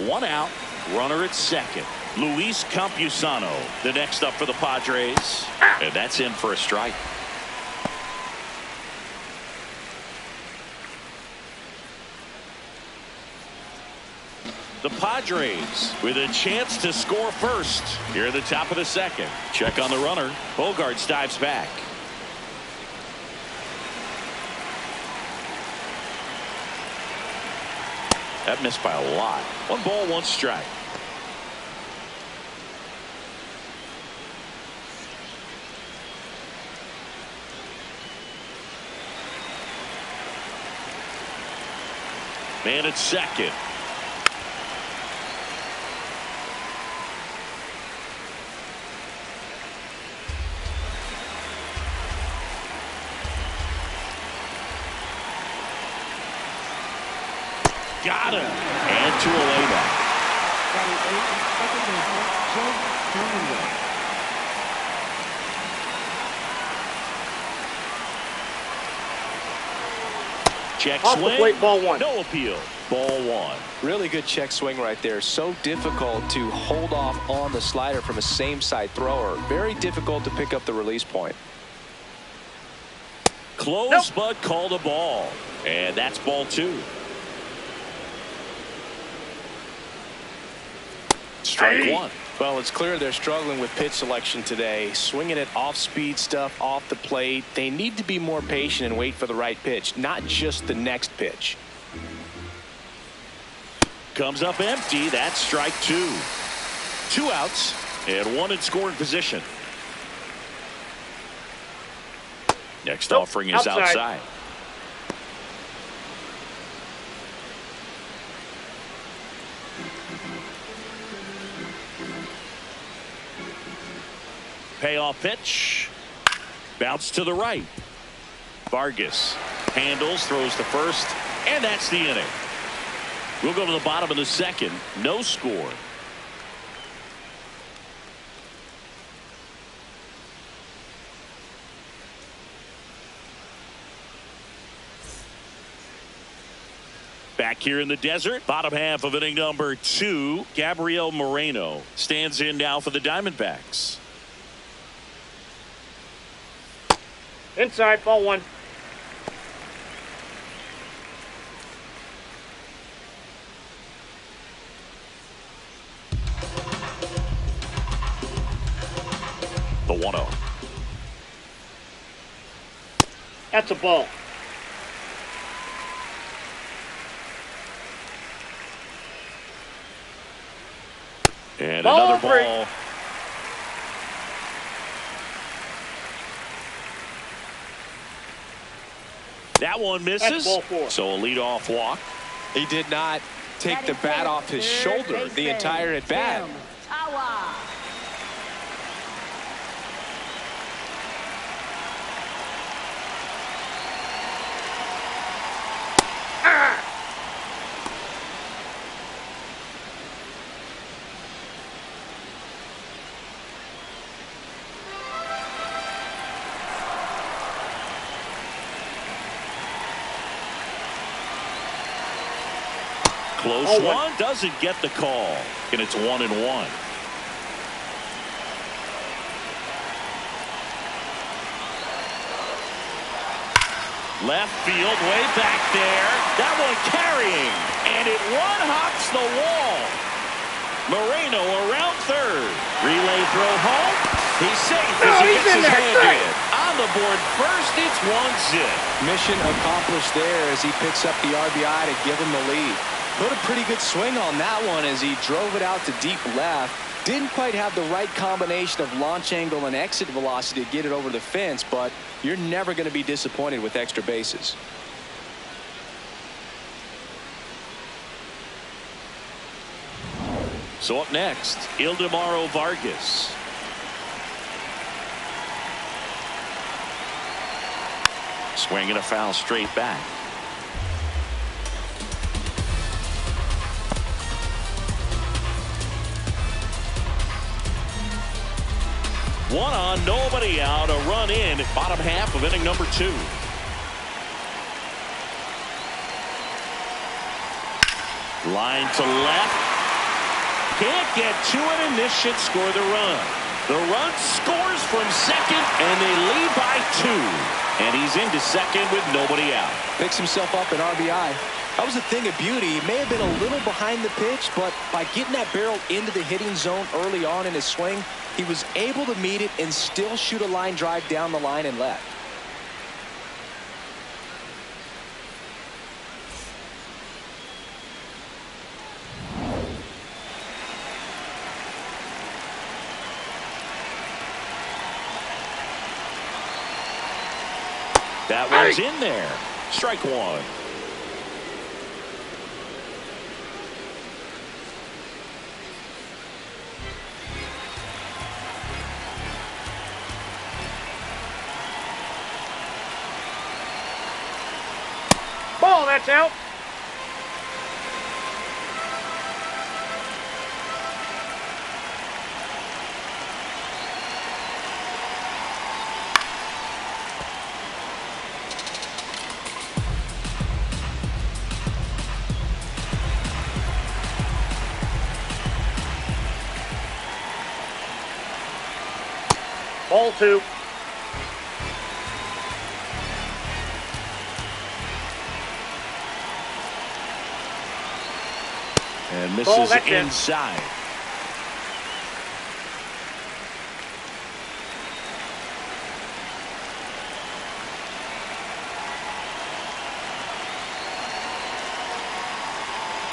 One out, runner at second. Luis Campusano, the next up for the Padres. And that's in for a strike. The Padres with a chance to score first here at the top of the second. Check on the runner. Bogaerts dives back. That missed by a lot. 1 ball, 1 strike. Man at second. Got him. And to a layback. Batting eighth, second baseman, Gallen. Check Off the swing. plate, ball one. No appeal. Ball one. Really good check swing right there. So difficult to hold off on the slider from a same side thrower. Very difficult to pick up the release point. Close, but called a ball. And that's ball two. Strike one. Well, it's clear they're struggling with pitch selection today. Swinging at off-speed stuff off the plate. They need to be more patient and wait for the right pitch, not just the next pitch. Comes up empty. That's strike two. 2 outs and 1 in scoring position. Next offering is outside. Payoff pitch. Bounce to the right. Vargas handles, throws to first, and that's the inning. We'll go to the bottom of the second. No score. Back here in the desert, bottom half of inning number 2, Gabriel Moreno stands in now for the Diamondbacks. Inside, ball one. The 1-0. That's a ball. And Ball another three. ball. That one misses. That's ball 4. So a leadoff walk. He did not take the bat off his shoulder the entire at bat. Close one, doesn't get the call, and it's 1-1. Left field, way back there. That one carrying, and it one-hops the wall. Moreno around third. Relay throw home. He's safe as he gets his hand in. On the board first, it's 1-0. Mission accomplished there as he picks up the RBI to give him the lead. Put a pretty good swing on that one as he drove it out to deep left. Didn't quite have the right combination of launch angle and exit velocity to get it over the fence, but you're never going to be disappointed with extra bases. So up next, Ildemaro Vargas. Swinging a foul straight back. One on, nobody out, a run in, bottom half of inning number 2. Line to left. Can't get to it, and this should score the run. The run scores from second, and they lead by 2. And he's into second with nobody out. Picks himself up an RBI. That was a thing of beauty. He may have been a little behind the pitch, but by getting that barrel into the hitting zone early on in his swing, he was able to meet it and still shoot a line drive down the line and left. That one's in there. Strike one. Ball, that's out. Ball 2. And misses Ball, that's inside.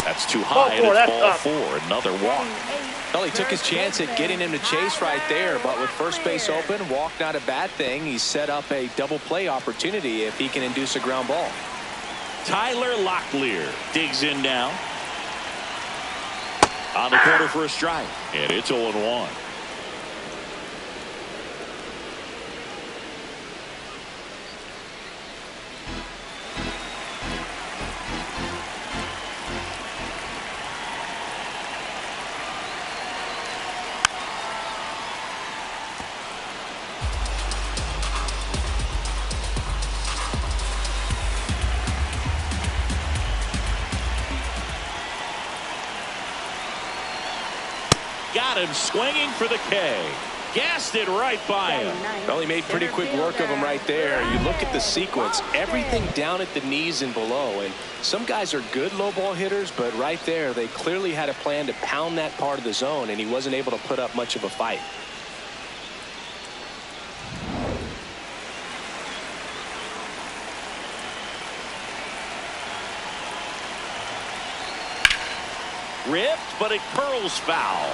That's too high, and it's ball 4. Another walk. Well, he took his chance at getting him to chase right there, but with first base open, walk not a bad thing. He set up a double play opportunity if he can induce a ground ball. Tyler Locklear digs in now. On the corner for a strike, and it's 0-1. Got him swinging for the K. Gassed it right by him. Well, he made pretty quick work of him right there. You look at the sequence, everything down at the knees and below. And some guys are good low ball hitters, but right there, they clearly had a plan to pound that part of the zone, and he wasn't able to put up much of a fight. Ripped, but it curls foul.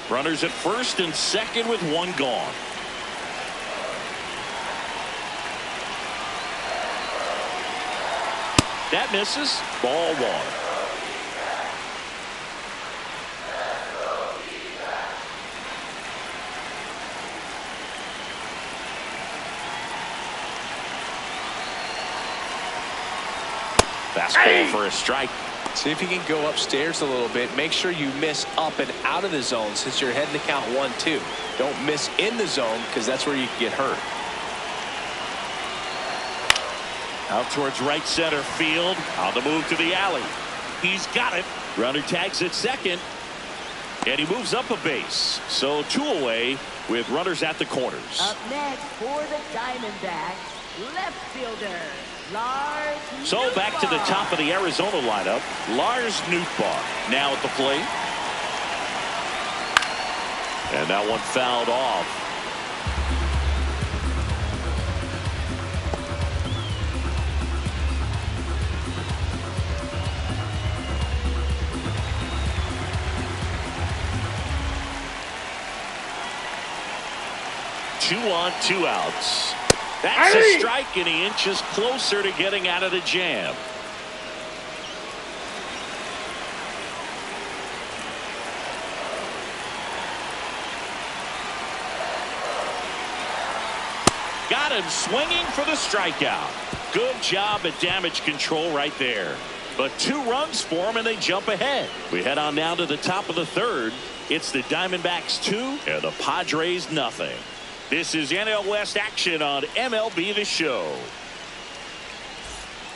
Runners at first and second with one gone. That misses. Ball 1. Fastball for a strike. See if you can go upstairs a little bit. Make sure you miss up and out of the zone since you're heading to count 1-2. Don't miss in the zone because that's where you can get hurt. Out towards right center field. On the move to the alley. He's got it. Runner tags at second. And he moves up a base. So 2 away with runners at the corners. Up next for the Diamondbacks, left fielder Lars So back to the top of the Arizona lineup. Lars Nootbaar now at the plate. And that one fouled off. Two on, 2 outs. That's a strike, and he inches closer to getting out of the jam. Got him swinging for the strikeout. Good job at damage control right there. But 2 runs for him, and they jump ahead. We head on now to the top of the 3rd. It's the Diamondbacks 2 and the Padres nothing. This is NL West action on MLB The Show.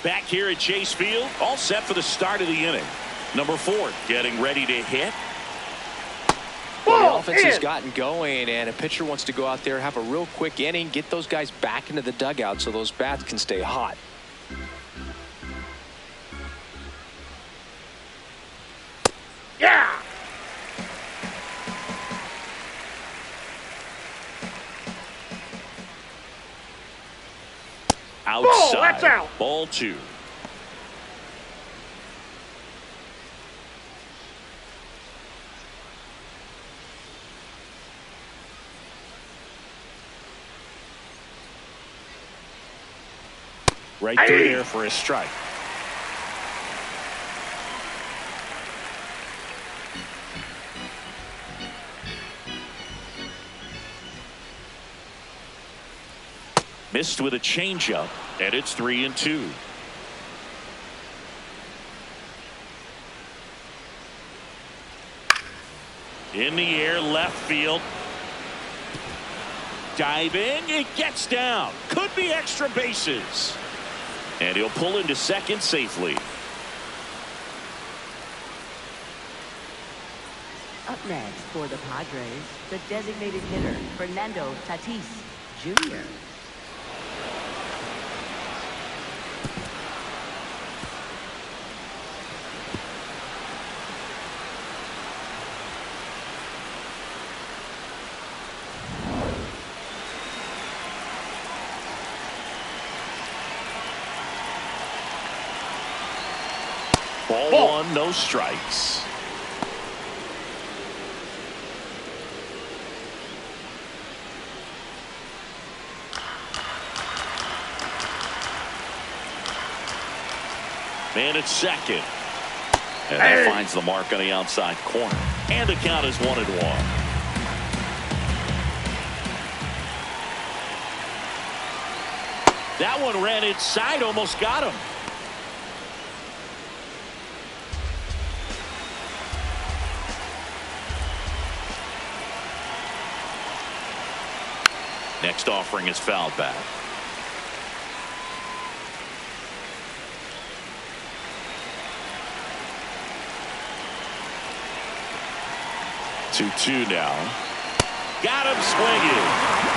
Back here at Chase Field, all set for the start of the inning. Number 4 getting ready to hit. Well, the offense has gotten going, and a pitcher wants to go out there, have a real quick inning, get those guys back into the dugout so those bats can stay hot. Yeah. Outside. Ball, that's out. Ball 2. Right through there for a strike. Missed with a changeup, and it's 3-2. In the air, left field. Diving, it gets down. Could be extra bases. And he'll pull into second safely. Up next for the Padres, the designated hitter, Fernando Tatis Jr. Ball one, no strikes. Man at second. And that finds the mark on the outside corner. And the count is 1-1. That one ran inside, almost got him. Next offering is fouled back. Two now. Got him swinging.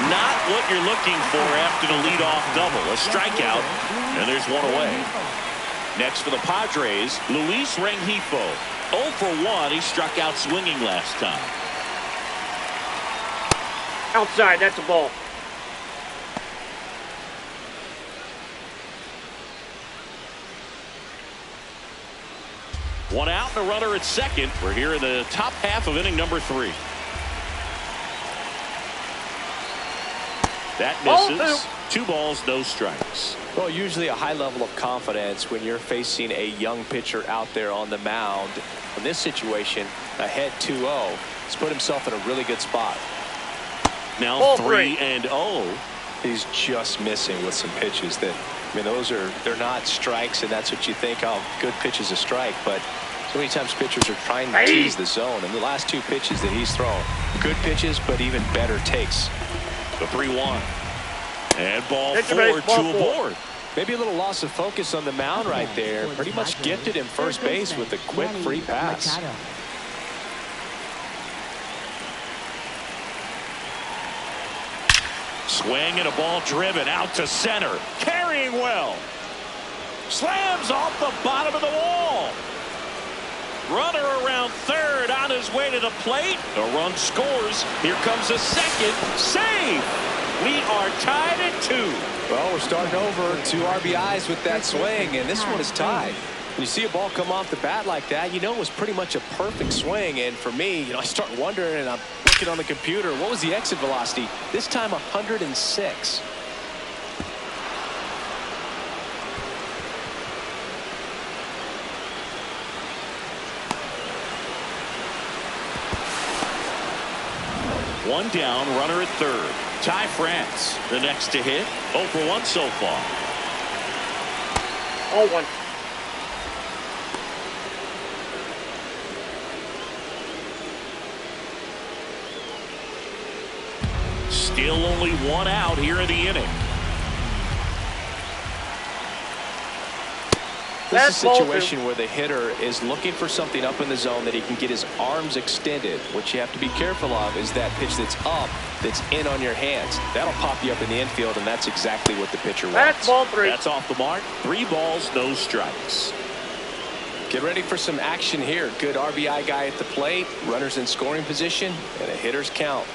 Not what you're looking for after the leadoff double. A strikeout, and there's one away. Next for the Padres, Luis Rengifo. 0 for 1. He struck out swinging last time. Outside, that's a ball. One out and a runner at second. We're here in the top half of inning number 3. That misses. 2 balls, no strikes. Well, usually a high level of confidence when you're facing a young pitcher out there on the mound. In this situation, ahead 2-0. He's put himself in a really good spot. Now 3-0. He's just missing with some pitches that, I mean, they're not strikes, and that's what you think, oh, good pitch is a strike. But so many times pitchers are trying to tease the zone, and the last 2 pitches that he's thrown, good pitches, but even better takes. The 3-1. And ball 4, 2 aboard. Maybe a little loss of focus on the mound right there. Pretty much gifted him first base with a quick free pass. Machado. Swing and a ball driven out to center. Carrying well. Slams off the bottom of the wall. Runner around third on his way to the plate. The run scores. Here comes a second. Save. We are tied at 2. Well, we're starting over. 2 RBIs with that swing, and this one is tied. When you see a ball come off the bat like that, you know it was pretty much a perfect swing. And for me, I start wondering, and I'm looking on the computer, what was the exit velocity? This time 106. One down, runner at third. Ty France, the next to hit. 0 for 1 so far. 0-1. Still only 1 out here in the inning. This is a situation where the hitter is looking for something up in the zone that he can get his arms extended. What you have to be careful of is that pitch that's up, that's in on your hands. That'll pop you up in the infield, and that's exactly what the pitcher wants. That's ball 3. That's off the mark. 3 balls, no strikes. Get ready for some action here. Good RBI guy at the plate, runners in scoring position, and a hitter's count.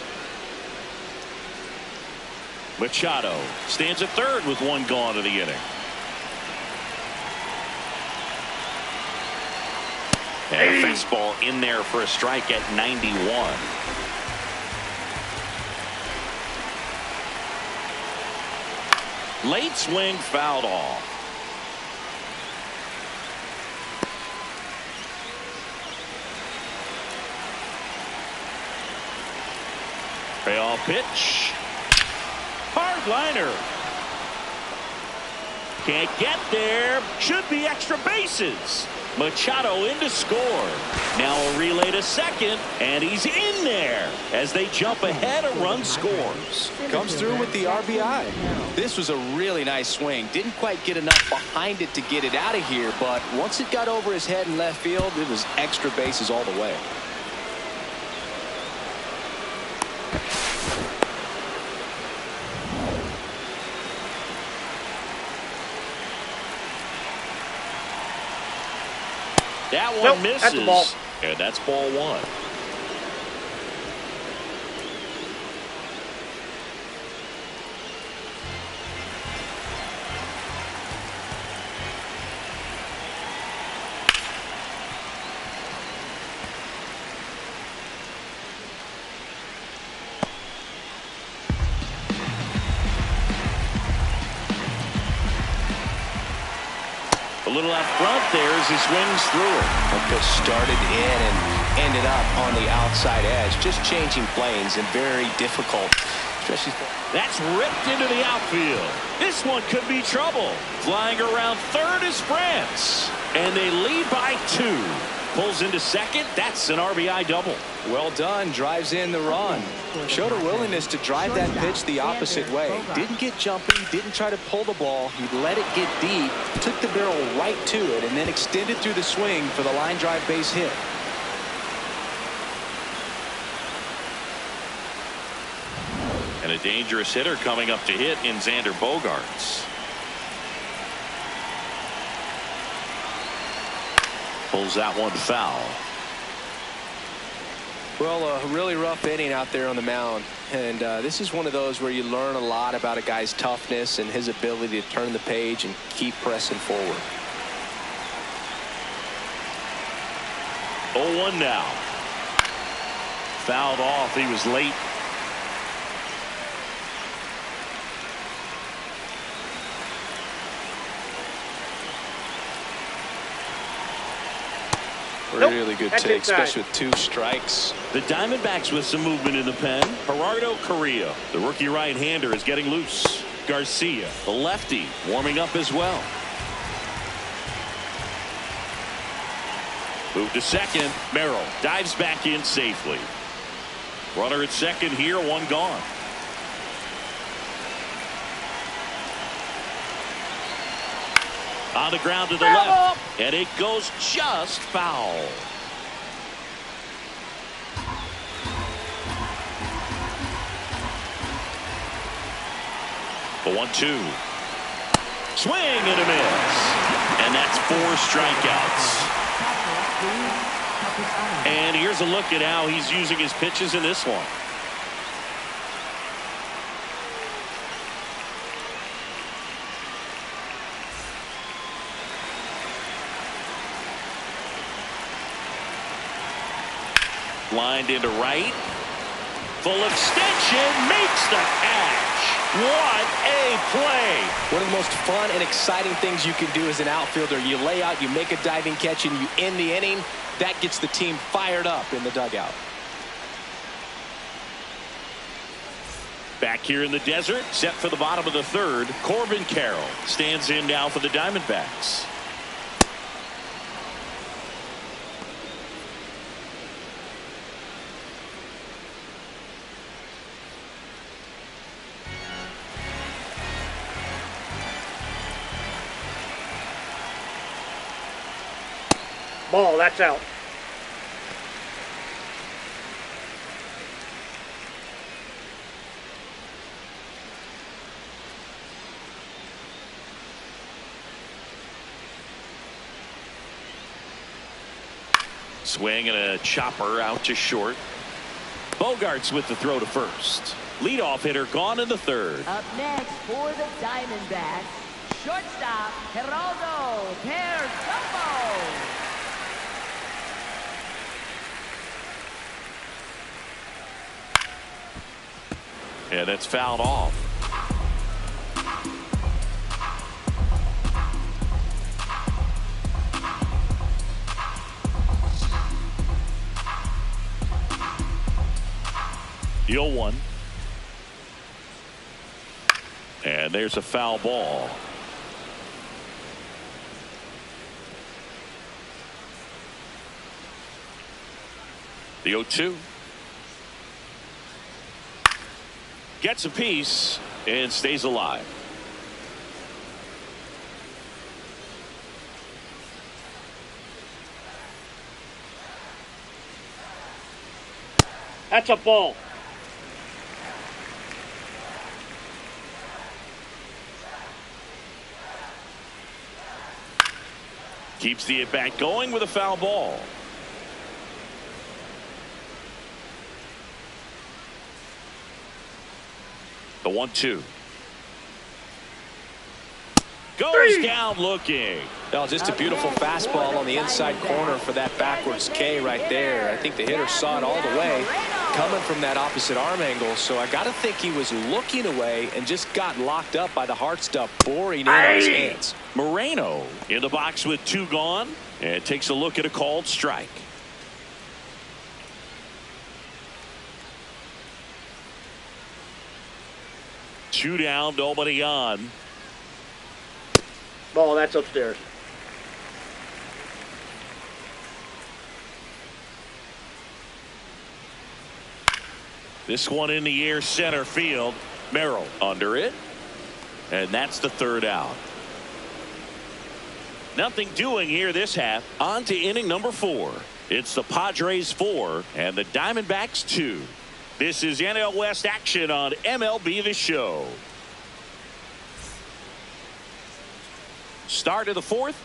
Machado stands at third with 1 gone in the inning. And a fastball in there for a strike at 91. Late swing fouled off. Payoff pitch. Hard liner. Can't get there. Should be extra bases. Machado in to score. Now a relay to second, and he's in there as they jump ahead. A run scores. Comes through with the RBI. This was a really nice swing. Didn't quite get enough behind it to get it out of here, but once it got over his head in left field, it was extra bases all the way. That one Nope, misses. that's a ball. And that's ball one. A little out front there as he swings through it. Just started in and ended up on the outside edge. Just changing planes and very difficult. Especially That's ripped into the outfield. This one could be trouble. Flying around third is France. And they lead by 2. Pulls into second. That's an RBI double. well done. Drives in the run. Showed a willingness to drive that pitch the opposite way. Didn't get jumpy. Didn't try to pull the ball. He let it get deep. Took the barrel right to it and then extended through the swing for the line drive base hit. And a dangerous hitter coming up to hit in Xander Bogaerts. Pulls that one foul. Well, a really rough inning out there on the mound. And this is one of those where you learn a lot about a guy's toughness and his ability to turn the page and keep pressing forward. 0-1 now. Fouled off. He was late. Really good That's take, inside. especially with 2 strikes. The Diamondbacks with some movement in the pen. Gerardo Carrillo, the rookie right-hander, is getting loose. Garcia, the lefty, warming up as well. Move to second. Merrill dives back in safely. Runner at second here, 1 gone. On the ground to the left, and it goes just foul. The 1-2. Swing and a miss. And that's 4 strikeouts. And here's a look at how he's using his pitches in this one. Lined into right. Full extension. Makes the catch. What a play. One of the most fun and exciting things you can do as an outfielder. You lay out, you make a diving catch, and you end the inning. That gets the team fired up in the dugout. Back here in the desert, set for the bottom of the 3rd. Corbin Carroll stands in now for the Diamondbacks. Ball, that's out. Swing and a chopper out to short. Bogaerts with the throw to first. Leadoff hitter gone in the 3rd. Up next for the Diamondbacks, shortstop Geraldo Perdomo. Yeah, that's fouled off. The 0-1. And there's a foul ball. The 0-2. Gets a piece and stays alive. That's a ball. Keeps the at-bat going with a foul ball. The 1-2. Goes down looking. Oh, just a beautiful fastball on the inside corner for that backwards K right there. I think the hitter saw it all the way coming from that opposite arm angle. So I got to think he was looking away and just got locked up by the hard stuff boring in on his hands. Moreno in the box with 2 gone and takes a look at a called strike. Two down, nobody on. Ball, that's upstairs. This one in the air, center field. Merrill under it. And that's the 3rd out. Nothing doing here this half. On to inning number 4. It's the Padres 4 and the Diamondbacks 2. This is NL West action on MLB The Show. Start of the 4th.